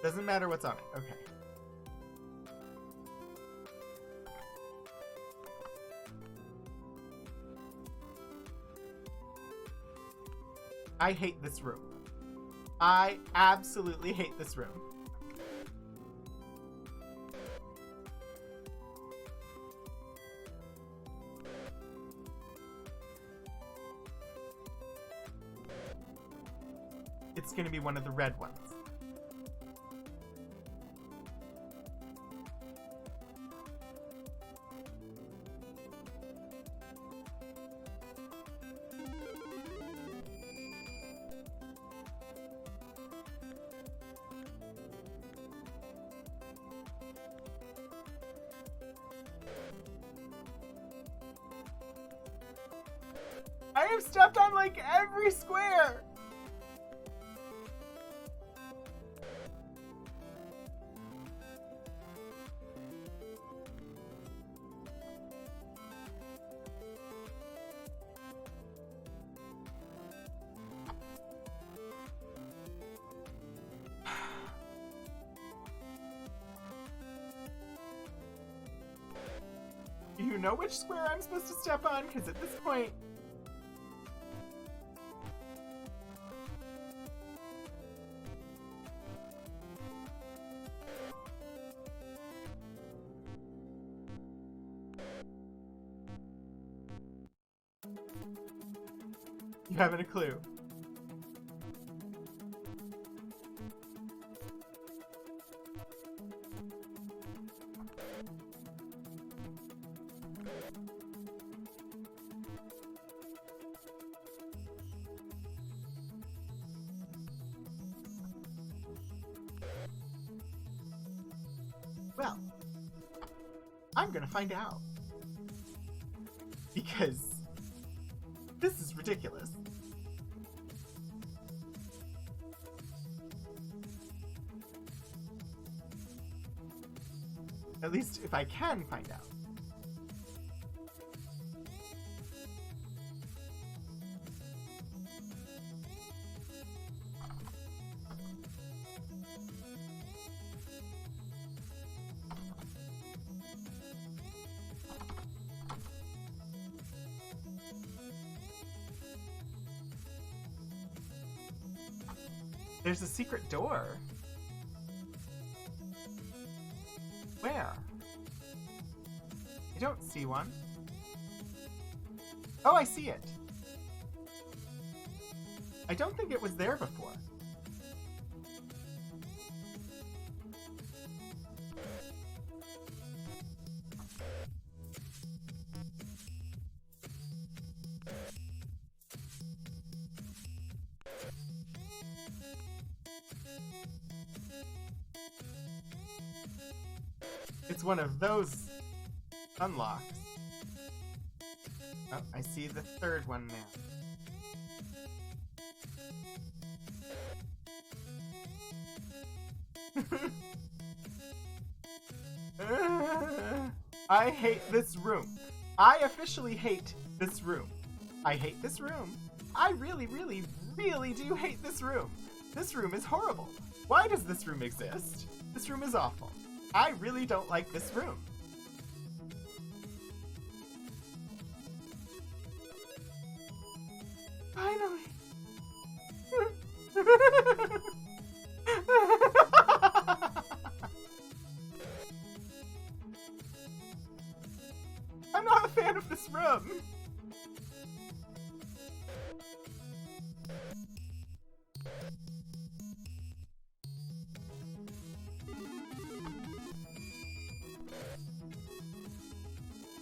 Doesn't matter what's on it. Okay. I hate this room. I absolutely hate this room. It's gonna be one of the red ones. I have stepped on like every square. Do you know which square I'm supposed to step on? Because at this point... You haven't a clue. Well, I'm gonna find out. Because this is ridiculous. At least if I can find out. There's a secret door. Where? I don't see one. Oh, I see it. I don't think it was there before. It's one of those unlocks. Oh, I see the third one now. I hate this room. I officially hate this room. I hate this room. I really, really, really do hate this room. This room is horrible. Why does this room exist? This room is awful. I really don't like this room. Finally. I'm not a fan of this room.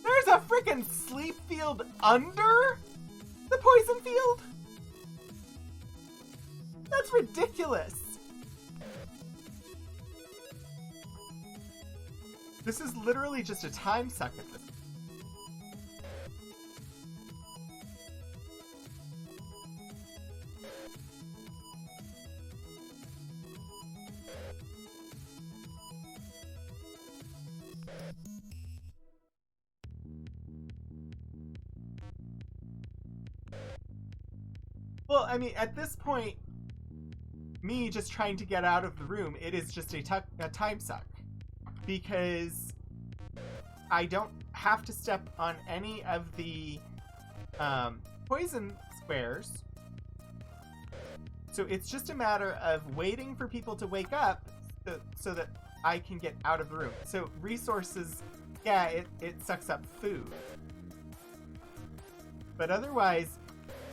There's a freaking sleep field under the poison field? That's ridiculous. This is literally just a time suck at this. Well, I mean, at this point, me just trying to get out of the room, it is just a time suck. Because I don't have to step on any of the poison squares. So it's just a matter of waiting for people to wake up so that I can get out of the room. So resources, yeah, it sucks up food. But otherwise,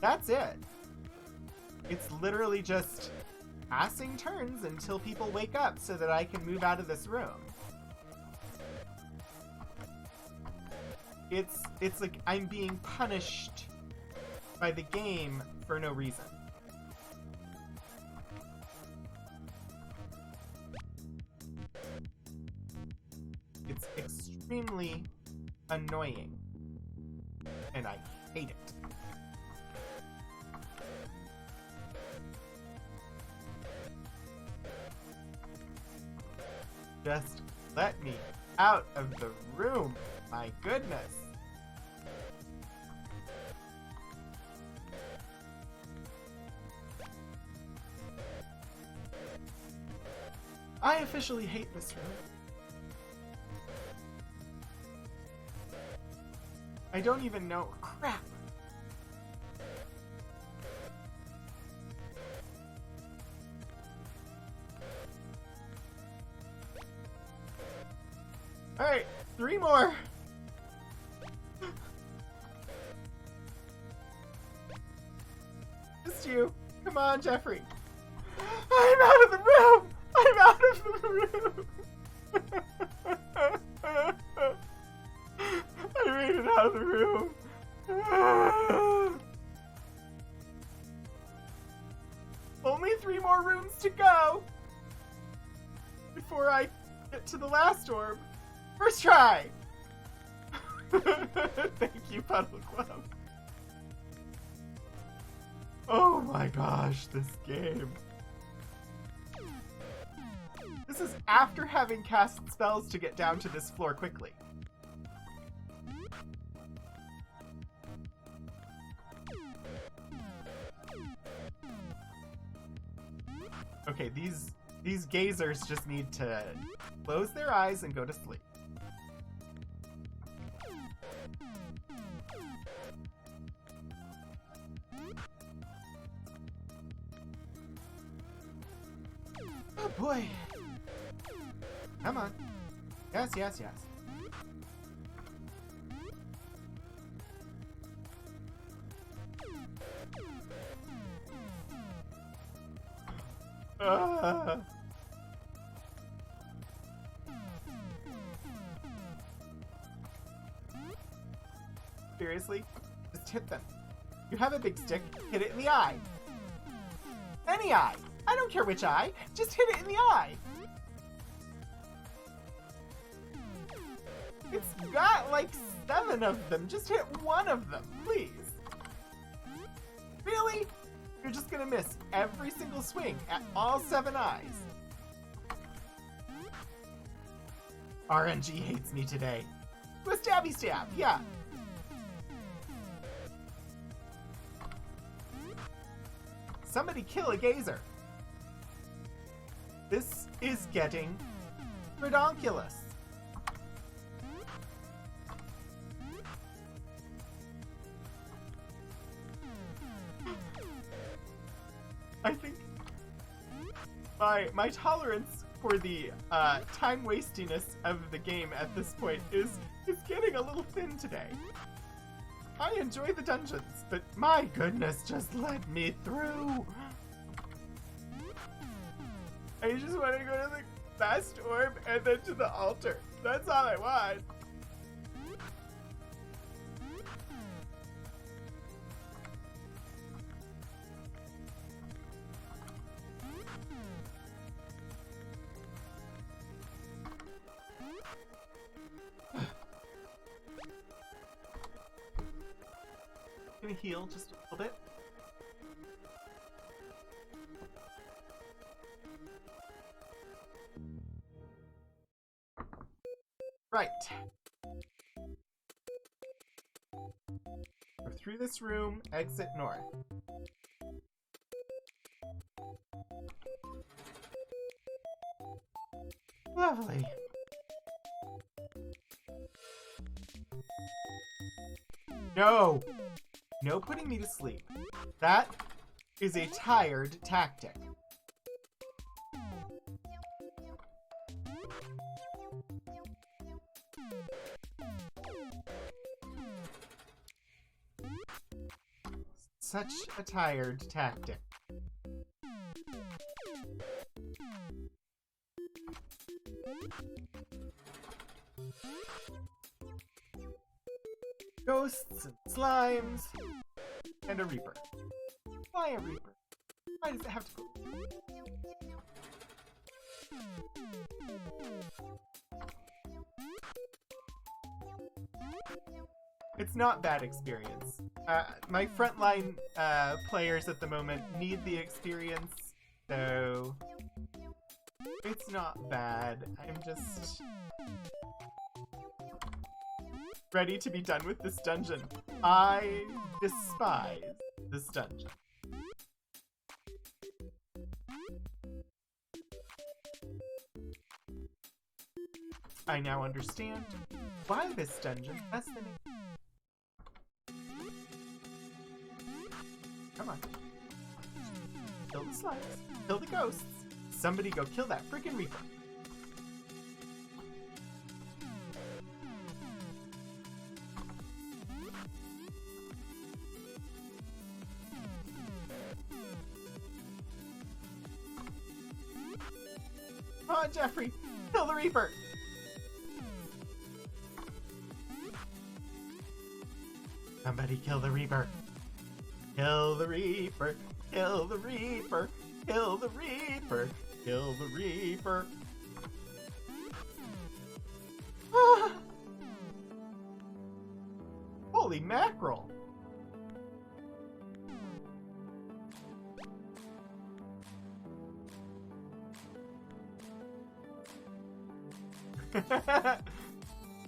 that's it. It's literally just passing turns until people wake up so that I can move out of this room. It's like I'm being punished by the game for no reason. It's extremely annoying, and I hate it. Just let me out of the room. My goodness. I officially hate this room. I don't even know. Crap. Alright, 3 more. Just you. Come on, Jeffrey. I'm out of the room! I'm out of the room! I made it out of the room. Only 3 more rooms to go before I get to the last orb. First try! Thank you, Puddle Club. Oh my gosh, this game. This is after having cast spells to get down to this floor quickly. Okay, these gazers just need to close their eyes and go to sleep. Oh boy. Come on. Yes, yes, yes. Seriously? Just hit them. You have a big stick, hit it in the eye. Any eye. I don't care which eye. Just hit it in the eye. It's got like 7 of them. Just hit one of them, please. Really? You're just gonna miss every single swing at all 7 eyes. RNG hates me today. Do a stabby stab, yeah. Somebody kill a gazer. This is getting redonkulous. I think my tolerance for the time wastiness of the game at this point is getting a little thin today. I enjoy the dungeons, but my goodness, just let me through. I just want to go to the last orb and then to the altar. That's all I want. Gonna heal just a little bit. Right. Go through this room, exit north. Lovely. No! No putting me to sleep. That is a tired tactic. Such a tired tactic. Ghosts and slimes and a reaper. Why a reaper? Why does it have to go? It's not bad experience. My frontline players at the moment need the experience, so it's not bad. I'm just ready to be done with this dungeon. I despise this dungeon. I now understand why this dungeon has the name. Come on. Kill the slimes. Kill the ghosts. Somebody go kill that freaking reaper. Come on, Jeffrey. Kill the reaper. Somebody kill the reaper. Kill the reaper. Kill the reaper. Kill the reaper. Kill the reaper. Ah. Holy mackerel.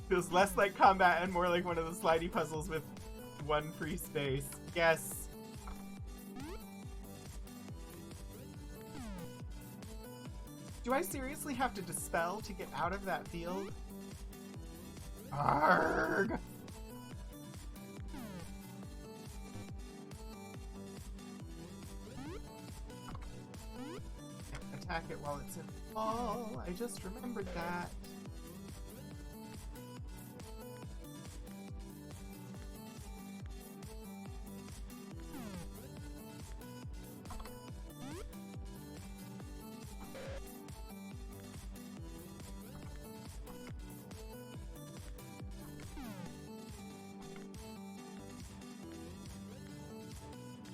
Feels less like combat and more like one of the slidey puzzles with one free space. Yes. Do I seriously have to dispel to get out of that field? Arrgh! Attack it while it's in the wall. I just remembered that.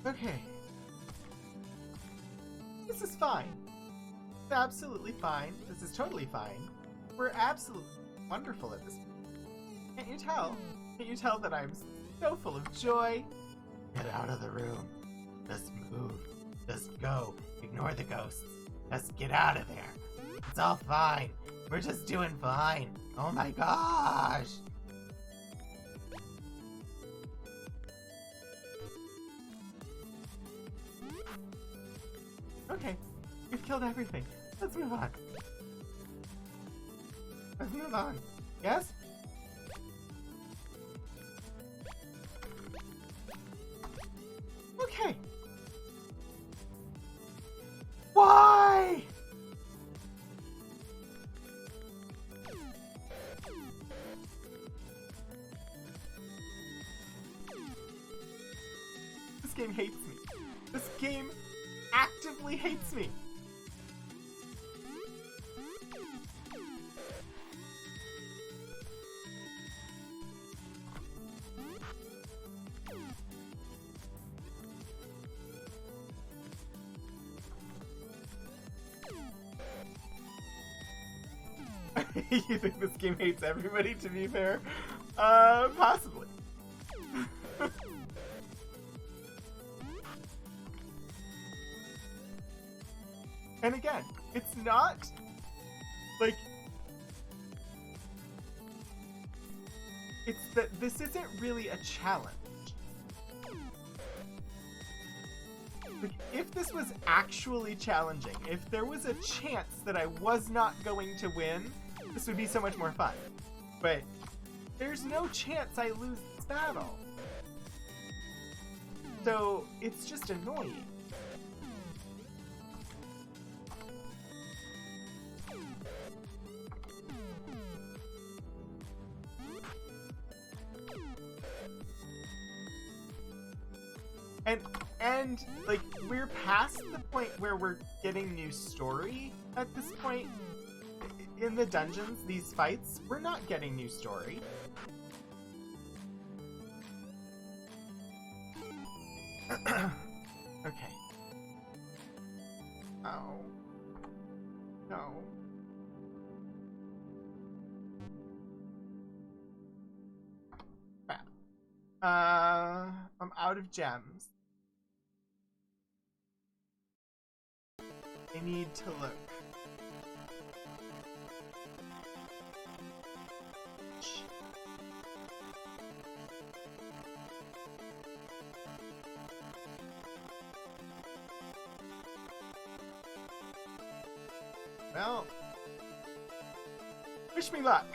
Okay. This This is fine. It's absolutely fine. This is totally fine. We're absolutely wonderful at this point. Can't you tell? Can't you tell that I'm so full of joy? Get out of the room. Just move. Just go. Ignore the ghosts. Just get out of there. It's all fine. We're just doing fine. Oh my gosh. Okay, we've killed everything. Let's move on. Let's move on. Yes? Okay. Why? This game hates me. This game actively hates me. You think this game hates everybody, to be fair? Possibly. And again, it's not, like, it's that this isn't really a challenge. Like, if this was actually challenging, if there was a chance that I was not going to win, this would be so much more fun. But there's no chance I lose this battle. So it's just annoying. And like, we're past the point where we're getting new story at this point. In the dungeons, these fights, we're not getting new story. Okay. Oh. No. Crap. I'm out of gems. I need to look. Well, wish me luck.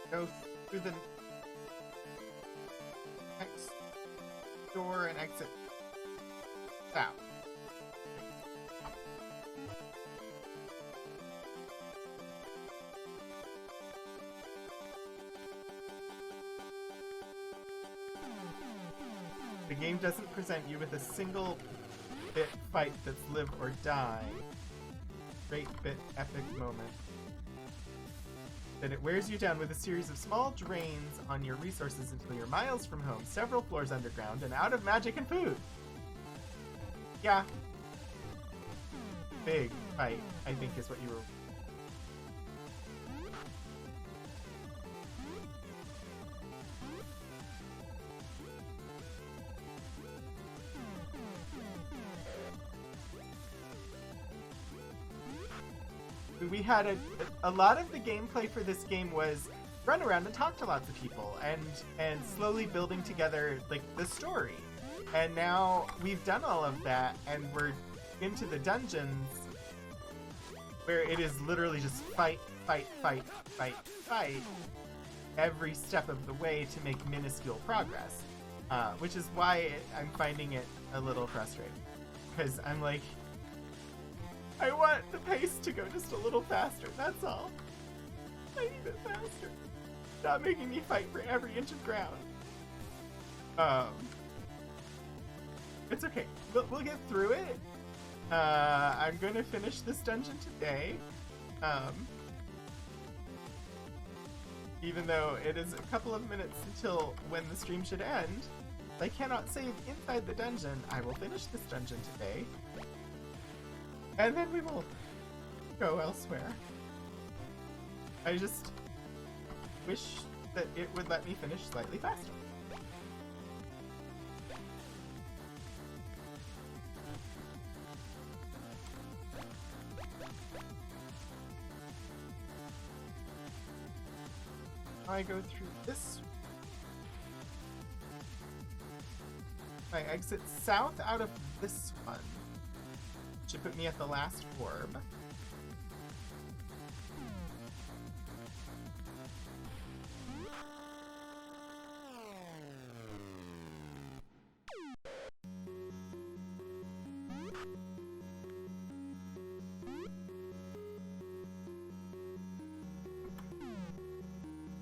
Go through the next door and exit south. The game doesn't present you with a single bit fight that's live or die. Great bit epic moment. Then it wears you down with a series of small drains on your resources until you're miles from home, several floors underground, and out of magic and food. Yeah. Big fight, I think, is what you were... We had a lot of the gameplay for this game was run around and talk to lots of people and slowly building together like the story. And now we've done all of that and we're into the dungeons where it is literally just fight every step of the way to make minuscule progress. Which is why I'm finding it a little frustrating. Because I'm like, I want the pace to go just a little faster, that's all. I need it faster. Stop making me fight for every inch of ground. It's okay. We'll get through it. I'm gonna finish this dungeon today. Even though it is a couple of minutes until when the stream should end, I cannot save inside the dungeon. I will finish this dungeon today. And then we will go elsewhere. I just wish that it would let me finish slightly faster. I go through this. I exit south out of this one. Should put me at the last orb.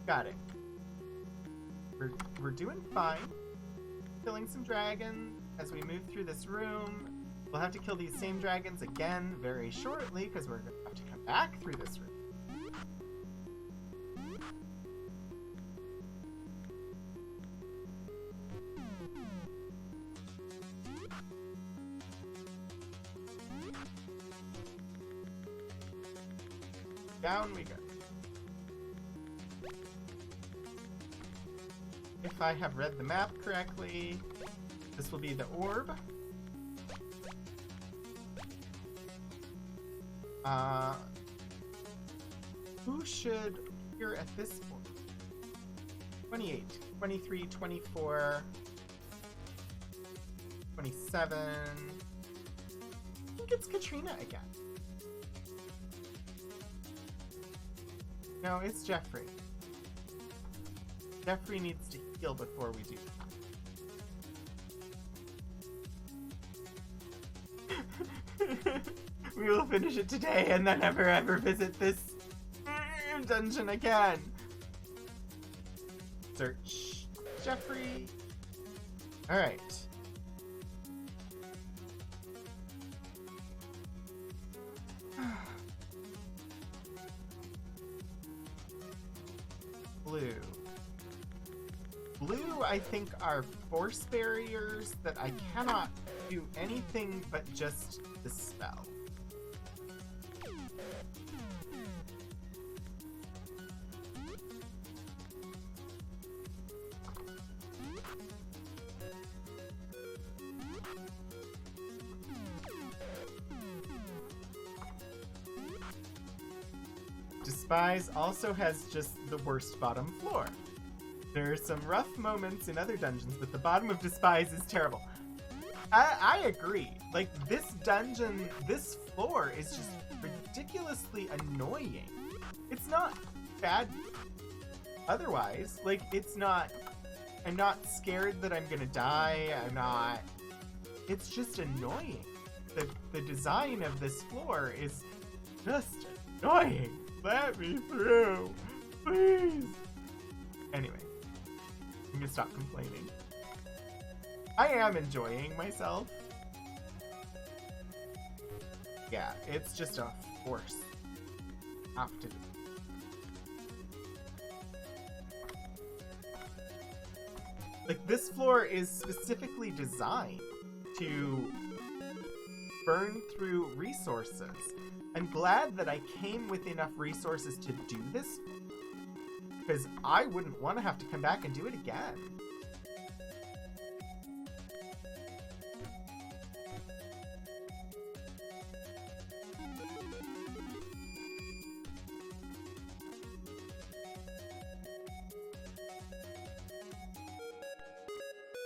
Got it. We're doing fine. Killing some dragons as we move through this room. We'll have to kill these same dragons again very shortly because we're going to have to come back through this room. Down we go. If I have read the map correctly, this will be the orb. Who should appear at this point? 28, 23, 24, 27. I think it's Katrina again. No, it's Jeffrey. Jeffrey needs to heal before we do that. We will finish it today and then never ever visit this dungeon again. Search Jeffrey. Alright. Blue. Blue, I think, are force barriers that I cannot do anything but just dispel. Despise also has just the worst bottom floor. There are some rough moments in other dungeons, but the bottom of Despise is terrible. I agree. Like, this dungeon, this floor is just ridiculously annoying. It's not bad otherwise. Like, it's not... I'm not scared that I'm gonna die. I'm not... It's just annoying. The design of this floor is just annoying. Let me through, please. Anyway, I'm gonna stop complaining. I am enjoying myself. Yeah, it's just a force. Have to do. Like, this floor is specifically designed to burn through resources. I'm glad that I came with enough resources to do this, because I wouldn't want to have to come back and do it again.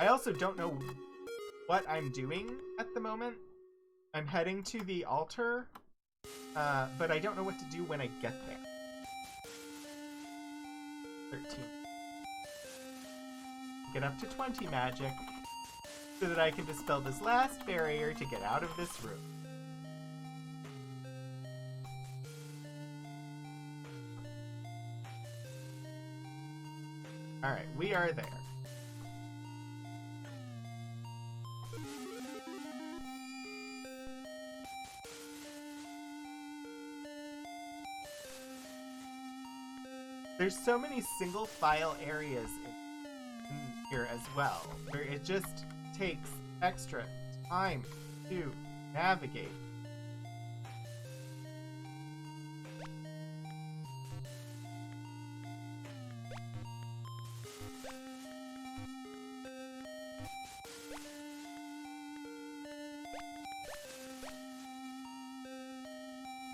I also don't know what I'm doing at the moment. I'm heading to the altar, but I don't know what to do when I get there. 13. Get up to 20 magic, so that I can dispel this last barrier to get out of this room. Alright, we are there. there's so many single file areas in here as well, where it just takes extra time to navigate.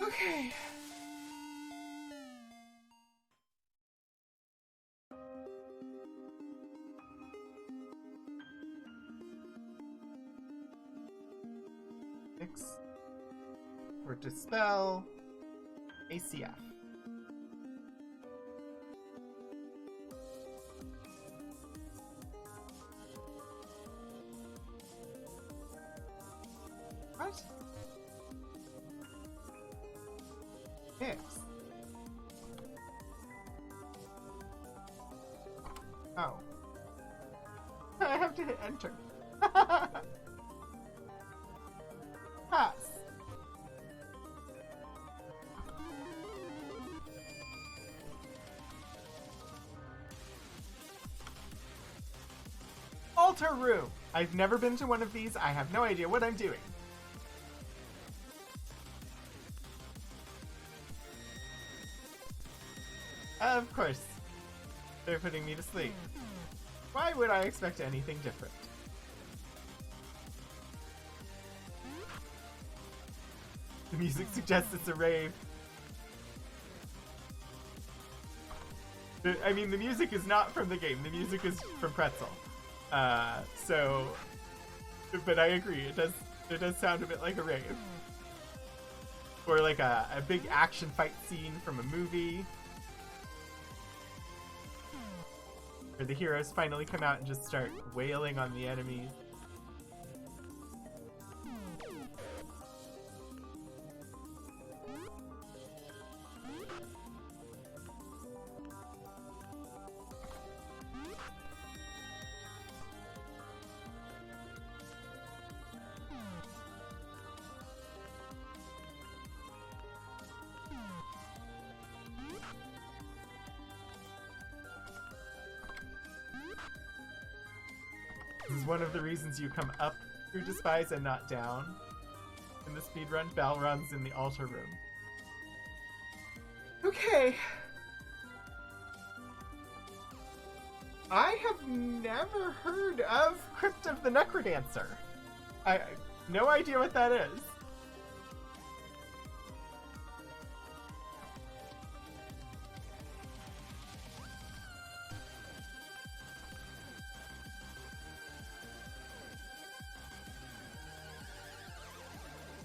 Okay. For Dispel, ACF. What? X. Oh. I have to hit enter. Pass. Altar room. I've never been to one of these. I have no idea what I'm doing. Of course. They're putting me to sleep. Why would I expect anything different? The music suggests it's a rave. I mean, the music is not from the game. The music is from Pretzel. But I agree. It does sound a bit like a rave. Or like a big action fight scene from a movie. Where the heroes finally come out and just start wailing on the enemies. This is one of the reasons you come up through Despise and not down in the speedrun. Balron's in the altar room. Okay. I have never heard of Crypt of the Necrodancer. I no idea what that is.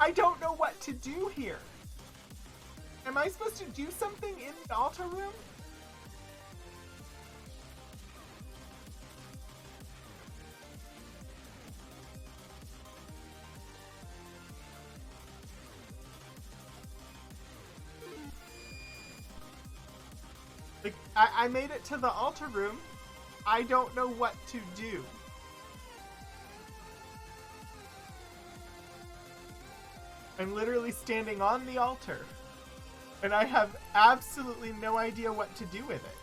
I don't know what to do here. Am I supposed to do something in the altar room? Like, I made it to the altar room. I don't know what to do. I'm literally standing on the altar, and I have absolutely no idea what to do with it.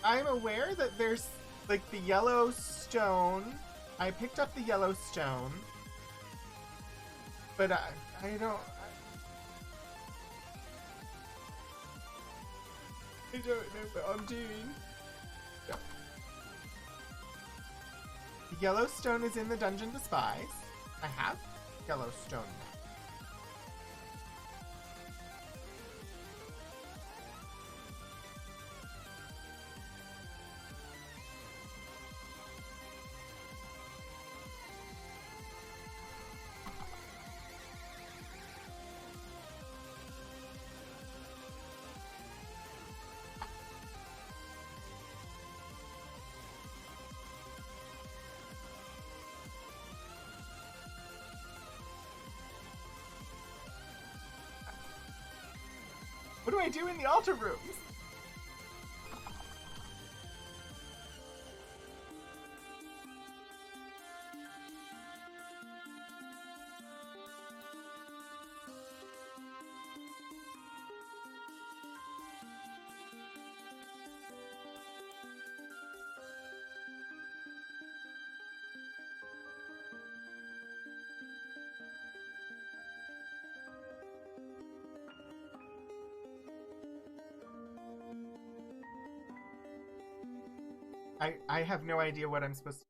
I'm aware that there's, like, the yellow stone. I picked up the yellow stone, but I don't... I don't know what I'm doing. Yeah. The yellow stone is in the dungeon Despise. I have yellow stone. What do I do in the altar rooms? I have no idea what I'm supposed to...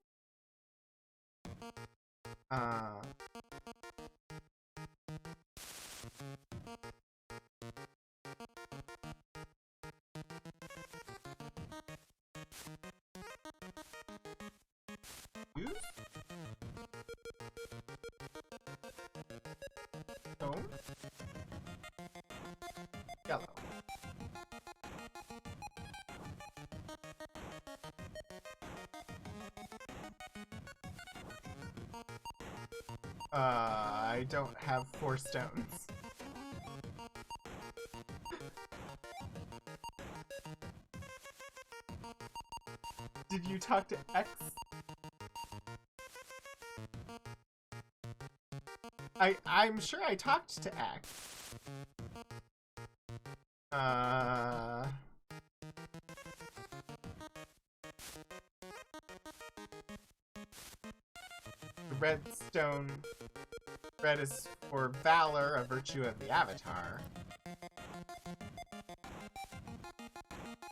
Use? Stone? Yellow. I don't have 4 stones. Did you talk to X? I'm sure I talked to X. The redstone. Red is for valor, a virtue of the Avatar.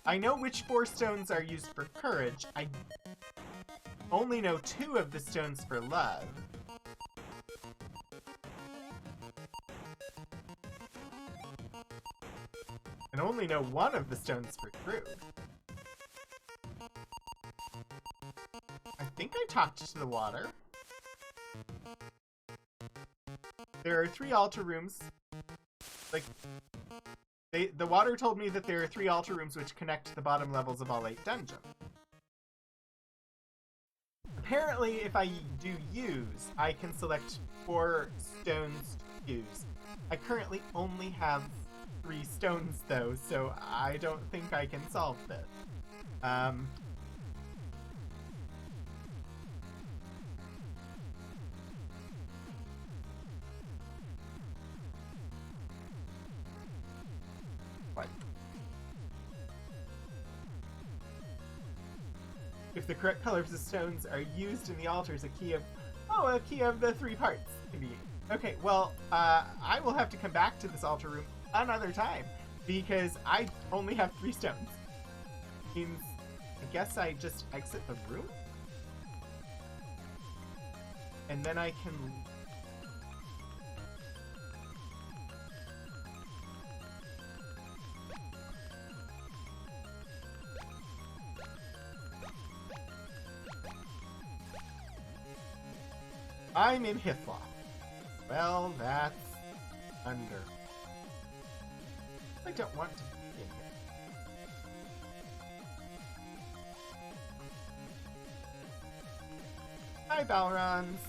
I know which 4 stones are used for courage. I only know 2 of the stones for love. And only know 1 of the stones for truth. I think I talked to the water. There are 3 altar rooms. Like, the water told me that there are 3 altar rooms which connect the bottom levels of all 8 dungeons. Apparently, if I do use, I can select 4 stones to use. I currently only have 3 stones, though, so I don't think I can solve this. What? If the correct colors of stones are used in the altars, a key of the 3 parts can be used. Okay, well, I will have to come back to this altar room another time, because I only have 3 stones. Means, I guess I just exit the room? And then I can... I'm in Hithlock. Well, that's under. I don't want to be in here. Hi, Balrons.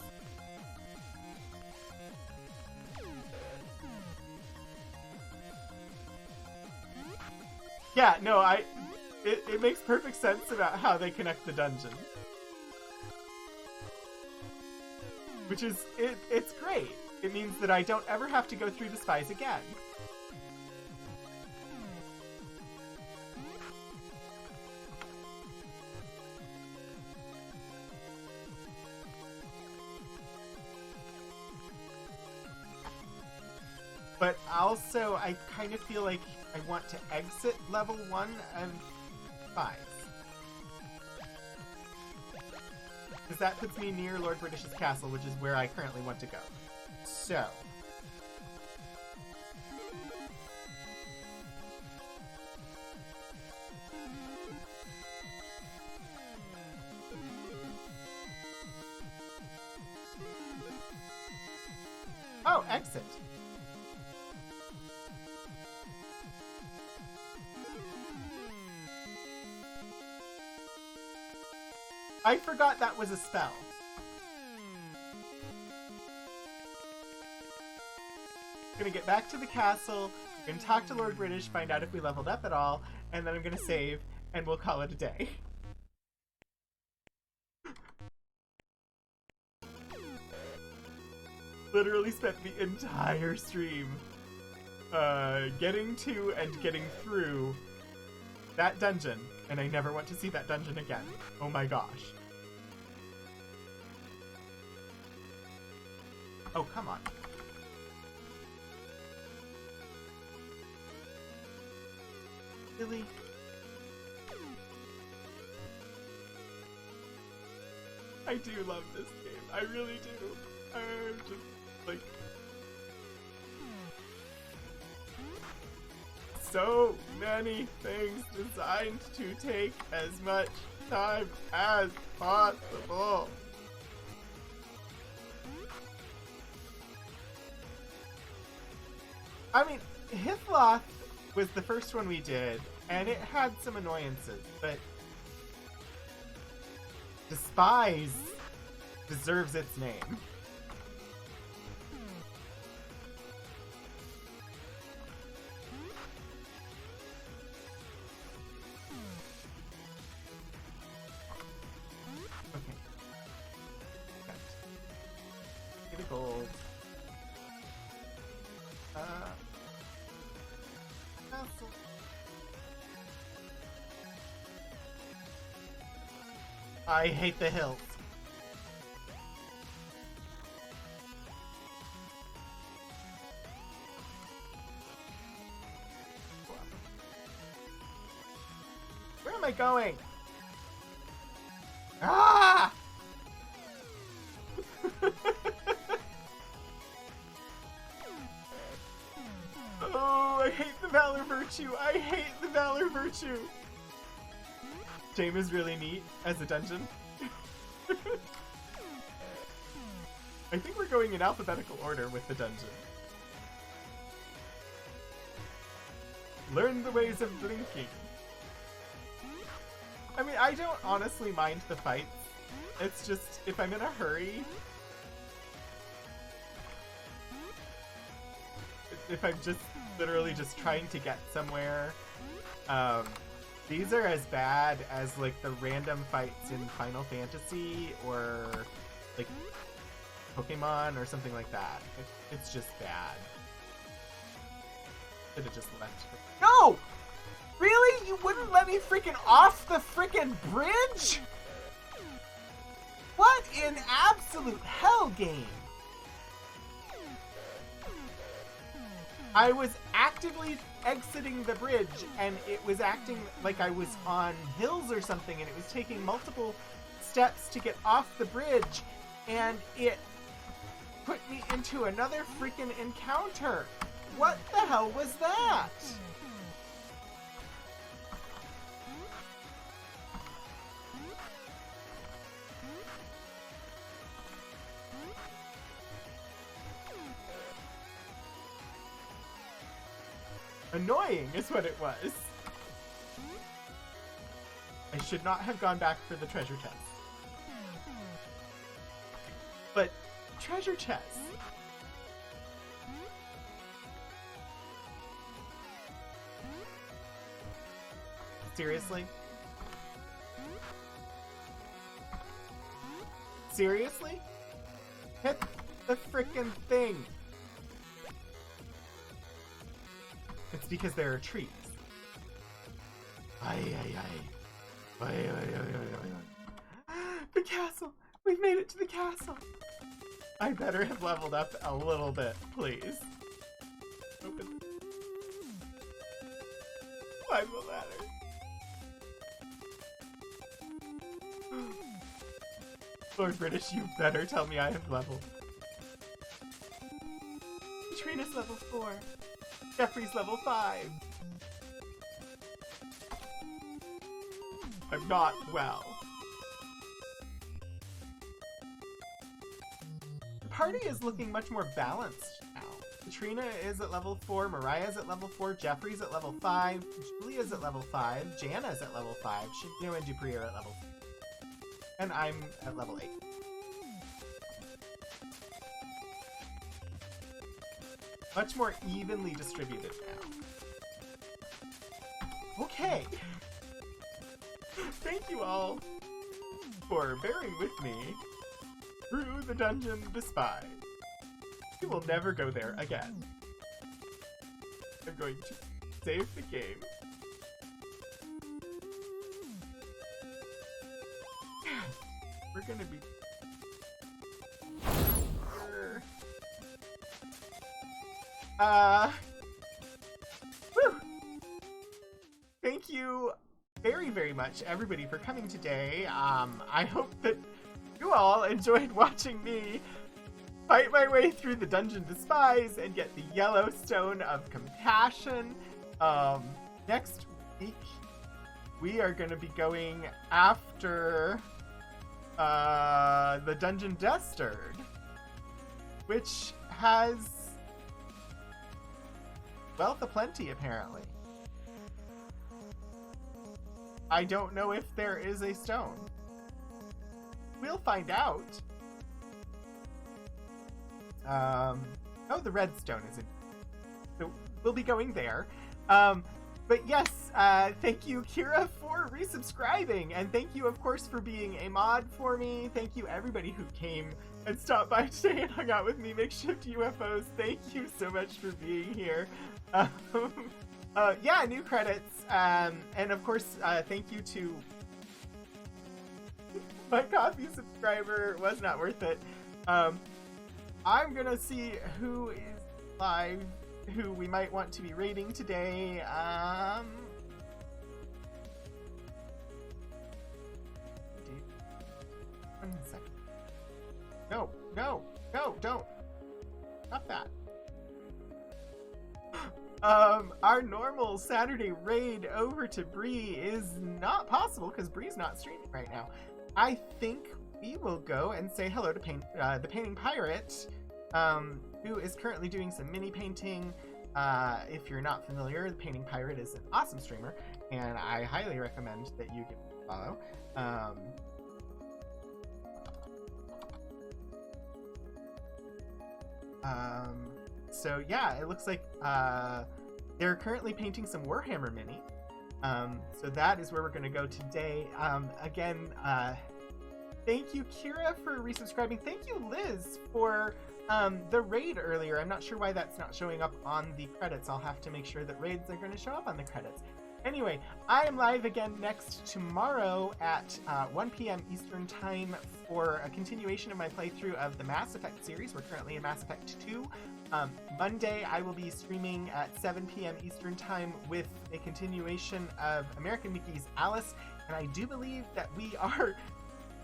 Yeah, no, it makes perfect sense about how they connect the dungeon. Which is, it's great. It means that I don't ever have to go through the spies again. But also, I kind of feel like I want to exit level 1 of 5. Because that puts me near Lord British's castle, which is where I currently want to go. So... Oh, exit. I forgot that was a spell. Gonna get back to the castle, gonna talk to Lord British, find out if we leveled up at all, and then I'm gonna save, and we'll call it a day. Literally spent the entire stream getting to and getting through that dungeon, and I never want to see that dungeon again. Oh my gosh. Oh, come on. Really? I do love this game. I really do. I'm just like so many things designed to take as much time as possible. I mean, Hithloth was the first one we did, and it had some annoyances, but Despise deserves its name. Okay. Get a gold. Castle. I hate the hills. Where am I going? Ah! Oh, I hate the Valor Virtue. I hate the Valor Virtue. Jame is really neat as a dungeon. I think we're going in alphabetical order with the dungeon. Learn the ways of blinking. I mean, I don't honestly mind the fights. It's just, if I'm in a hurry, if I'm just literally just trying to get somewhere, these are as bad as like the random fights in Final Fantasy or like Pokemon or something like that. It's just bad. Should have just left. No! Really? You wouldn't let me freaking off the freaking bridge? What in absolute hell, game? I was actively exiting the bridge and it was acting like I was on hills or something, and it was taking multiple steps to get off the bridge, and it put me into another freaking encounter. What the hell was that? Annoying is what it was. I should not have gone back for the treasure chest. But treasure chest. Seriously? Seriously? Hit the frickin' thing. It's because there are trees. Ay, ay, ay. Ay, ay, ay, ay, ay. The castle! We've made it to the castle! I better have leveled up a little bit, please. Open. Climb the ladder. Lord British, you better tell me I have leveled. Katrina's level 4. Jeffrey's level 5. I'm not well. The party is looking much more balanced now. Katrina is at level 4, Mariah's at level 4, Jeffrey's at level 5, Julia's at level 5, Jana's at level 5, Shino and Dupree are at level 3. And I'm at level 8. Much more evenly distributed now. Okay. Thank you all for bearing with me through the dungeon Despise. We will never go there again. I'm going to save the game. We're gonna be... Whew. Thank you very, very much, everybody, for coming today. I hope that you all enjoyed watching me fight my way through the Dungeon Despise and get the Yellow Stone of Compassion. Next week, we are going to be going after the Dungeon Dastard, which has wealth aplenty, apparently. I don't know if there is a stone. We'll find out. Oh, the red stone is in. So we'll be going there. But yes, thank you, Kira, for resubscribing. And thank you, of course, for being a mod for me. Thank you, everybody who came and stopped by today and hung out with me, Makeshift UFOs. Thank you so much for being here. Yeah, new credits. And of course, thank you to my coffee subscriber. It was not worth it. I'm gonna see who is live, who we might want to be rating today. One second. No, don't. Stop that. Our normal Saturday raid over to Bree is not possible because Bree's not streaming right now. I think we will go and say hello to the Painting Pirate, who is currently doing some mini painting. If you're not familiar, the Painting Pirate is an awesome streamer, and I highly recommend that you give him a follow. So yeah, it looks like they're currently painting some Warhammer mini. So that is where we're going to go today. Again, thank you, Kira, for resubscribing. Thank you, Liz, for the raid earlier. I'm not sure why that's not showing up on the credits. I'll have to make sure that raids are going to show up on the credits. Anyway, I am live again next tomorrow at 1 p.m. Eastern Time for a continuation of my playthrough of the Mass Effect series. We're currently in Mass Effect 2. Monday, I will be streaming at 7 p.m. Eastern Time with a continuation of American Mickey's Alice, and I do believe that we are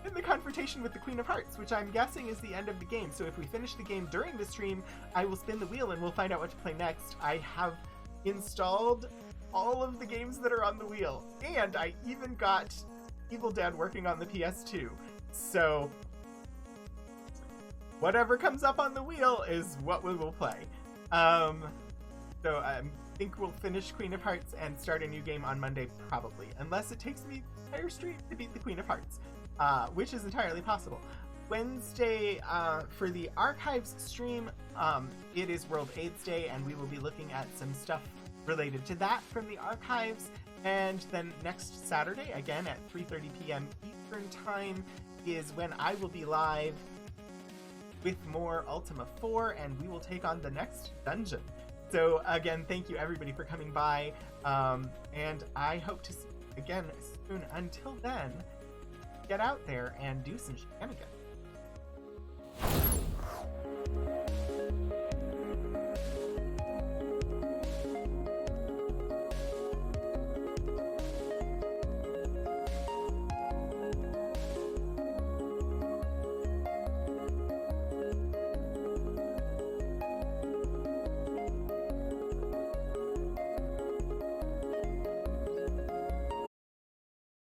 in the confrontation with the Queen of Hearts, which I'm guessing is the end of the game. So if we finish the game during the stream, I will spin the wheel and we'll find out what to play next. I have installed all of the games that are on the wheel, and I even got Evil Dead working on the PS2. So whatever comes up on the wheel is what we will play. So I think we'll finish Queen of Hearts and start a new game on Monday, probably, unless it takes me the entire stream to beat the Queen of Hearts, which is entirely possible. Wednesday, for the Archives stream, it is World AIDS Day, and we will be looking at some stuff related to that from the Archives. And then next Saturday, again at 3:30 p.m. Eastern Time, is when I will be live with more Ultima 4, and we will take on the next dungeon. So again, thank you everybody for coming by, and I hope to see you again soon. Until then, get out there and do some shenanigans.